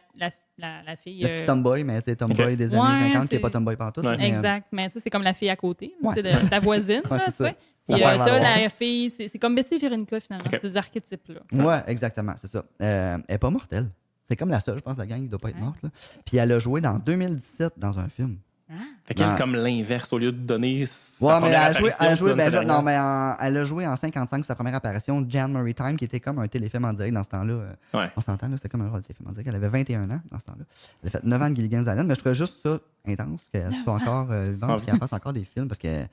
fille. Le petit tomboy, mais c'est tomboy Ok. des années Ouais, 50 qui n'est c'est- pas tomboy pantoute. Ouais. mais, Exact, mais tu sais, c'est comme la fille à côté. Ouais, C'est c'est ça. ta voisine. Ouais, là, c'est tu sais. ça. Ça Puis va t'as valoir. la fille, c'est comme Betty et Véronica, finalement, Ok. ces archétypes-là. Ouais, exactement, c'est ça. Elle n'est pas mortelle. C'est comme la seule, je pense, la gang qui ne doit pas être Ouais. morte. Là. Puis elle a joué dans 2017 dans un film. Ah. Fait qu'elle, Non. c'est comme l'inverse, au lieu de donner sa Ouais, mais première elle a joué, apparition, tu donnes sa dernière. non, mais elle a joué en 55 sa première apparition, Jan Maritime, qui était comme un téléfilm en direct dans ce temps-là. Ouais. On s'entend, là, c'était comme un rôle de téléfilm en direct. Elle avait 21 ans dans ce temps-là. Elle a fait 9 ans de Gilligan's Island, mais je trouvais juste ça intense qu'elle soit encore vivante et qu'elle fasse encore des films parce que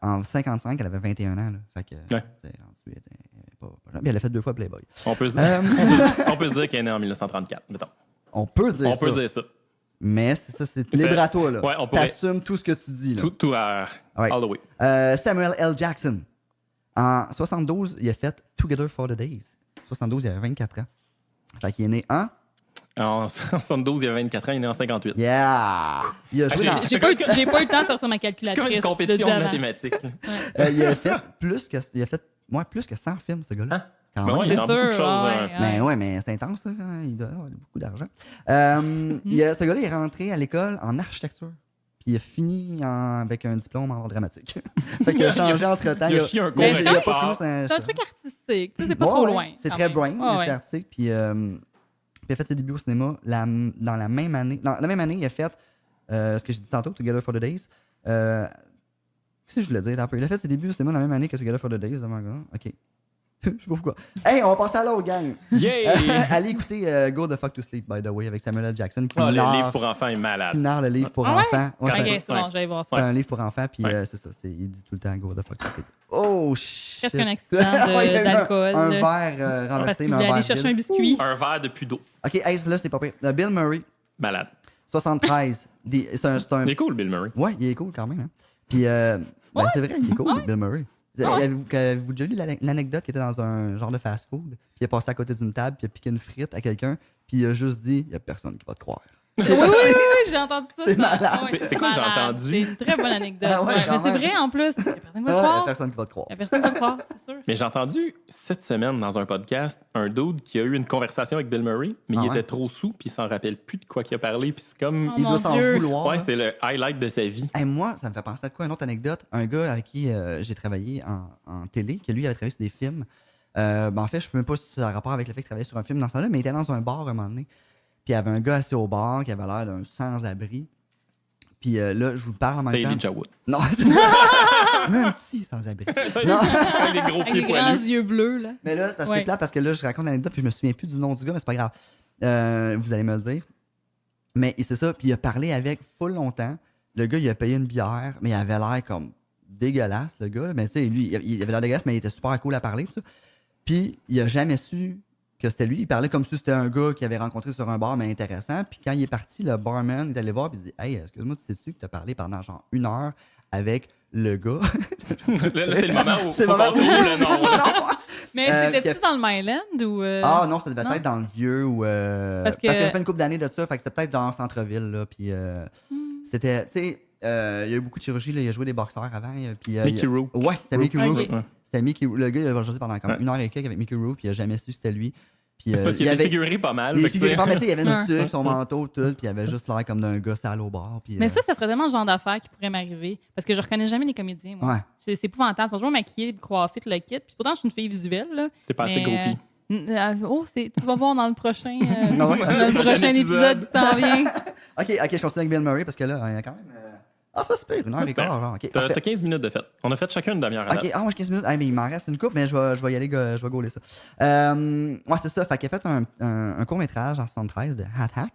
en 55, elle avait 21 ans. Là. Fait que Ouais. c'est rendu, elle était pas jeune. Puis elle a fait 2 fois Playboy. On peut se Euh, on peut se dire qu'elle est née en 1934, mettons. on peut dire On ça. peut dire ça. Mais c'est ça, c'est libre à toi, là. Ouais, on pourrait- T'assumes tout ce que tu dis, là. Tout Ouais. all the way. Samuel L. Jackson. En 72, il a fait Together for the Days. 72, il avait 24 ans. Fait qu'il est né en... En 72, il avait 24 ans, il est né en 58. Yeah! Il a joué dans... J'ai pas eu le temps de sortir ma C'est calculatrice. comme une compétition de de avant. mathématiques. il a fait plus que 100 films, ce gars-là. Hein? Quand Ben même. ouais, il est C'est dans beaucoup de sûr, choses. ouais. Mais ouais, mais c'est intense, ça. Hein. Il doit avoir beaucoup d'argent. Ce gars-là, il est rentré à l'école en architecture. Puis il a fini avec un diplôme en art dramatique. Fait qu'il a changé entre-temps. Il a chié un cours Mais de c'est il a quelque pas part. fini C'est un truc artistique. Tu sais, c'est pas trop loin. C'est quand très même. brain, Ouais, mais ouais. c'est artistique. Puis il a fait ses débuts au cinéma dans la même année. Dans la même année, il a fait ce que j'ai dit tantôt, Together for the Days. Qu'est-ce que je voulais dire? Il a fait ses débuts au cinéma dans la même année que Together for the Days. Oh my God. OK. Je sais pas pourquoi. Hey, on va passer à l'autre, gang. Yay! Allez écouter Go the Fuck to Sleep, by the way, avec Samuel L. Jackson qui Ah, le narre- livre pour enfants est malade. qui narre le livre pour Ah ouais? enfants. Ouais, Ok, c'est c'est bon, j'allais voir c'est ça. un livre pour enfants, puis Ouais. c'est ça. Il dit tout le temps Go the Fuck to Sleep. Oh, shit. Presque un accident Ouais, il y a eu d'alcool. Un verre Parce renversé, qu'il mais un voulait verre aller chercher un vide. biscuit. Un verre de plus d'eau. OK, hey, là, c'est pas pire. Bill Murray, Malade. 73. C'est un... Il est cool, Bill Murray. Ouais, il est cool quand même. Hein. Puis, ben, c'est vrai, il est cool, Bill Murray. Avez-vous déjà lu l'anecdote qui était dans un genre de fast-food? Puis il est passé à côté d'une table, puis il a piqué une frite à quelqu'un, puis il a juste dit « Il n'y a personne qui va te croire. » Oui, j'ai entendu ça. C'est ça. malade. Ouais, C'est cool, j'ai malade. entendu. C'est une très bonne anecdote. Ah ouais, Ouais, quand mais c'est même. vrai en plus. Il n'y a personne qui va Il n'y a croire. personne qui va te croire. Il n'y a personne qui va croire, c'est sûr. Mais j'ai entendu cette semaine dans un podcast un dude qui a eu une conversation avec Bill Murray, mais Ah il ouais? était trop sous, puis il s'en rappelle plus de quoi qu'il a parlé, puis c'est comme. Oh, Il mon doit s'en Dieu. vouloir. Ouais, là. c'est le highlight de sa vie. Hey, moi, ça me fait penser à quoi? Une autre anecdote. Un gars avec qui j'ai travaillé en télé, qui lui avait travaillé sur des films. En fait, je ne sais même pas si ça a rapport avec le fait qu'il travaillait sur un film dans ce temps-là, mais il était dans un bar à un moment donné. Puis il y avait un gars assis au bar qui avait l'air d'un sans-abri. Puis là, je vous parle en même C'était temps. Elijah Wood. Non, c'est un petit sans-abri. Non. Avec des gros Avec pieds les grands poilus. yeux bleus, là. Mais là, c'est parce que Ouais. c'est plat parce que là, je raconte l'anecdote puis je me souviens plus du nom du gars, mais c'est pas grave. Vous allez me le dire. Mais c'est ça, puis il a parlé avec full longtemps. Le gars, il a payé une bière, mais il avait l'air comme dégueulasse, le gars. Mais tu sais, lui, il avait l'air dégueulasse, mais il était super cool à parler, tout ça. Puis il a jamais su que c'était lui. Il parlait comme si c'était un gars qu'il avait rencontré sur un bar, mais intéressant. Puis quand il est parti, le barman est allé voir puis il dit « Hey, excuse-moi, tu sais-tu que tu as parlé pendant genre 1 heure avec le gars? » Là, c'est le moment où C'est faut le moment qu'on où- trouve le nom. là. Mais qui c'était-tu dans le Myland ou. Ah non, ça devait non? être dans le vieux ou. Parce Parce que- qu'il a fait une couple d'années de ça, fait que c'était peut-être dans le centre-ville, là. Puis c'était. Tu sais, il y a eu beaucoup de chirurgie, là. Il a joué des boxeurs avant. Puis, Mickey Rourke. Ouais, c'était Mickey Ok. Rourke. Ouais. C'était Mickey Rourke. Le gars, il a joué pendant comme Ouais. 1 heure et quelques avec Mickey Rourke, puis il a jamais su que c'était lui. Puis, C'est parce qu'il il était avait. figuré pas mal. Il fait que, figurait tu pas, sais, mais tu sais, il avait une Ouais. tuque, son manteau, tout, puis il avait juste l'air comme d'un gars sale au bar. Puis, Mais ça serait tellement le genre d'affaire qui pourrait m'arriver. Parce que je reconnais jamais les comédiens, moi. Ouais. C'est épouvantable. Ils sont toujours maquillés, coiffés, tout le kit. Puis pourtant, je suis une fille visuelle, là. T'es pas assez Mais, groupie. Tu vas voir dans le prochain, Ah ouais? dans le prochain épisode qui s'en vient. Ok, je continue avec Bill Murray parce que là, il y a quand même. Ah, c'est pas super, 1 heure et Super. quart, genre. Ok, T'as parfait. 15 minutes de fête. On a fait chacun une demi-heure à Ok, date. moi, j'ai 15 minutes. Mais il m'en reste une coupe, mais je vais y aller, je vais gauler ça. Moi, c'est ça. Fait qu'il a fait un court-métrage en 73 de Hat Hack.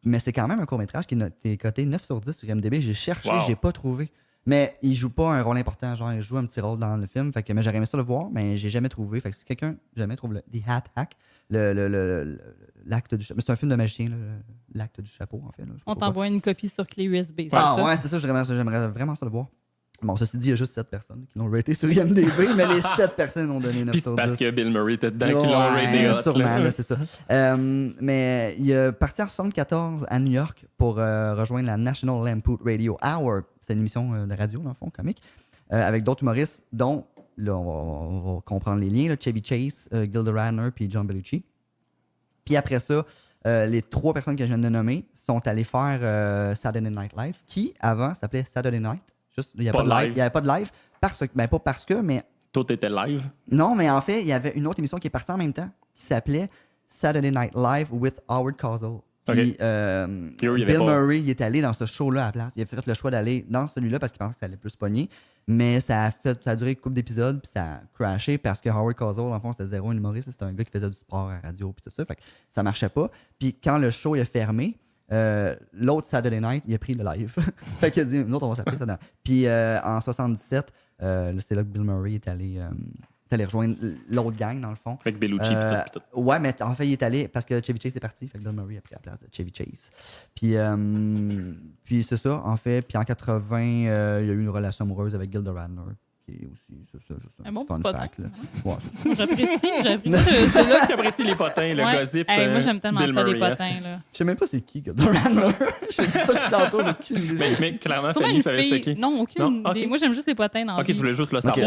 Mais c'est quand même un court-métrage qui est coté 9 sur 10 sur MDB. J'ai cherché, Wow. j'ai pas trouvé. Mais il joue pas un rôle important, genre il joue un petit rôle dans le film. Fait que mais j'aurais aimé ça le voir, mais j'ai jamais trouvé. Fait que si quelqu'un jamais trouve The Hat Hack, l'acte du chapeau. Mais c'est un film de magicien, là, l'acte du chapeau, en fait. Là, je sais pas On pourquoi. t'envoie une copie sur clé USB. c'est Ah ça? ouais, c'est ça, j'aimerais vraiment ça le voir. Bon, ceci dit, il y a juste 7 personnes qui l'ont raté sur IMDb, mais les 7 personnes ont donné 9 Puis sur c'est 10. parce que Bill Murray était dedans qu'il Ouais, l'a raté hot, sûrement, là. là, c'est ça. Mais il est parti en 74 à New York pour rejoindre la National Lampoon Radio Hour. C'est une émission de radio, dans le fond, comique, avec d'autres humoristes, dont, là, on va comprendre les liens, là, Chevy Chase, Gilda Radner puis John Belushi. Puis après ça, les 3 personnes que je viens de nommer sont allées faire Saturday Night Live, qui, avant, s'appelait Saturday Night. Juste, il n'y avait Pas pas de live. live. Il n'y avait pas de live. Pas parce que, mais Tout était live. non, mais en fait, il y avait une autre émission qui est partie en même temps qui s'appelait Saturday Night Live with Howard Cosell. Puis Puis eux, il y avait Bill pas- Murray, il est allé dans ce show-là à la place. Il a fait le choix d'aller dans celui-là parce qu'il pensait que ça allait plus pogner. Mais ça a duré une couple d'épisodes, puis ça a crashé parce que Howard Cosell, en fond, c'était zéro un humoriste. C'était un gars qui faisait du sport à la radio, puis tout ça. Fait que ça marchait pas. Puis quand le show est fermé, l'autre Saturday Night, il a pris le live. Fait qu'il a dit, nous autres, on va s'appeler ça. Puis en 77, c'est là que Bill Murray est allé allé rejoindre l'autre gang, dans le fond. Avec Bellucci et tout. Ouais, mais en fait, il est allé parce que Chevy Chase est parti. Fait que Bill Murray a pris la place de Chevy Chase. Puis c'est ça, en fait. Puis en 80, il y a eu une relation amoureuse avec Gilda Radner. Qui est aussi, c'est ça, juste Un bon fun petit fact. potin. Là. Ouais, c'est ça. J'apprécie. C'est là que t'apprécies les potins, le Ouais. gossip. Hey, moi, j'aime tellement Bill ça, les Murray-esque. potins. Là. Je sais même pas c'est qui Gilda Radner. J'ai dit ça depuis tantôt, j'ai aucune idée. Mais clairement, Sûrement Fanny une savait c'était fille. qui. Non, aucune Non? idée. Ok. Moi, j'aime juste les potins dans la Ok, tu vie. voulais juste le Ok. savoir.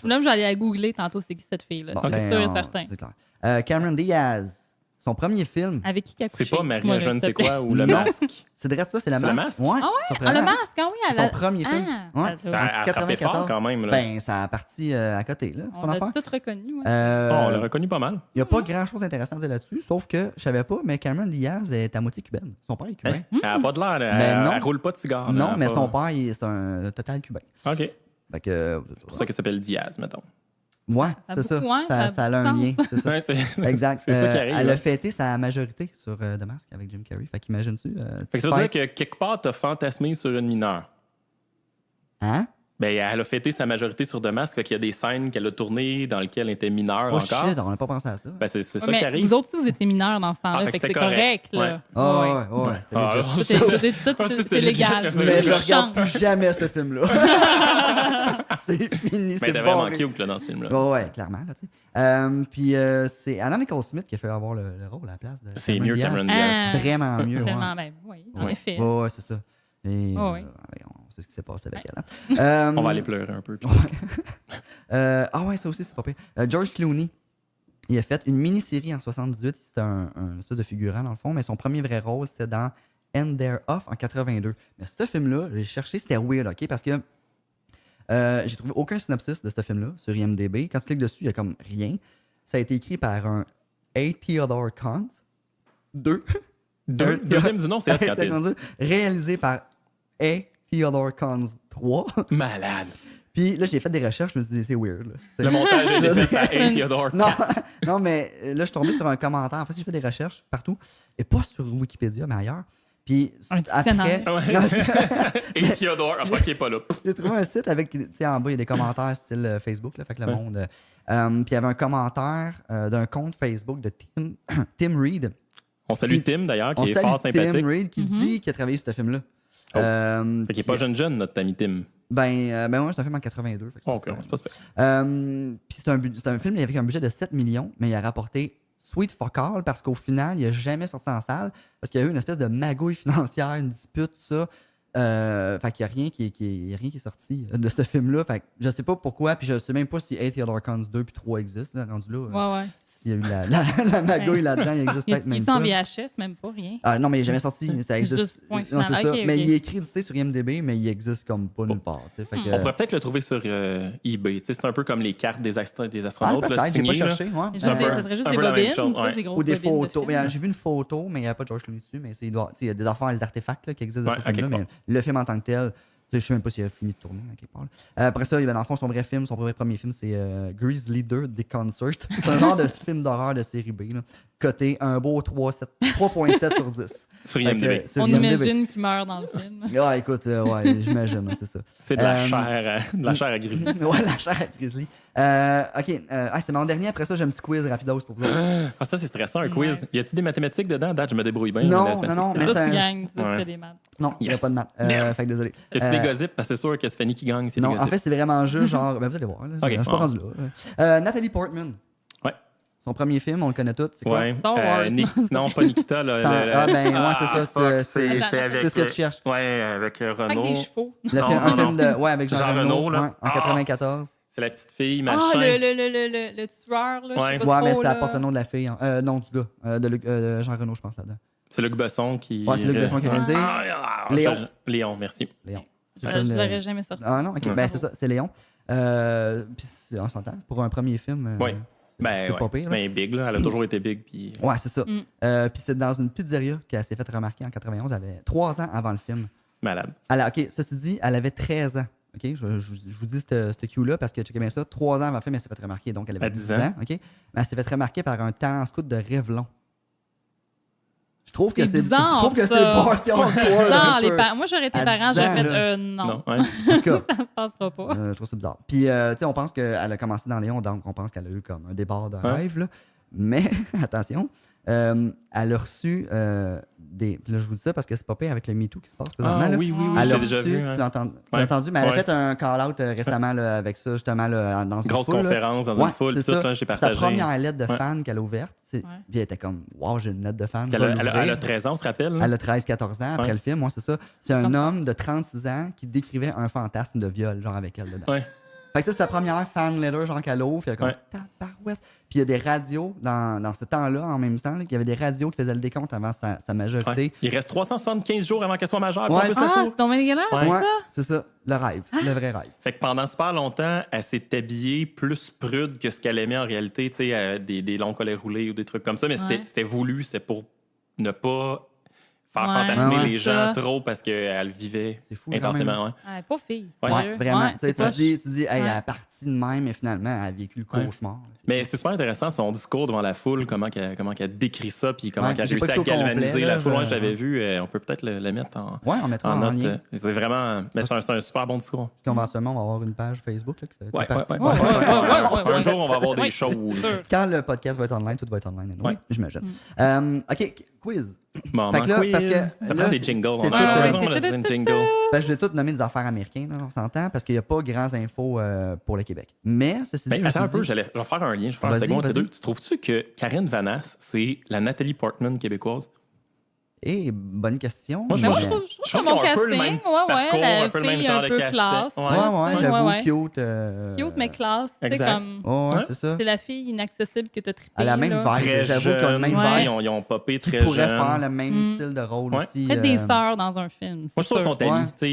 Là, je vais aller à googler tantôt c'est qui cette fille-là. Bon, C'est ben, sûr et certain. c'est clair. Cameron Diaz, son premier film. Avec qui a couché? C'est pas Maria Moi, Jeanne, s'il te c'est plaît. quoi, ou le Non. masque. C'est direct ça, c'est le C'est le masque. masque? Ouais, Ah ouais? surprenant. Le masque, ah oui. C'est son premier film. Ouais. ça doit- Elle a frappé fort quand même. Là. Ben, ça a parti à côté, là, son On l'a affaire. tout reconnu. Ouais. Oh, on l'a reconnu pas mal. Il n'y a pas grand-chose d'intéressant à dire là-dessus, sauf que je savais pas, mais Cameron Diaz est à moitié cubaine. Son père est cubain. Hein? Elle a pas de l'air. Ben non. Elle roule pas de cigare. Non, là, mais pas- son père, c'est un total cubain. OK. Fait que, C'est pour ça qu'elle s'appelle Diaz, mettons. ouais, Ça c'est ça. beaucoup, hein, Ça, ça ça a a un du lien, c'est ça. Ouais, c'est Exact. c'est ça qui arrive. Elle là. a fêté sa majorité sur The Mask avec Jim Carrey. Fait qu'imagine-tu. Fait que ça veut dire que quelque part, t'as fantasmé sur une mineure. Hein? Ben, elle a fêté sa majorité sur The Mask, fait qu'il y a des scènes qu'elle a tournées dans lesquelles elle était mineure Oh encore. shit, on n'a pas pensé à ça. Ben, c'est ça Mais qui arrive. vous autres, aussi, vous étiez mineurs dans ce temps-là. Ah, fait fait que que c'est c'était correct. correct. Là. Ah Ouais. ouais, c'était Ah, legit. alors, Tout est- Ah, tout- c'était c'est légal. legit, Mais je Je regarde change. plus jamais ce film-là. c'est fini, Mais c'est t'es vraiment barré. cute là, dans ce film-là. Ouais, clairement. Là, tu sais. Puis c'est Anna Nicole Smith qui a fait avoir le rôle à la place de C'est mieux Cameron Diaz. Diaz. Ah, Vraiment mieux, ouais. Vraiment, ben oui, en Ouais. effet. Ouais, c'est ça. Et, Oh, oui. on sait ce qui s'est passé avec elle. Hein. On va aller pleurer un peu. puis- Ah ouais, ça aussi, c'est pas pire. George Clooney, il a fait une mini-série en 78. C'était un espèce de figurant, dans le fond, mais son premier vrai rôle, c'était dans And They're Off en 82. Mais ce film-là, j'ai cherché, c'était weird, OK? Parce que j'ai trouvé aucun synopsis de ce film-là sur IMDb. Quand tu cliques dessus, il n'y a comme rien. Ça a été écrit par un A. Theodore Kant. Deuxième du nom, c'est Ed Cathy. Réalisé par A. Theodore Kant 3. Malade. Puis là, j'ai fait des recherches, je me suis dit, c'est weird. Là. Le montage a été fait par A. Theodore. Non, non, mais là, je suis tombé sur un commentaire. En fait, j'ai fait des recherches partout. Et pas sur Wikipédia, mais ailleurs. Puis Un dictionnaire. après, Ouais. A. Theodore, ah, fuck, il est pas là. j'ai trouvé un site avec, tu sais, en bas, il y a des commentaires style Facebook, là, fait que le Ouais. monde. Puis il y avait un commentaire d'un compte Facebook de Tim Reed. On salue Tim d'ailleurs, On qui est salue fort sympathique. Tim Reed qui dit qu'il a travaillé sur ce film-là. Oh. Fait qu'il est pas jeune, notre ami Tim. Ben ouais, c'est un film en 82. Fait que Ok, ça. c'est pas super. Puis c'est un film avec un budget de 7 millions, mais il a rapporté Sweet Fuck All parce qu'au final, il n'a jamais sorti en salle parce qu'il y a eu une espèce de magouille financière, une dispute, tout ça. Fait qu'il n'y a rien qui est sorti de ce film-là. Fait que je sais pas pourquoi, puis je sais même pas si A. Theodore Kant 2 puis 3 existent, là, rendu là. Ouais. S'il y a eu la magouille là-dedans, il existe Il peut-être même est en pas. VHS, même pas, rien. Non, mais il n'est jamais sorti. Ça existe. Juste point Non, final. c'est ça. Ok, Mais ok. il est crédité sur IMDb, mais il existe comme pas nulle part. Tu sais. Fait que, On pourrait peut-être le trouver sur eBay. Tu sais, c'est un peu comme les cartes des astronautes. là, peut-être, j'ai pas signées, là. cherché. Ouais. Juste un peu- ça serait juste un des peu la même bobines, chose, tu sais, ouais. des grosses Ou des bobines de photos. film. Mais, j'ai vu une photo, mais il n'y a pas de George Clooney dessus. Mais il y a des affaires, des artefacts là, qui existent Ouais, dans ce à film-là. quelque Mais le film en tant que tel, je ne sais même pas s'il a fini de tourner à quelque part. Après ça, dans le fond, son vrai film, son premier film, c'est Grizzly 2 The Concert. C'est un genre de film d'horreur de série B. Là. Coté un beau 3.7 sur 10. Sur Fait que, IMDb. sur On IMDb. imagine qu'il meurt dans le film. Ah, écoute, ouais, j'imagine, c'est ça. C'est de la chair à griser. Ouais, la chair à Grizzly. OK, c'est mon dernier. Après ça, j'ai un petit quiz rapidos pour vous autres. Ah, ça, c'est stressant, un Ouais. quiz. Y a-tu des mathématiques dedans? Date, je me débrouille bien. Non, mais non, mais Ça, c'est tu un... gagnes, ça, Ouais. c'est des maths. Non, il n'y a Yes. pas de maths. Damn. Fait que désolé. Y a-tu des gossips? Parce que c'est sûr que c'est Fanny qui gagne, c'est des Non, en gossips. fait, c'est vraiment juste genre. Ben, vous allez voir. Là, Ok, je suis pas bon. rendu là. Nathalie Portman. Ouais. Son premier film, on le connaît tous. C'est quoi? Ouais. Star Wars, Non, pas Nikita. Là, C'est en- ben, ouais, c'est ça. fuck, C'est ce que tu cherches. Ouais, avec Avec Renault. des chevaux. Un non, film de. Ouais, avec Jean, Jean Reno, Reno, là. ouais, en Ah. 94. C'est la petite fille, Ah, machin. le tueur, là. Je sais Ouais. pas Ouais, mais trop, ça là. apporte le nom de la fille. Non, du gars. De Jean Reno, je pense, là-dedans. C'est Luc Besson qui. Ouais, c'est Luc Besson qui a réalisé. Léon. Léon. Léon, merci. Léon. Je l'aurais jamais sorti. Ah non, ok, ben c'est ça, c'est Léon. Puis on s'entend, pour un premier film, Ouais. Ben, c'est ouais. pas pire. Là. Mais big, là. Elle a toujours été big. Puis... Ouais, c'est ça. Mm. Puis c'est dans une pizzeria qu'elle s'est fait remarquer en 91. Elle avait 3 ans avant le film. Malade. OK, ceci dit, elle avait 13 ans. OK, je vous dis ce cue-là parce que checkez bien ça. 3 ans avant le film, elle s'est fait remarquer. Donc, elle avait À 10 10 ans. ans. OK? Mais elle s'est fait remarquer par un talent scout de Revlon. Je trouve que C'est c'est bizarre, je trouve que ça. c'est hardcore, bizarre, un les peu. Moi, j'aurais été À parent, 10 ans, j'aurais fait là. non. Non, ouais. En tout cas, Ça se passera pas. je trouve ça bizarre. Puis, tu sais, on pense qu'elle a commencé dans Léon, donc on pense qu'elle a eu comme un débord de rêve, là. Mais, attention, elle a reçu des... Puis là, je vous dis ça parce que c'est pas pire avec le MeToo qui se passe présentement, Ah, là. oui, oui, oui, Elle je a l'ai déjà reçu, vu. tu hein. l'as entendu, mais elle a fait un call-out récemment là, avec ça, justement, là, dans une Grosse foule, là. conférence dans Ouais, une foule, c'est tout, ça. là, j'ai Sa partagé. première lettre de Ouais. fan qu'elle a ouverte, puis elle était comme « Wow, j'ai une lettre de fan, je Elle vais a, elle a- l'ouvrir. elle a 13 ans, on se rappelle. là? Elle a 13-14 ans après Ouais. le film, moi, c'est ça. C'est un Comme ça. homme de 36 ans qui décrivait un fantasme de viol, genre avec elle dedans. Ouais. Fait que ça, c'est sa première fan letter, genre qu'elle ouvre, puis elle est comme Ouais. tabarouette. Puis il y a des radios dans ce temps-là, en même temps, là, qu'il y avait des radios qui faisaient le décompte avant sa majorité. Ouais. Il reste 375 jours avant qu'elle soit majeure. Ouais. puis on peut se la Ah, foutre. c'est tombé dégueulasse, Ouais. Ouais, ça? c'est ça, le rêve, le vrai rêve. Fait que pendant super longtemps, elle s'est habillée plus prude que ce qu'elle aimait en réalité, tu sais, des longs collets roulés ou des trucs comme ça, mais Ouais. c'était voulu, c'était pour ne pas faire Ouais. fantasmer Ouais, les c'est gens ça. trop parce qu'elle vivait C'est fou, quand intensément. Ouais. Ouais, pas fille. Ouais. sérieux. Vraiment. Ouais, Tu sais, c'est tu poche. dis, hey, elle Ouais. est partie de même, mais finalement, elle a vécu le Ouais. cauchemar. Mais c'est super intéressant son discours devant la foule, comment qu'elle décrit ça, puis comment Ouais, qu'elle j'ai pas réussit à écouté au galvaniser complet, la là, foule. Ouais, je je- l'avais vu, on peut peut-être le mettre Ouais, on mettra en en note. lien. C'est vraiment. Mais c'est un super bon discours. Conventionnement, on va avoir une page Facebook. Là, qui est Ouais, partie. ouais. Ouais, ouais, ouais, ouais, Un ouais. jour, on va avoir des Ouais. choses. Quand le podcast va être online, tout va être online. Ouais. J'imagine. OK, quiz. Moment Fait que là, quiz. parce que Ça là, prend des c'est- jingles. c'est On tout, a ouais. raison, on a besoin de jingle. Ben, je vais tout nommer des affaires américaines, là, on s'entend, parce qu'il n'y a pas grands infos pour le Québec. Mais, ceci dit, Ben, je me attends un suis peu, dit- je vais faire un lien, je vais faire un Vas-y, segment entre les vas-y. deux. Tu trouves-tu que Karine Vanasse, c'est la Nathalie Portman québécoise? bonne question. Moi, je Mais moi, pense- je trouve je que c'est un trouve bon qu'ils ont un peu le casting. même Ouais, parcours, la un peu le même fille genre un de peu casting. classe. Ouais. Ouais, j'avoue, ouais. cute. Cute, mais classe. C'est Exact. comme... Ouais, Ouais. c'est ça. C'est la fille inaccessible que t'as trippée. Elle a la même là. vibe. Très J'avoue qu'ils ont le même jeune, Ouais. vibe. Ils ont popé Qui très pourrait jeune. faire le même Mm. style de rôle Ouais. aussi. Peut-être des sœurs dans un film. Moi, je c'est trouve qu'ils sûr. sont amis. Ouais. Tu sais,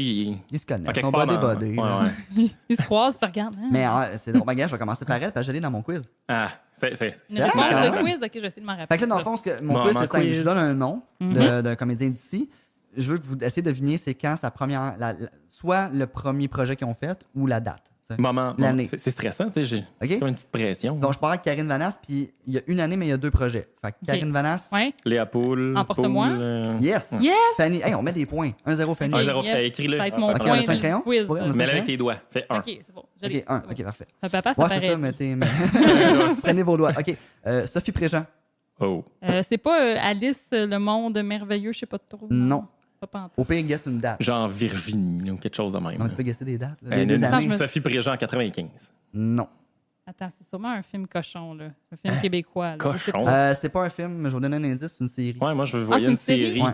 Ils se connaissent. à Ils quelque sont part body dans- body. Ouais, là. ouais. Ils se croisent, ils se regardent. hein. Mais c'est drôle. Regarde, je vais commencer par elle, parce que je l'ai dans mon quiz. Ah, c'est. Une C'est réponse vrai, de hein? quiz, ok, je vais essayer de m'en rappeler. Fait que là, dans le fond, mon Moment quiz, c'est simple. quiz. Je vous donne un nom Mhm. d'un comédien d'ici. Je veux que vous essayez de deviner c'est quand sa première. Soit le premier projet qu'ils ont fait ou la date. tu sais. Moment. L'année. C'est stressant, tu sais. J'ai OK? comme une petite pression. Donc, je parle avec Karine Vanasse, puis il y a une année, mais il y a deux projets. Fait que Karine Vanasse. Ouais. Léa Poule. Emporte-moi. Poule, Yes! Yes! Fanny. Hey, on met des points. 1-0 Fanny. Un Ok, zéro, yes. écris-le. Ça va être mon Ok, on point a cinq du crayons? quiz. Ouais, on a Mais là, cinq avec tes doigts. Fais un. Ok, c'est bon. Je OK, l'ai. 1. OK, parfait. Ça papa, ça Ouais, c'est paraît. ça, mettez. Prenez vos doigts. OK. Sophie Préjean. Oh. C'est pas Alice, le monde merveilleux, je sais pas trop. Non. Pas pantoute. Au pire, guess une date. Genre Virginie ou quelque chose de même. Non, mais tu peux guesser des dates. là, Euh, des une- années. je me- Sophie Préjean, 95. Non. Attends, c'est sûrement un film cochon, là. Un film québécois. Là. Je sais Cochon. pas. C'est pas un film, mais je vais vous donner un indice, c'est une série. Ouais, moi, je c'est voyais une une série? série. Ouais.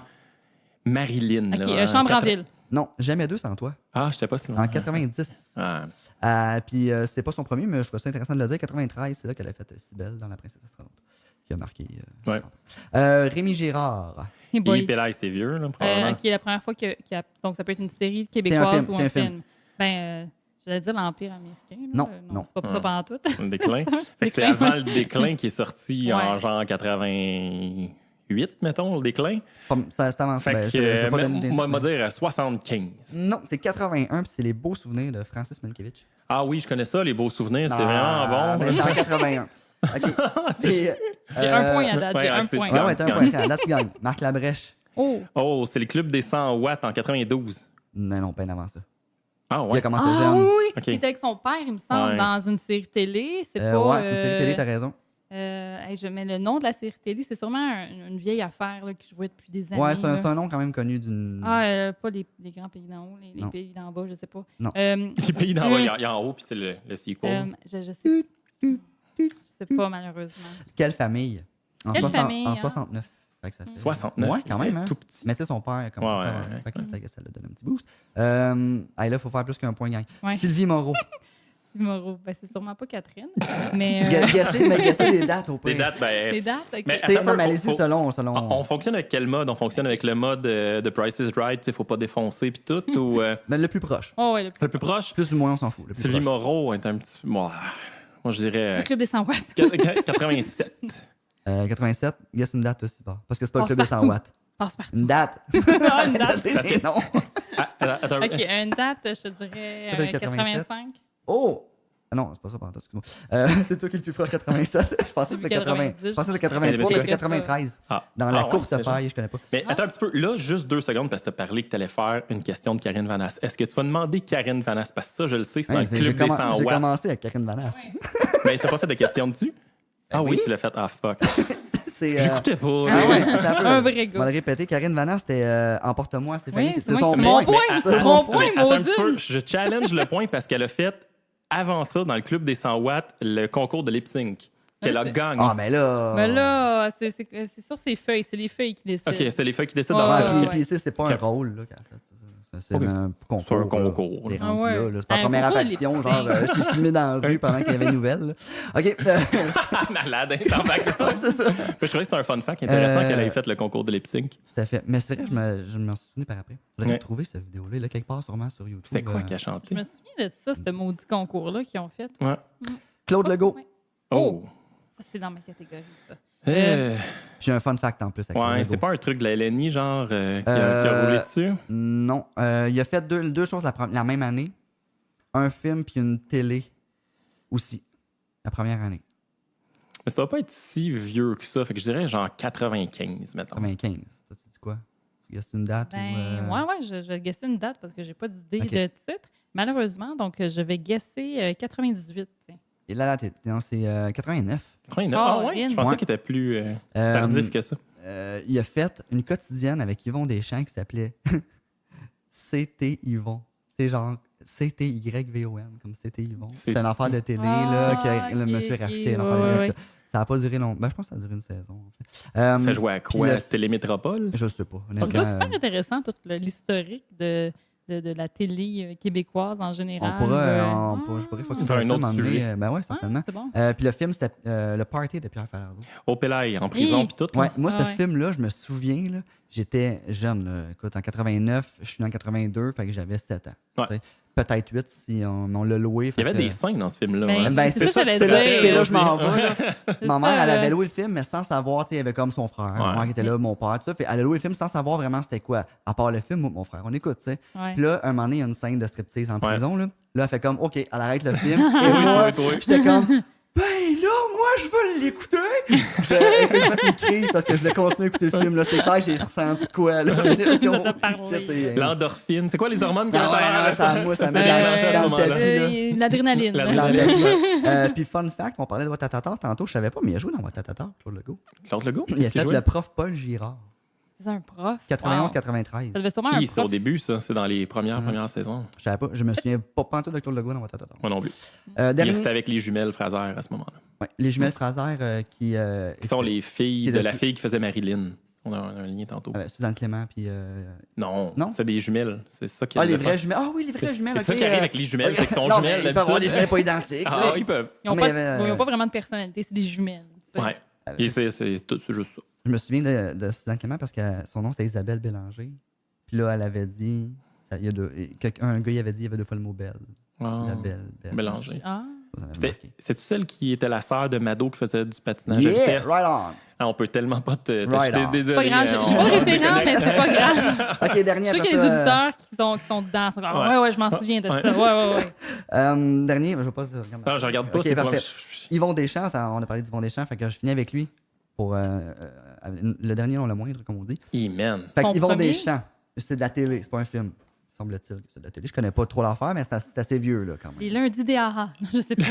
Marilyn. Ok, là, Chambre en ville. Non, Jamais deux sans toi. Ah, je sais pas si loin. En 90. Ah. Puis c'est pas son premier, mais je trouve ça intéressant de le dire. 93, c'est là qu'elle a fait Cybèle dans La Princesse Astronaute. Qui a marqué. Ouais. Rémi Girard. Hey boy. Et Pélaï, c'est vieux, là, probablement. Ok, la première fois qu'il y a. Donc, ça peut être une série québécoise film, ou c'est un un film. film. Ben, j'allais dire l'Empire américain. là. Non, Non, non. c'est pas pour ça pendant tout. Le déclin. Fait que c'est Déclin. avant le déclin qui est sorti en Ouais. genre 88, mettons, le déclin. C'est avant ça. Fait Ben, que, je vais pas donner moi, d'indice, dire 75. Non, c'est 81, puis c'est les beaux souvenirs de Francis Mankiewicz. Ah oui, je connais ça, les beaux souvenirs, c'est Ah, vraiment bon. ben, c'est en 81. OK. Puis, J'ai un point à date, ouais, j'ai un tu- point. tu Ouais, gagnes. ouais, t'as un point. C'est à date, tu gagnes. Marc Labrèche. Oh! Oh, c'est le club des 100 watts en 92. Non, bien avant ça. Ah Il a ouais. commencé Ah jeune. oui, oui. Ok. Il était avec son père, il me semble, Ouais. dans une série télé. C'est pas. Ouais, c'est une série télé, t'as raison. Je mets le nom de la série télé. C'est sûrement une vieille affaire là, que je jouais depuis des années. Ouais, c'est là. un nom quand même connu d'une. Pas les grands pays d'en haut, les Non. pays d'en bas, je sais pas. Non. Les pays d'en bas, il y a en haut, puis c'est le sequel. Je sais pas, malheureusement. Quelle famille? En, Quelle famille, en hein? 69. Fait que ça fait... 69. Ouais, quand même. Hein? Tout petit. Mais tu sais, son père a commencé Ouais, avant. ouais, Fait que peut-être que ça lui donne un petit boost. Là, il faut faire plus qu'un point gang. Ouais. Sylvie Moreau. Moreau, ben, c'est sûrement pas Catherine. Mais. Guessez des dates au pire. Les dates, ben. Les dates, ok. Mais Tu sais, attends, non, mais faut- allez-y faut- selon. On fonctionne avec quel mode? On fonctionne avec le mode de Price is Right, il faut pas défoncer puis tout, ou Mais le plus proche. Oh, ouais, le le plus proche? Plus ou moins, on s'en fout. Le plus Sylvie proche. Moreau est un petit... Moi, je dirais club des 100 watts. 87. 87, guess une date aussi, pas. Parce que c'est pas le club des 100 Passe-partout. watts. Passe-partout. Une date. Ah, une date. C'est des noms. Ah, attends, Ok, une date, je te dirais Peut-être 87. 85. Oh! non, c'est pas ça, pardon, excuse-moi. C'est toi qui es le plus proche, 87. Je pensais que c'était 80. Je pensais que c'était 83, mais c'est 93. Dans la courte paille, je connais pas. Mais attends un petit peu, là, juste 2 secondes, parce que tu as parlé que tu allais faire une question de Karine Vanasse. Est-ce que tu vas demander Karine Vanasse? Parce que ça, je le sais, c'est dans le club des 100 J'ai watts. commencé avec Karine Vanasse. Mais t'as pas fait de question dessus? Ah oui, tu l'as fait. Ah, fuck. J'écoutais pas. Ah ouais, attends Un un peu. vrai On va gars. le répéter. Karine Vanasse, c'était Emporte-moi, c'est Fanny. Oui, C'est moi son qui- point. mon point. C'est son Mon point. point, Mais attends un petit maudine. peu, je challenge le point parce qu'elle a fait, avant ça, dans le club des 100 watts, le concours de lip sync. Qu'elle a c'est- gagné. Ah, mais là. Mais là, c'est sur ses feuilles. C'est les feuilles qui décident. OK, c'est les feuilles qui décident Ouais, dans Ouais, ça. puis, ouais. puis tu sais, c'est pas un Ok. rôle là, qu'elle a fait. C'est Ok. un concours. C'est un là. concours. T'es Ah rendu ouais. là. C'est pas la Un première concours de apparition. lip Genre, je t'ai filmé dans la rue pendant qu'il y avait une nouvelle. là. OK. Malade, hein, dans le background. c'est ça. Je trouvais que c'était un fun fact intéressant Euh, qu'elle ait fait le concours de lip sync. Tout à fait. Mais c'est vrai, je m'en suis souvenu par après. J'aurais Ouais. trouvé cette vidéo-là, là, quelque part sûrement sur YouTube. C'était quoi qu'elle a chanté? Je me souviens de ça, ce maudit concours-là qu'ils ont fait. Ouais. Claude Legault. Ouais. Oh. Ça, c'est dans ma catégorie, ça. J'ai un fun fact en plus avec Claude Ouais, Legault. c'est pas un truc de la LNI, genre, qui a roulé dessus? Non. Il a fait deux choses la même année. Un film puis une télé aussi. La première année. Mais ça doit pas être si vieux que ça. Fait que je dirais genre 95, mettons. 95. Toi, tu dis quoi? Tu guesses une date ou... Je guessais une date parce que j'ai pas d'idée Ok. de titre. Malheureusement, donc je vais guesser 98. tiens. Et là, non, c'est 89. 89? Ah ouais? Caroline. Je pensais Ouais. qu'il était plus tardif que ça. Il a fait une quotidienne avec Yvon Deschamps qui s'appelait CT Yvon. C'est genre CTYVON, comme CT Yvon. C'est une affaire de télé là, que le ok, monsieur a ok, racheté. Une affaire de ouais, télé. ouais. Ça n'a pas duré longtemps. Ben, je pense que ça a duré une saison. En fait. Ça jouait à quoi? puis le- Télémétropole? Je sais pas. Donc, honnêtement, ça, c'est super intéressant, tout l'historique de la télé québécoise en général. je pourrais focus C'est sur un ça, autre un moment donné. sujet. Ben ouais, certainement. C'est bon. Puis le film, c'était Le Party de Pierre Falardeau. Au Pelaye, en prison, Oui. puis tout. là. Ouais, moi, Ah ce ouais. film-là, je me souviens, là, j'étais jeune. Là. Écoute, en 89, je suis né en 82, fait que j'avais 7 ans. Ouais. Tu sais, peut-être 8 si on l'a loué. Il y avait des scènes dans ce film-là. Ben, hein. Ben, c'est ça que j'allais c'est là, dire. c'est là que je m'en vais. là. C'est Ma ça, mère, elle là. avait loué le film, mais sans savoir, tu sais, il y avait comme son frère. Ma mère qui était là, mon père, tout ça. Fait, elle a loué le film sans savoir vraiment c'était quoi. À part le film, moi, mon frère, on écoute, tu sais. Ouais. Puis là, un moment donné, il y a une scène de striptease en Ouais. prison. Là, elle fait comme, OK, elle arrête le film. Et Oui, moi, toi. j'étais comme, ben là, moi, je veux l'écouter. Je fais une crise parce que je voulais continuer à écouter le film. Là. C'est clair, j'ai ressenti quoi. Là. t'a parlé. L'endorphine. C'est quoi les hormones qui Ah ouais, ça, moi, ça me met déclenché à ce dans le moment-là. tapis, là. L'adrénaline. là. L'adrénaline. Puis fun fact, on parlait de Watatata tantôt, je savais pas, mais il a joué dans Watatata, Claude Legault. Claude Legault? Il a Qu'est-ce qu'il fait jouait? le prof Paul Girard, C'est un prof. 91-93. Ça devait sûrement un Oui, c'est au prof. début, ça. C'est dans les premières saisons. Je savais pas, je me souviens pas pantoute de Claude Legault dans Watatata. Moi non plus. Dernier, C'était avec les jumelles Fraser à ce moment-là. ouais, les jumelles Fraser qui Qui sont les filles Qui de est la de- fille qui faisait Marilyn. On a un lien tantôt. Suzanne Clément, puis... Non, Non? c'est des jumelles. C'est ça qui est Ah, le les fun. vraies jumelles. Ah oui, les vraies jumelles. C'est ça ok, qui arrive avec les jumelles, c'est qu'ils sont non, jumelles mais ils peuvent avoir des d'habitude. jumelles pas identiques. Ah, ils peuvent. Ils n'ont Mais pas, il y avait, ils ont pas vraiment de personnalité, c'est des jumelles. tu sais. Ouais. Et c'est juste ça. Je me souviens de Suzanne Clément parce que son nom, c'était Isabelle Bélanger. Puis là, elle avait dit... un gars, il avait dit il y avait 2 fois le mot belle. Wow. Isabelle Bélanger. Ah. Ça m'avait C'était- marqué. C'est-tu celle qui était la sœur de Mado qui faisait du patinage de Yeah, vitesse? right on. Ah, on peut tellement pas te... Right je suis on. désolé. Pas grave, j'ai on- pas de on référent, déconnecte. mais c'est pas grave. OK, dernier Je sais après qu'il y a des ça. auditeurs qui sont dedans. Sont comme, Ouais. ouais, je m'en souviens de Ouais. ça. Ouais. Dernier, je vais pas... regarde ma- Non, je regarde pas, OK, c'est parfait. pas... Yvon Deschamps, on a parlé d'Yvon Deschamps, fait que je finis avec lui pour le dernier, non le moindre, comme on dit. Man. Fait que Ton Yvon premier? Deschamps, c'est de la télé, c'est pas un film. Semble-t-il que c'est de la télé. Je connais pas trop l'affaire, mais c'est assez vieux, là, quand même. Les lundis des haha. Je sais pas.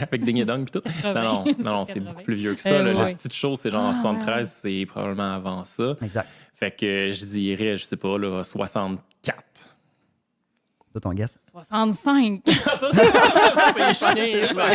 Avec Ding et Dong pis tout. Non, c'est 80. beaucoup plus vieux que ça. là. ouais. Le petite show, c'est genre en 73, c'est probablement avant ça. Exact. Fait que je dirais, je sais pas, là, 64. De ton guess. 65. ça, c'est chiant, ça.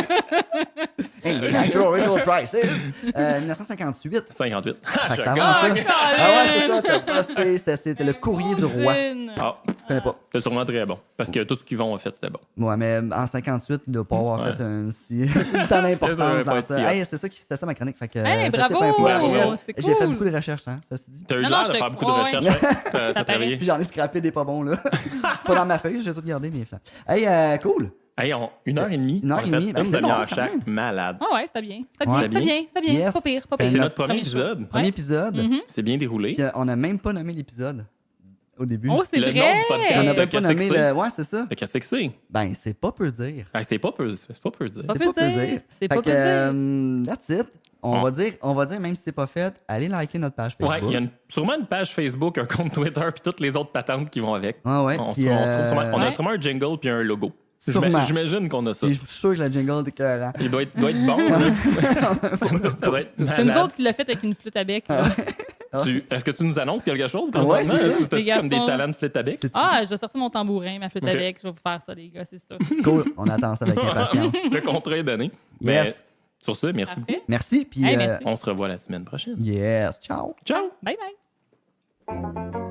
Hey, Natural Original Prices. 1958. 58. Fait que Je ça gagne. avance, ça. Colin! Ah ouais, c'est ça, t'as posté, c'était le courrier du roi. Ah, Je connais pas. c'est sûrement très bon. Parce que tout ce qu'ils vont a fait, c'était bon. Ouais, mais en 58, il doit pas avoir Ouais. fait tant d'importance Ça, dans pas ça. si hot. Hey, c'était ça ma chronique. Fait que, Hey, ça, bravo! c'était pas un fou. Bravo, c'est J'ai fait cool. beaucoup de recherches, hein, ça se dit. T'as eu Non, l'air non, de je faire beaucoup de crois, recherches. ouais. hein? T'as paraît. travaillé. Puis j'en ai scrappé des pas bons, là. Pas dans ma feuille, j'ai tout gardé, mais flamme. Hey, cool. Hey, 1h30. Une heure et demie, ben, Une c'est demi-heure bon, quand chaque. même. Malade. Ah ouais, c'était bien. C'était Ouais. bien, c'était bien, c'était bien. Yes. C'est pas pire, pas C'est pire. C'est notre premier show. épisode. Premier Ouais. épisode. Mhm. C'est bien déroulé. Puis, on n'a même pas nommé l'épisode. au début. Oh, c'est Le vrai! nom du podcast. On n'a pas qu'est-ce nommé que c'est? le... Ouais, c'est ça. Fait qu'est-ce que c'est? Ben, c'est pas peu dire. Ah, c'est pas peu, c'est pas peu dire. Pas C'est peu pas peu dire. dire. C'est Fait pas que, peu dire. that's it. On va dire, même si c'est pas fait, allez liker notre page Ouais, Facebook. il y a sûrement une page Facebook, un compte Twitter, puis toutes les autres patentes qui vont avec. Ah ouais, On, puis, se trouve sûrement- on a ouais. sûrement un jingle puis un logo. Sûrement. J'imagine qu'on a ça. Puis je suis sûr que la jingle est écœurant. Il doit être bon. Là. Ça doit être C'est malade. nous autres qui l'a fait avec une flûte à bec. là. Est-ce que tu nous annonces quelque chose? Ouais, présentement? c'est ça. T'as-tu Les comme des garçons. talents de flûte à bec? C'est Ah, je vais sortir mon tambourin, ma flûte à Ok. bec. Je vais vous faire ça, les gars, c'est sûr. cool. On attend ça avec impatience. Le contrat est donné. Yes. Mais sur ce, merci Parfait. beaucoup. Merci. Puis, Hey, merci. On se revoit la semaine prochaine. yes. Ciao. Ciao! Bye bye.